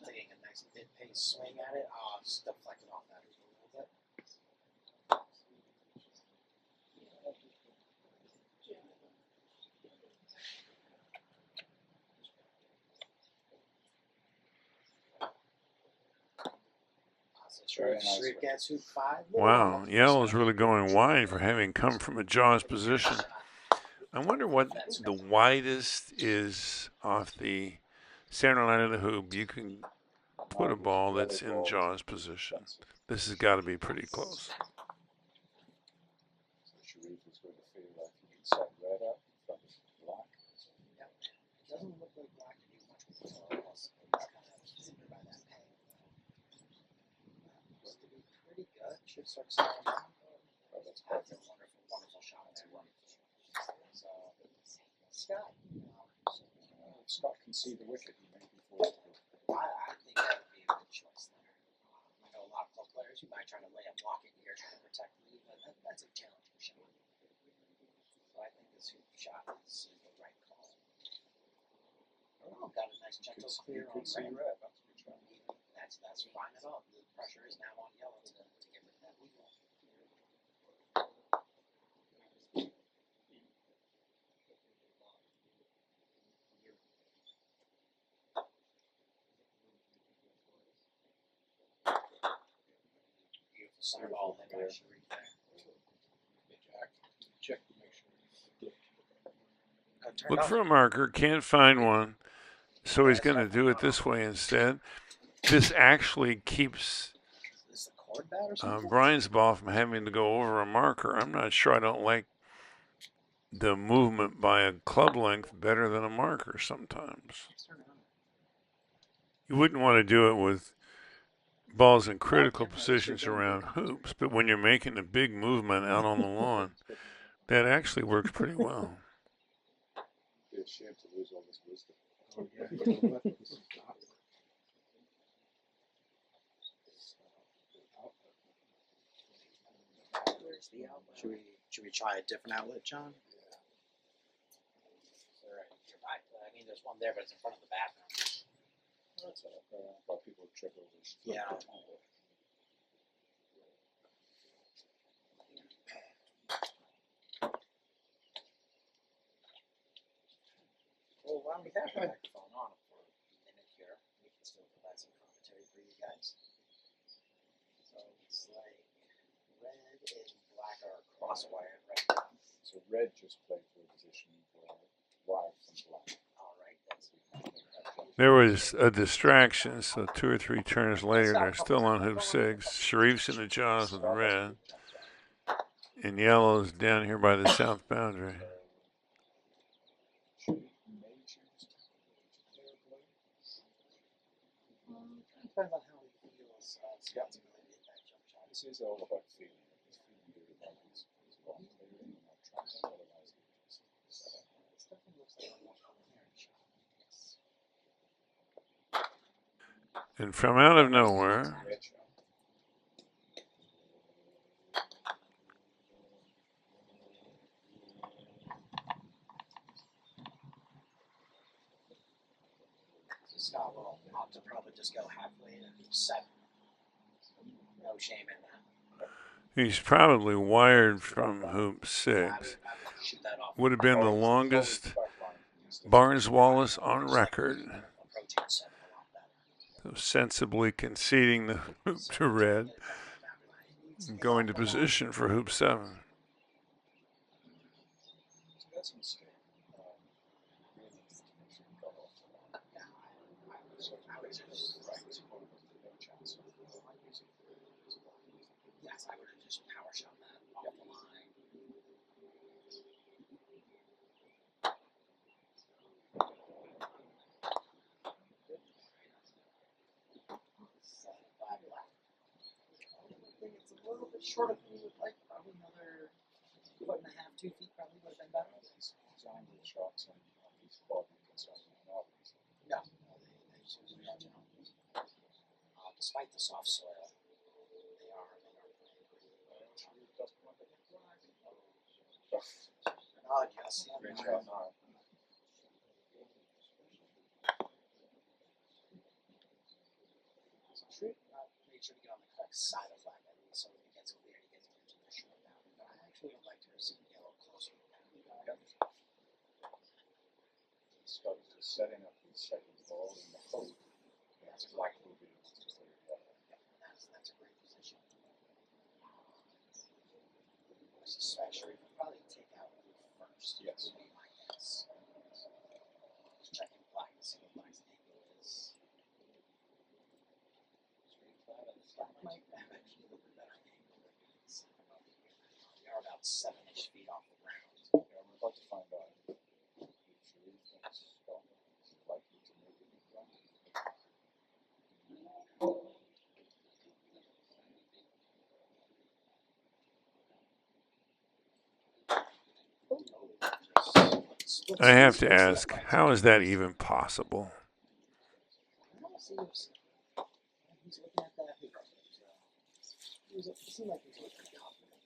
Taking a nice mid-pace swing at it. Just deflecting off that a little bit. Very nice. Sherif gets hoop 5. Wow, yellow's really going wide for having come from a jaws position. I wonder what the widest is off the center line of the hoop. You can put a ball that's in jaws position. This has got to be pretty close. Sherif is going to feel like he can set red up in front of black. It doesn't look like black to do much with the else. It's kind of hindered by that peg. Looks to be pretty good. Should start slowing down. That's a wonderful, wonderful shot there. So, Scott. Scott can see the wicket. He may be forced to. I think that would be a good choice there. I know a lot of club players who might try to lay a block in here trying to protect me, but that's a challenging shot. So I think this hoop shot is the right call. Oh, got a nice gentle clear on red. That's a good shot. That's fine at all. The pressure is now on yellow to get rid of that legal. Beautiful center ball there by Sherif there. check to make sure. Look for a marker, can't find one, so he's going to do it this way instead. This actually keeps Is the cord bad or something? Brian's ball from having to go over a marker. I'm not sure I don't like the movement by a club length better than a marker sometimes. You wouldn't want to do it with balls in critical positions around hoops, but when you're making a big movement out on the lawn, that actually works pretty well. Be a shame to lose all this wisdom. Where's the outlet? Should we try a different outlet, John? Alright, you're right. I mean, there's one there, but it's in front of the bathroom. That's all right. A lot of people trip over this. Yeah. Well, why don't we have the microphone on for a minute here? We can still provide some commentary for you guys. So it's like red and black are crosswired right now. So red just played for a position wide from black. All right, that's There was a distraction, so 2 or 3 turns later, they're still on hoop 6. Sherif's in the jaws with red, and yellow's down here by the south boundary. depends on how he feels. Scott's ability to hit that jump shot. This is all about feeling. He's feeling good about his ball player and not trying to otherwise he just This definitely looks like a more coherent shot. Yes. And from out of nowhere, red shot. Scott will opt to probably just go halfway to 7. No shame in that. he's probably wired from hoop 6. I would shoot that off. Would have been the longest Barnes Wallace on record. Approaching 7 a lot better. So sensibly conceding the hoop to red and going to position for hoop 7. So that's a mistake. Really needs to make sure he got off the line. So I would just right as opposed to no chance of using his ball. Yes, I would have just power shot that off the line. I think it's a little bit short of me. Like probably another 1.5, 2 feet probably would have been better. He's on the shots and he's ball concerned not obviously. No, they just use the edge on. Despite the soft soil, they are playing pretty good. Oh, yes. Great shot now. Make sure to get on the correct side of flag so when he gets clear, he gets into the short boundary. But I actually would like to receive yellow closer to that. Scott is just setting up his second ball in the hope. That's black will be able to clear that. That's a great position. I suspect Sherif will probably take out first. Yes. Would be my guess. Just checking black to see what black's angle is. Black might have actually a little bit better angle than his. We are about 7-ish feet off the ground. Yeah, we're about to find out if Sherif thinks Scott is likely to make it in front. I have to ask, how is that even possible? I don't see him. He's looking at that. It seemed like he was looking confident.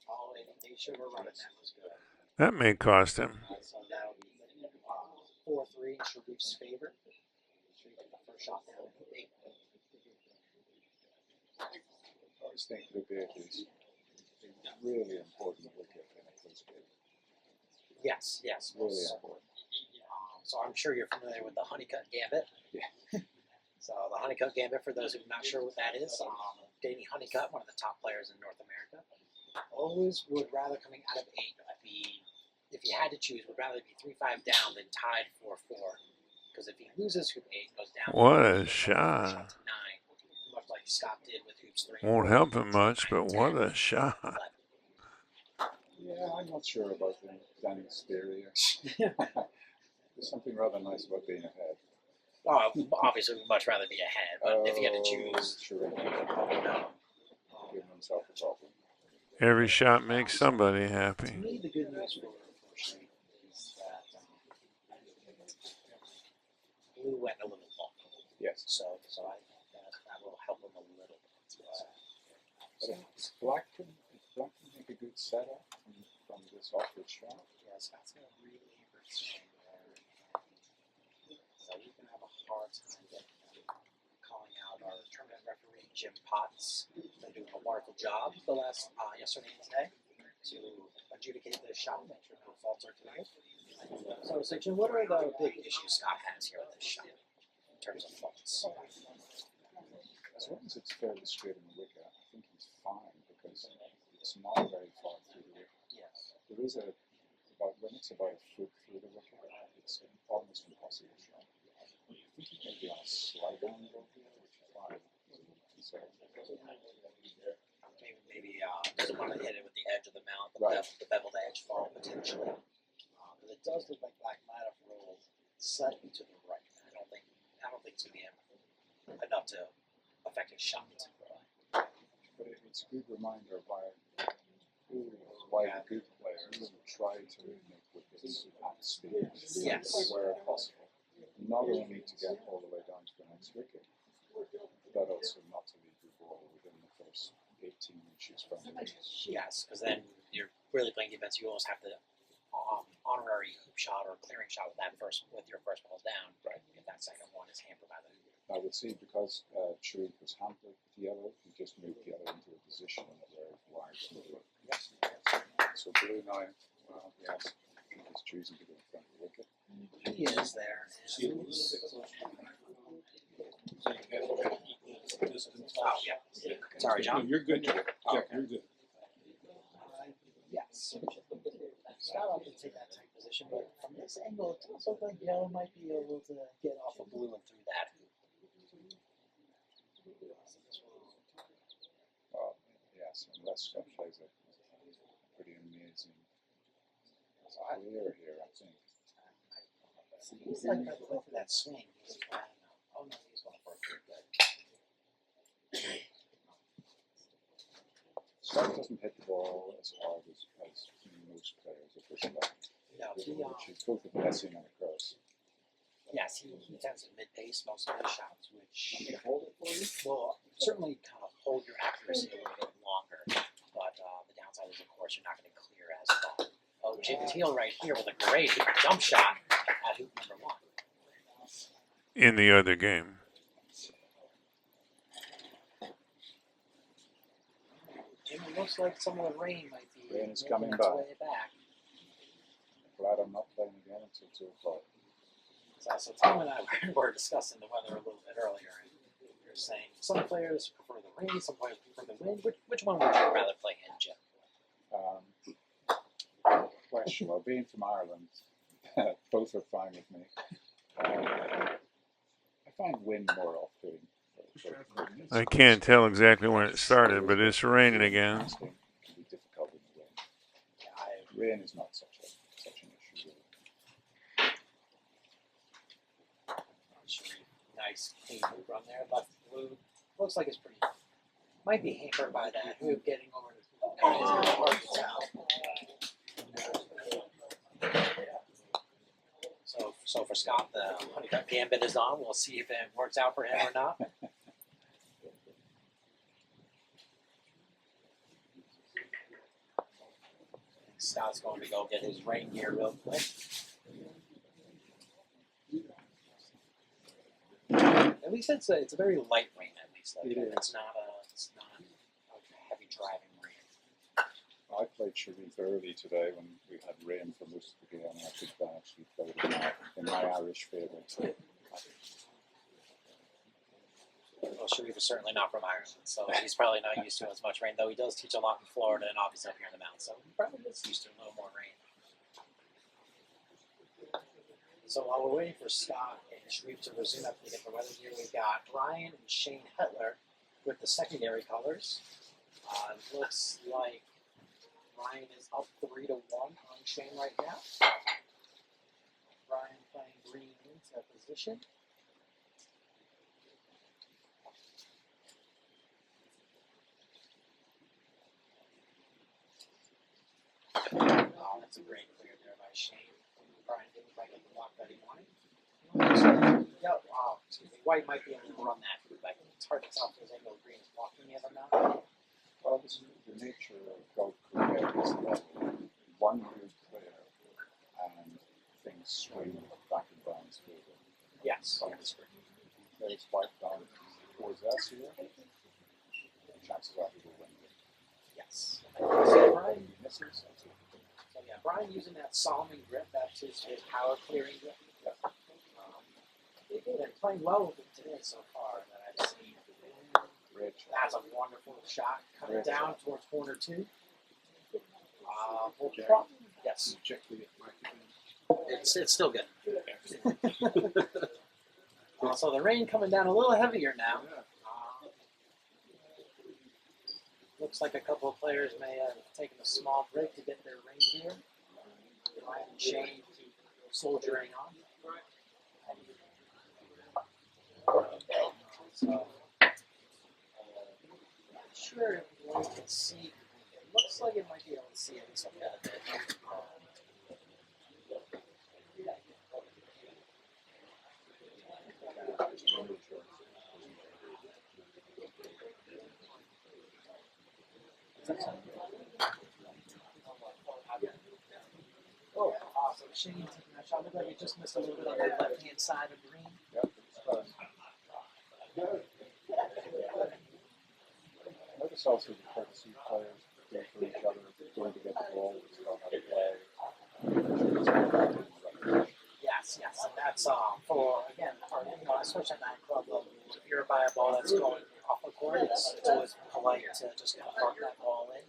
Oh, they should have run it. That was good. That may cost him. So that'll be 4-3 in Sherif's favor. Sherif got the first shot down at 8. I always think Croquet is a really important wicket in a close game. Yes. Really most important. So I'm sure you're familiar with the honeycut gambit. Yeah. So the honeycut gambit, for those who are not sure what that is, Danny Honeycutt, one of the top players in North America, always would rather coming out of 8 be, if he had to choose, would rather be 3-5 down than tied 4-4. Because if he loses hoop 8, goes down. What a shot shot. to 9, much like Scott did with hoops 3. Won't help him much, but what a shot. Yeah, I'm not sure about Danny's theory. There's something rather nice about being ahead. Oh, obviously, we'd much rather be ahead, but if he had to choose, Sure. no. Giving himself a problem. Every shot makes somebody To happy. me, the good news for Sherif is that Blue went a little long. Yes. So that will help him a little bit. But if Black can make a good setup from this awkward shot. Yeah, Scott's got a really good swing there. So you can have a hard time calling out our tournament referee, Jim Potts. They're doing a wonderful job the last yesterday and today to adjudicate the shot, make sure no faults are committed. So, Jim, what are the big issues Scott has here with this shot in terms of faults? As long as it's fairly straight in the wicket, I think he's fine because it's not very far through the wicket. Yes. There is when it's about a foot through the wicket, it's an almost impossible shot. I think he may be on a slight angle here, which is fine. So, Maybe doesn't want to hit it with the edge of the mount, Right. the beveled edge fall potentially. But it does look like Black might have rolled slightly to the right. I don't think it's going to be enough to affect his shot. but it's a good reminder why the good players try to make wickets at speed Yes. where possible. Not only to get all the way down to the next wicket, but also not to leave the ball within the first 18 inches from the wicket. Yes, because then you're really playing defense. You almost have to honorary hoop shot or clearing shot with your first ball down. Right. If that second one is hampered by the hoop. I would see because Sherif was hampered with yellow, he just moved yellow into a position where White would look. So Blue now, yes, he's choosing to go in front of the wicket. He is there. Oh, yeah. Sorry, John. You're good, Joe. Oh, Yeah, okay. you're good. Yes. Scott often take that tight position, but from this angle, it does look like yellow might be able to get off of blue and through that hoop. Yes, unless Scott plays a pretty amazing clear here, I think. He's like that swing. He's trying. Oh no, he's going for a pretty good. Scott doesn't hit the ball as hard as most players at this level. No, Which is both a blessing and a curse. yes, he tends to mid-pace most of his shots, which will certainly kind of hold your accuracy a little bit longer. But the downside is, of course, you're not going to clear as far. Oh, Jim Teal right here with a great jump shot at hoop number 1. In the other game. Jim, it looks like some of the rain might be Rain is making coming its back. way back. Glad I'm not playing again until 2 o'clock. So Tom and I were discussing the weather a little bit earlier, and you're saying some players prefer the rain, some players prefer the wind. Which one would you rather play in, Jim? Question. Well, being from Ireland, both are fine with me. I find wind more off-putting. I can't tell exactly when it started, but it's raining again. It can be difficult in the wind. Rain is not such an issue. Sherif, nice clean hoop run there, left blue. Looks like it's pretty. Might be hampered by that hoop getting over the hoop. It's hard to tell. So for Scott, the honeycut gambit is on. We'll see if it works out for him or not. Scott's going to go get his rain gear real quick. At least it's a very light rain. At least like it's not a heavy driving rain. I played Sherif early today when we had rain for most of the game, and I think that actually played in my Irish favour. Oh, Sherif is certainly not from Ireland, so he's probably not used to as much rain, though he does teach a lot in Florida and obviously up here in the mountains, so he probably is used to a little more rain. So while we're waiting for Scott and Sherif to resume after we get the weather here, we've got Brian and Shane Hettler with the secondary colors. It looks like Brian is up 3-1 on Shane right now. Brian playing green into position. Oh, that's a great clear there by Shane. Brian didn't quite get the block that he wanted. Yep, excuse me. White might be able to run that, but it's hard to tell if there's any green is blocking the other now. Well, this is the nature of golf cricket is that one good player and things swing back in Brian's favour. Yes. There's white down towards us here. Chances are he will win. Yes. So Brian misses. So yeah, Brian using that Solomon grip, that's his power clearing grip. They've been playing well with it today so far that I've seen. Rich. That's a wonderful shot. Coming Rich. down towards corner 2. Yes. Check the It's still good. So the rain coming down a little heavier now. Looks like a couple of players may have taken a small break to get their rain gear. Brian and Shane keep soldiering on. So, not sure if one can see. It looks like it might be able to see it some kind of bit. Oh, awesome. Shane taking that shot. Looked like he just missed a little bit on the left-hand side of green. Yep. Notice also the courtesy players do for each other, going to get the ball, still how to play. Yes, and that's for again, especially in that club level. If you're by a ball that's going off the court, it's always polite to just kind of park that ball in.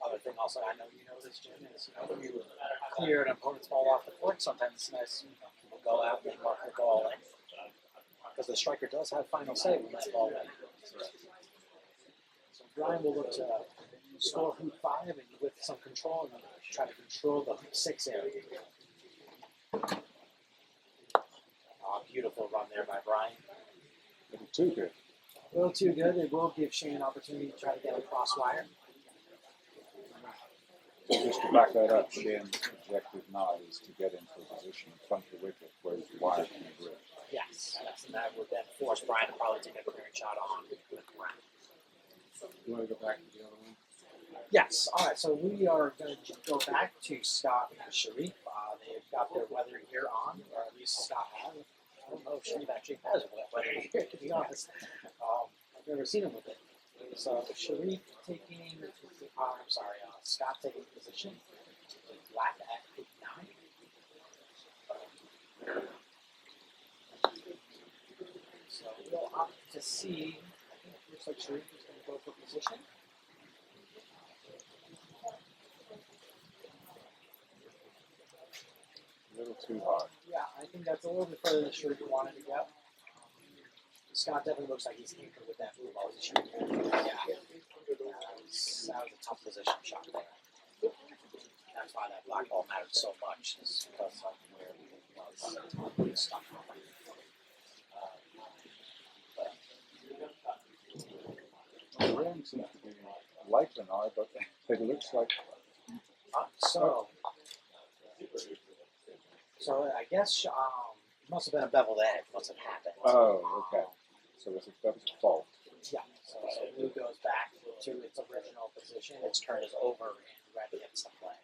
Other thing also, I know you know this, Jim, is when you clear an opponent's ball off the court, sometimes it's nice people go out and they mark the ball in. Because the striker does have final say when that ball in. So Brian will look to score hoop 5 and with some control and try to control the hoop 6 area. Beautiful run there by Brian. A little too good. A little too good. They will give Shane an opportunity to try to get a crosswire. So just to back that up, Shane's objective now is to get into a position in front of the wicket where his wire can be gripped. Yes, and that would then force Brian to probably take a clearing shot on the ground. You want to go back to the other one? Yes, all right, so we are going to go back to Scott and Sherif. They've got their weather gear on, or at least Scott has. I don't know if Sherif actually has weather gear, to be honest. I've never seen him with it. So Sherif taking, Scott taking position. Black at pick 9. So we'll opt to see. I think it looks like Sherif is going to go for position. A little too hard. Yeah, I think that's a little bit further than Sherif wanted to go. Scott definitely looks like he's anchored with that blue ball. Yeah, that was a tough position shot there. That's why that black ball mattered so much, is because of where it was stuck. The rain seems to be lighter now, but it looks like. So I guess it must have been a beveled edge. Must have happened. Oh, okay. So that was a fault. Yeah. So blue goes back to its original position. Its turn is over and red gets the play.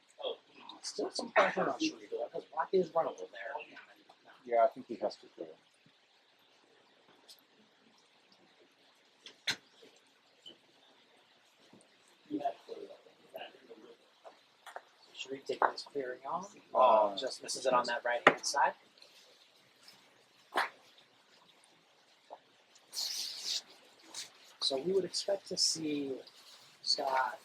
Still some pressure on Sherif because black is runnable there. Yeah, I think he has to clear. Sherif taking his clearing on. Just misses it on that right hand side. So we would expect to see Scott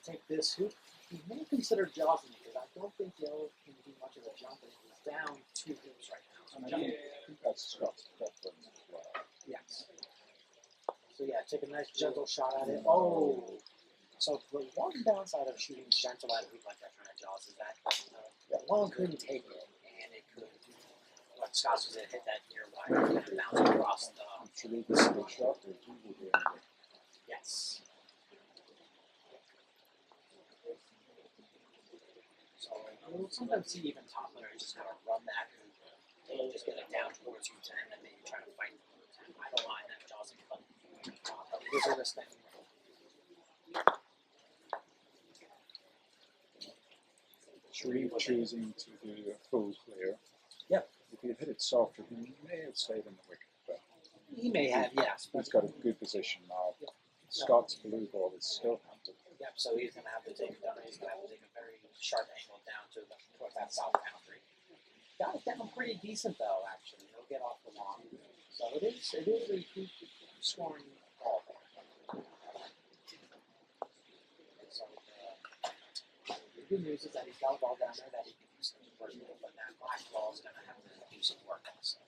take this hoop. He may consider jazzing it because I don't think Yellow can do much of a jump, and he's down 2 hoops right now. So And I think that's Scott's preference as well. yes. So yeah, take a nice gentle shot at it. Oh, so the one downside of shooting gentle at a hoop like that kind of jaws is that the ball couldn't take it, and it could. What Scott was hit that near wide and bounce across the. Should we see the shot or do we do it? Yes. So you'll sometimes see even top players just kind of run that hoop and just get it down towards you and then maybe try to fight. I don't mind that jazzing, but it is a risk thing. Sherif choosing to do a full clear. Yep. If he hit it softer, he may have stayed in the wicket, but He may have, yes. he's got a good position now. Yep. Scott's blue ball is still hunted. Yep, so he's going to have to take it down. He's going to have to take a very sharp angle down towards that south boundary. Got it down pretty decent, though, actually. He'll get off the lawn. So it is a good scoring ball there. So the good news is that he's got a ball down there that he can use to work with, but that black ball is going to have to do some work also.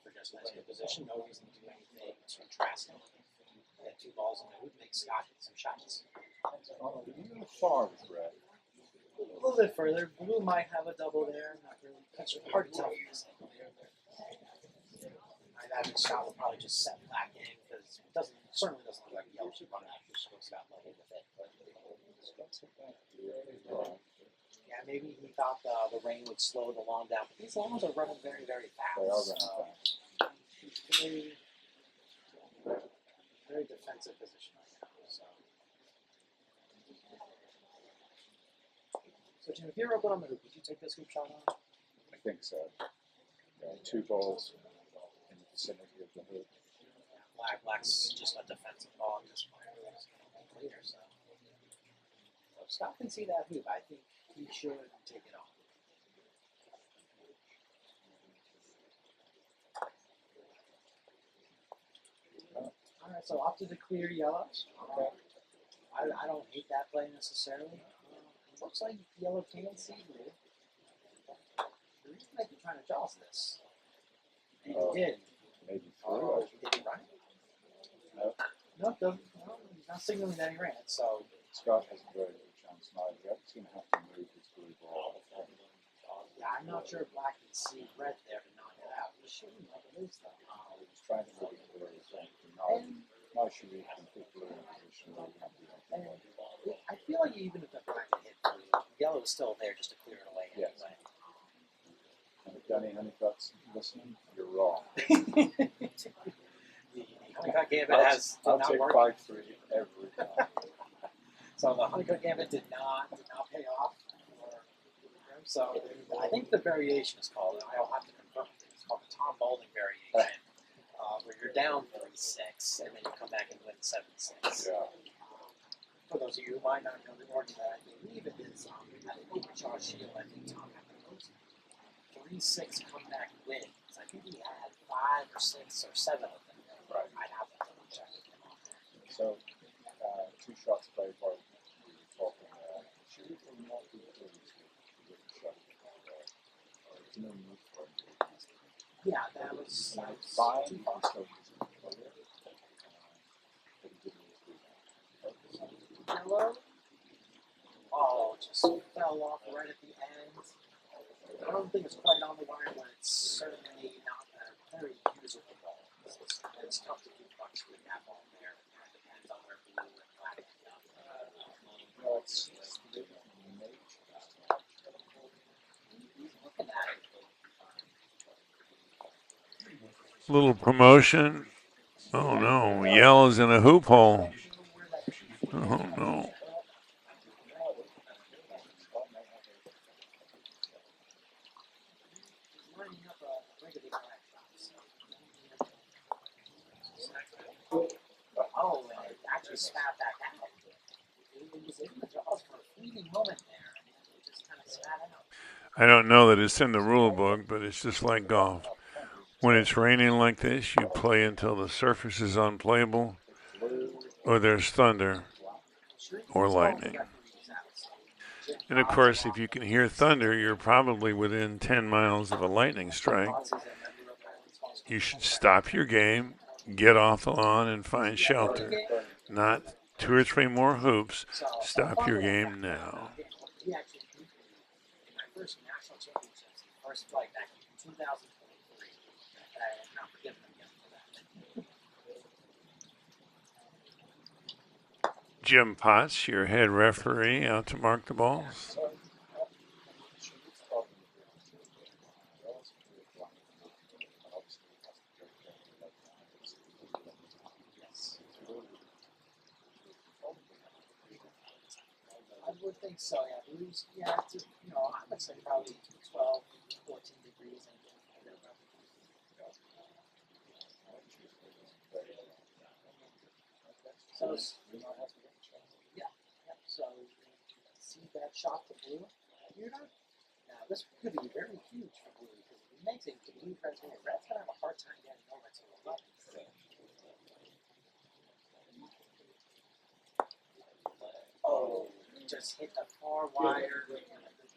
For just nice good position, no reason to do anything too drastic. Get 2 balls in the hoop, make Scott hit some shots. Oh, a little far with red. A little bit further, blue might have a double there. Not really. That's hard to tell from this angle. I imagine Scott will probably just set black in because it certainly doesn't look like yellow should run after Scott played with it. But Scott's hit that really well. yeah, maybe he thought the rain would slow the lawn down. But these lawns are running very, very fast. They are running fast. Very, very defensive position right now. So Jim, if you're open on the hoop, would you take this hoop shot on? I think so. 2 balls in the vicinity of the hoop. Yeah, black's just a defensive ball at this point. It's clear, so if Scott can see that hoop, I think he should take it on. All right, so opted to clear yellows. I don't hate that play necessarily. It looks like yellow can see blue. The reason might be trying to jaws this. And he did. Maybe 3. Oh, did he run it? No. No, it doesn't. No, he's not signaling that he ran it. So Scott has a very good chance now. He's going to have to move his blue ball. yeah, I'm not sure if black can see red there to knock it out. He shouldn't have it is though. He was trying to move it blue. Now should we can put blue in position where we have to And I feel like even if the black had hit blue, yellow is still there just to clear it away. Yes. Anyway. And if Danny Honeycutt's listening, you're wrong. The Honeycutt Gambit I'll did not take work. 5-3 every time. So the Honeycutt Gambit did not pay off for him. So I think the variation is called, I'll have to confirm it, it's called the Tom Balding variation, where you're down 3-6 and then you come back and win 7-6. Yeah. For those of you who might not know the order that I believe it is, I think Josh Shield, I think Tom had those 3-6 comeback wins. I think he had 5 or 6 or 7 of them. Right. I'd have to double check with him on that. So, 2 shots played by we were talking. Sherif will not be pleased with the shot. There's no need for him to be. Yeah, that was Fine, too he far. can still use it. But he didn't use it. Yellow. Oh, just fell off right at the end. I don't think it's quite on the wire, but it's certainly not a very usable ball. It's tough to keep bucks with that ball there. It depends on where blue and black end up. No, it's the nature. He's looking at it. Little promotion. Oh no, yellow's in a hoop hole. Oh no. Lining up a regular black shot. Oh, and it actually spat back out. It was in the jaws for a fleeting moment there. I don't know that it's in the rule book, but it's just like golf. When it's raining like this, you play until the surface is unplayable, or there's thunder or lightning. And of course, if you can hear thunder, you're probably within 10 miles of a lightning strike. You should stop your game, get off the lawn, and find shelter. Not 2 or 3 more hoops. Stop your game now. First national championships, first flight back in 2023. I have not forgiven them yet for that. Jim Potts, your head referee, out to mark the balls. I would think so, yeah. Blues, yeah, it's, you know, I would say probably 12, 14 degrees. So, yeah, yeah. So, see that shot to blue here? Now, this could be very huge for blue because if he makes it to blue criteria, Red's going to have a hard time getting over to 11. Oh, just hit the far wire, the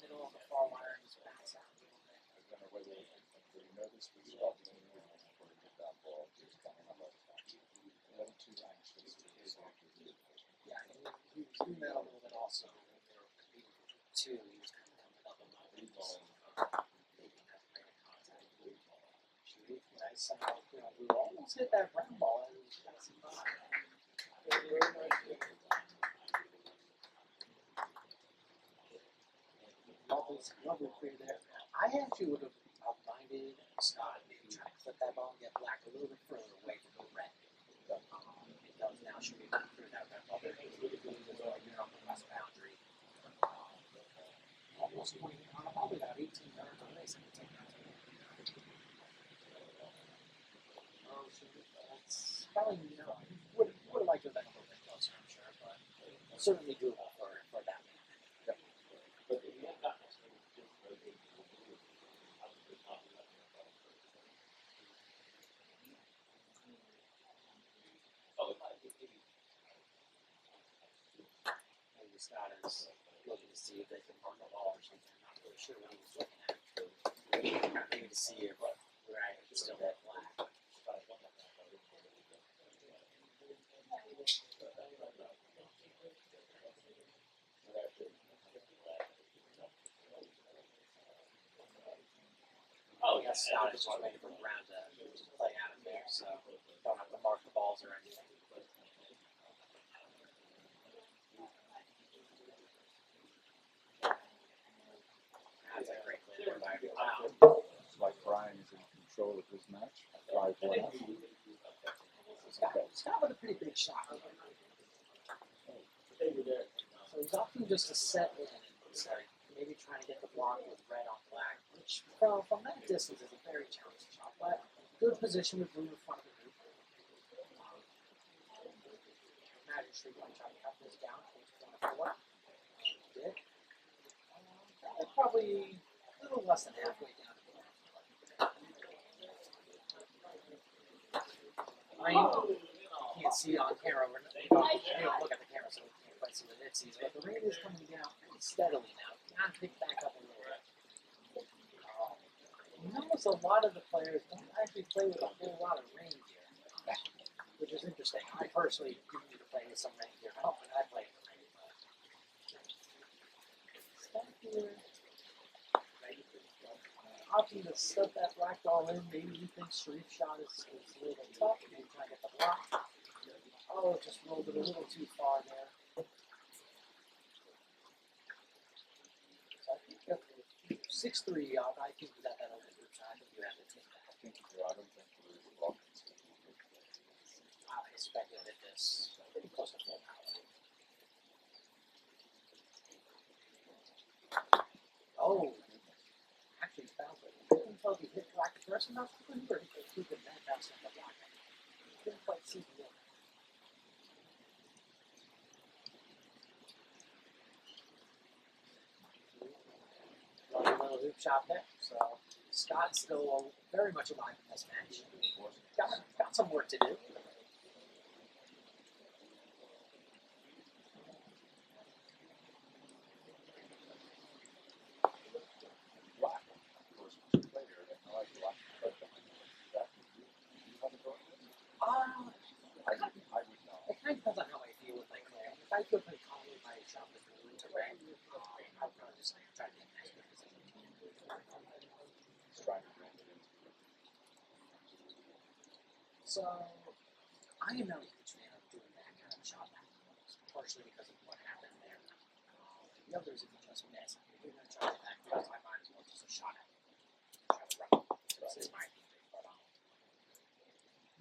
middle of the far wire, and just backs out a little bit. Yeah, he was doing that a little bit also. Two, he was kind of coming up on my leads. Making that great contact. Sherif, nice somehow, you know, we almost hit that ground ball and he was passing by. Lovely clear there. I actually would have minded Scott maybe trying to clip that ball and get black a little bit further away from the red. Because now should be through that red ball. It's really good as well. You're on the west boundary. Almost 20, probably about 18 yards away. So we take that. That's probably, you know, would have liked to have been a little bit closer, I'm sure, but certainly doable for that. Maybe Scott is looking to see if they can mark the ball or something. I'm not really sure what he was looking at. Maybe to see if we're still that black. Oh, yes, Scott is just waiting for the round to play out of there, so don't have to mark the balls or anything. That's a great play there by Abdelwahab. It's like Brian is in control of his match. 5-1. Scott with a pretty big shot. So he's opting just to set in and maybe trying to get the block with red on black, which from that distance is a very challenging shot, but good position with blue in front of the group. Imagine Sherif might try to cut this down towards corner 4. He did. Probably a little less than halfway down to corner 4. I can't see on camera. We don't look at the camera, so we can't quite see what it sees. But the rain is coming down pretty steadily now. Kind of pick back up a little bit. You notice a lot of the players don't actually play with a whole lot of rain gear, which is interesting. I personally didn't need to play with some rain gear. I played with rain gear. Start here. Opting to set that black ball in. Maybe he thinks Sherif's shot is a little bit tough. Maybe trying to get the block. Oh, just rolled it a little too far there. So I think 6-3, I think we got that over the time. I think you have to take that. I don't think there is a block. I expected that this pretty close to full power. Oh, actually found it. I couldn't tell if he hit black first enough or he keep it that fast on the block. Couldn't quite see the look. loop shot there. So Scott's still very much alive in this match. Got some work to do. It kind of depends on how I feel with my clay. If I feel pretty calm with my shot with the blue to red, I'll probably just try to get nice because I can. So, I am not a huge fan of doing that kind of shot, partially because of what happened there. The others, if you just miss, if you're going to try to get that, I might as well just a shot at it. Try to run. This is my opinion, but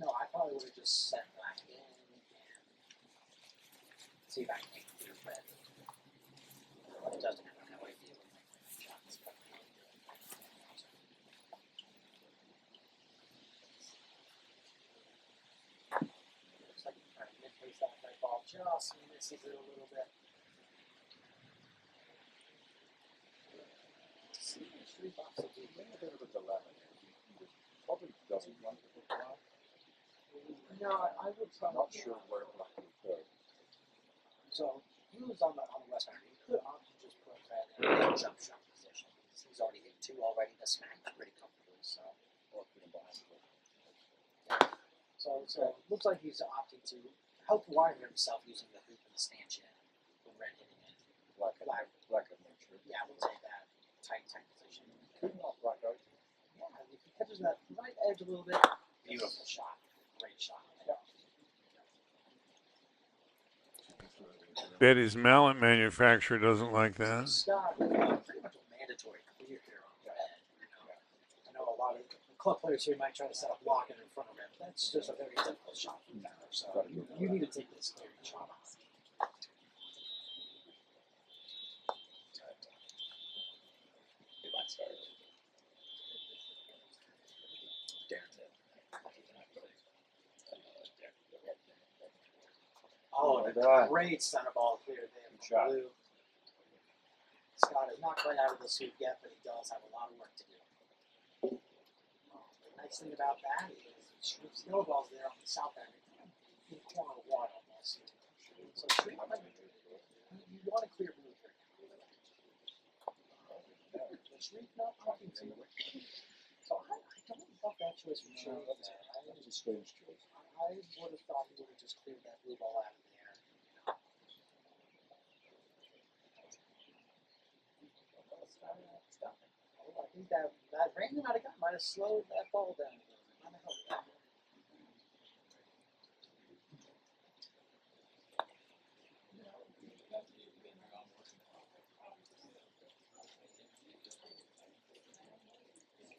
no, I probably would have just set black in and see if I can make it through red. It doesn't matter how I feel with my shots. Looks like I'm trying to mid-place that red ball just misses it a little bit. See, Sherif also did a little bit of a dilemma. He probably doesn't want to put black. No, I would I'm probably. not sure where black would go. So he was on the west side. He could opt to just put red in a jump shot position. He's already hit 2 already to smack pretty comfortably. So, Or put him behind the so it looks like he's opting to help wire himself using the hoop and the stanchion with red hitting it. black at nature. Yeah, we'll take that tight position. Could not black out. Yeah, if he catches that right edge a little bit, beautiful shot. Great shot. Bet his mallet manufacturer doesn't like that. Scott, pretty much a mandatory clear here on red. I know a lot of club players here might try to set up blocking in front of red, but that's just a very difficult shot from there. So you need to take this clear shot off. Oh, and a great center ball clear there from blue. Scott is not quite out of the suit yet, but he does have a lot of work to do. The nice thing about that is Sherif's yellow ball's there on the south end, in the corner of the wall almost. So Sherif, you want to clear blue here. Sherif not talking to you. So I don't love that choice from Sherif. That was a strange choice. I would have thought he would have just cleared that blue ball out of there. I think that rain he might have got might have slowed that ball down a little bit. Might have helped that.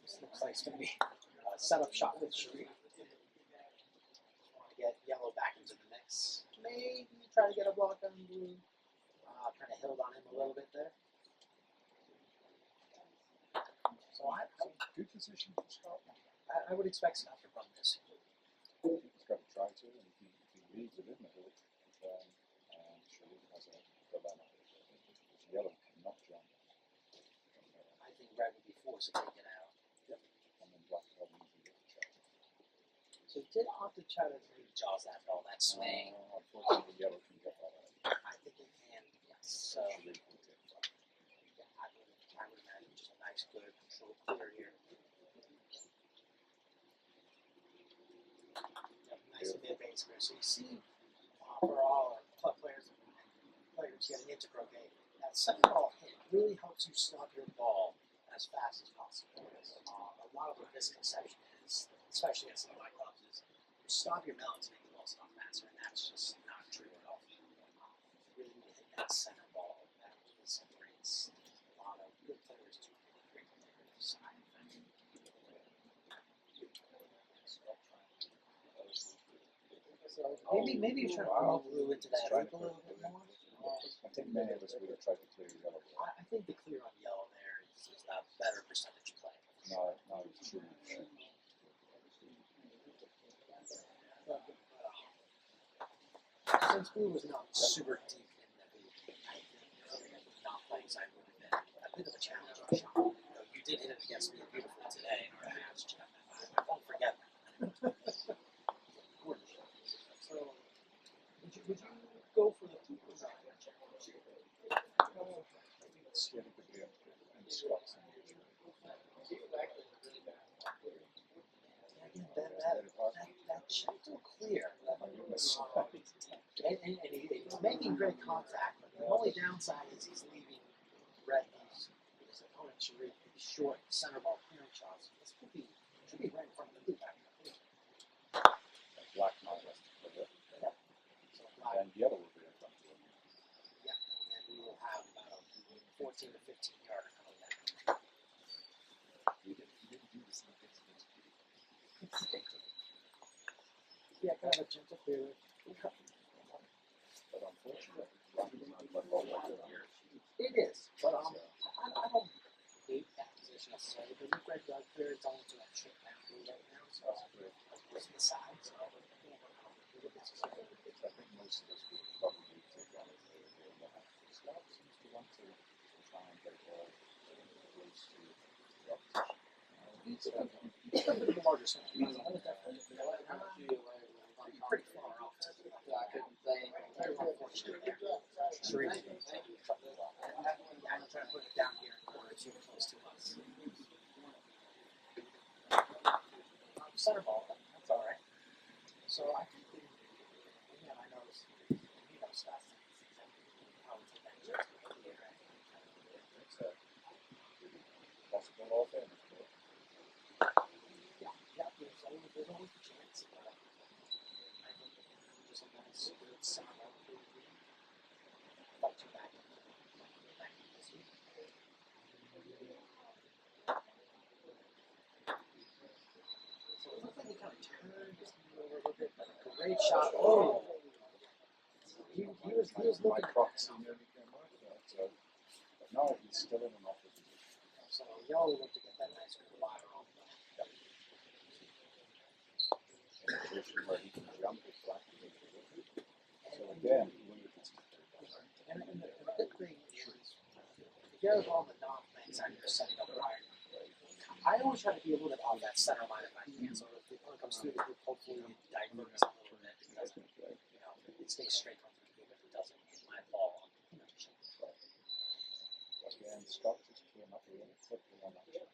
This looks like it's going to be a setup shot with Sherif. Want to get yellow back into the mix. Maybe try to get a block on blue. Kind of held on him a little bit there. So Good position for Scott. I would expect Scott to run this. He's got to try to, and if he leaves it in the hoop, then Sherif has a dilemma. Yellow cannot jump. I think red would be forced to take it out. Yep. And then black probably usually get the shot. So he did opt to try to jaws that ball, that swing. Unfortunately, yellow can get that out. I think it can, yes. So Sherif will take that. yeah, I would imagine just a nice, good control clear here. Nice mid-base clear. So you see, for all our club players and players getting into croquet, that second ball hit really helps you stop your ball as fast as possible. A lot of the misconception is, especially at some of my clubs, is you stop your melons to make the ball stop faster, and that's just not true at all. You really need to hit that center ball. That really separates a lot of good players to really great players. So maybe you try to promote blue into that hoop a little bit more. I think many of us would have tried to clear yellow. I think the clear on yellow there is a better percentage play. No, it's true. Since blue was not super deep in the hoop, I think not playing side would have been a bit of a challenge. You did hit it against me beautifully today in our match, Jeff. I won't forget that. So, would you go for the two or not? I think it's really good here in Scots. That gentle clear. And he's making great contact, but the only downside is he's leaving his opponent Sherif short center ball clearance shots. This should be right in front of the loop back there. Black Knight has to play it. Yeah. So And yellow will be in front of him. yeah, and we will have about a 14 to 15 yarder coming down. You didn't do this in the Yeah, kind of a gentle clear. but unfortunately, Black Knight went all over here. It is, but I don't hate that position necessarily. Because if red dog clear, it's only to that trip down right now, so it's the side. So I think most of us would probably take on it. Scott seems to want to try and get a ball close to the opposition. he's a bit of a larger center. He's pretty far off. Very unfortunate there. Sherif. I'm trying to put it down here in order to get close to us. Center ball, that's all right. So I think again, I noticed he knows fast. I would take that chance to the air. It's a possible offense. Yeah, there's always a chance. But I think there's a nice good center ball. Fight you back. So it looks like he kind of turned just a little bit, but a great shot. Oh! He was My looking at crocs that. nearly came out there, so but no, he's still in an offer position. So Yellow looked to get that nice good lateral. In a position where he can jump it back. So again, he wondered if it's And the good thing is, if you're on the non playing side, you're setting up right. I always try to be a little bit off that center line if I can, so if the opponent comes through the group, hopefully it diverts a little bit because it stays straight from the group if it doesn't hit my ball on the position. But again, Scott just came up really quickly on that shot.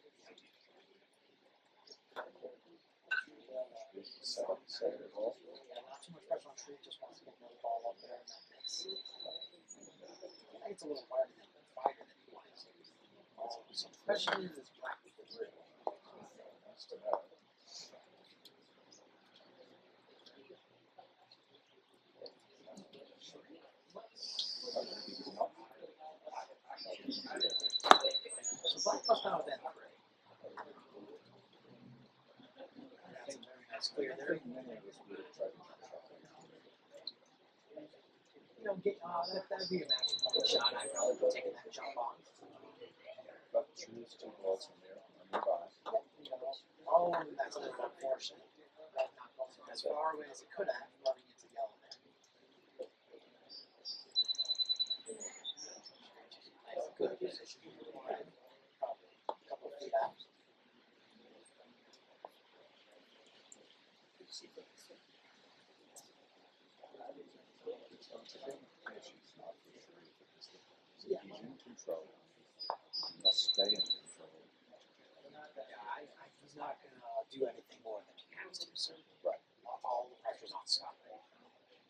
Set up the side of the ball. Yeah, not too much pressure on Sherif, just wants to get the ball up there and that makes I think it's a little wider than he wants. So pressure is black with the blue. Nice to know. So black plus now then gray. That's a very nice clear there. Many of us would have tried to shot. That'd be a match point shot. I'd probably be taking that jump on. But choose two balls from there on the back. Oh, that's a little unfortunate. That not going as far away as it could have, rubbing into yellow there. Nice, good position. Probably a couple of feet out. He's in control. He must stay in control. He's not going to do anything more than he has to. So Right. all the pressure's on Scott.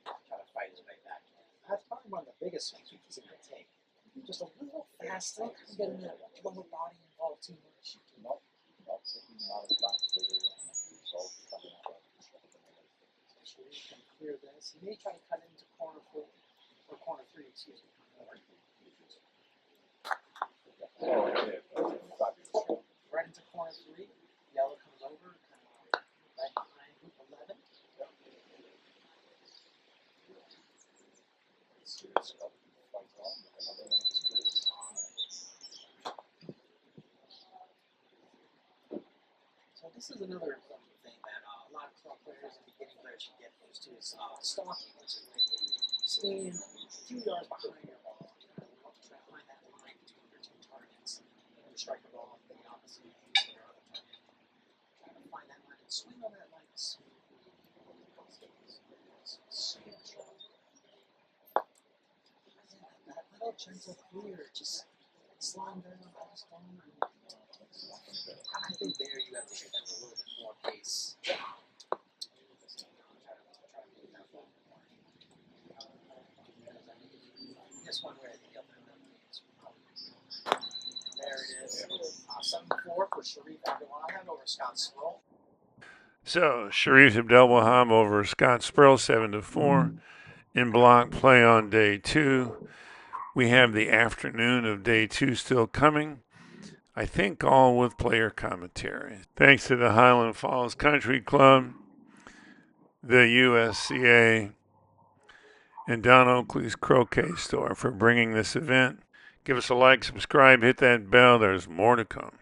Try to fight his way back. That's probably one of the biggest swings we've seen him take. Just a little faster, getting that lower body involved too much. Not taking him out of back further and the result coming out of the Sherif can clear this. He may try to cut into corner 4 or corner 3, excuse me. Oh, yeah. Fabulous. Right into corner 3. Yellow comes over, right behind group 11. Serious Scott fight on with another one of his goals. So this is another important thing that a lot of club players and beginning players should get used to is stalking, which is staying a few yards behind your ball, try to find that line between your two targets, and strike the ball in the opposite Swing on that like this. That little gentle clear, just slowing down, fast on. I think there you have to shoot them a little bit more pace. This one where the other there it is. 7-4 for Sherif Abdelwahab over Scott Spoerl. So, Sherif Abdelwahab over Scott Spoerl, 7-4. In block play on day 2. We have the afternoon of day 2 still coming. I think all with player commentary. Thanks to the Highland Falls Country Club, the USCA, and Don Oakley's Croquet store for bringing this event. Give us a like, subscribe, hit that bell. There's more to come.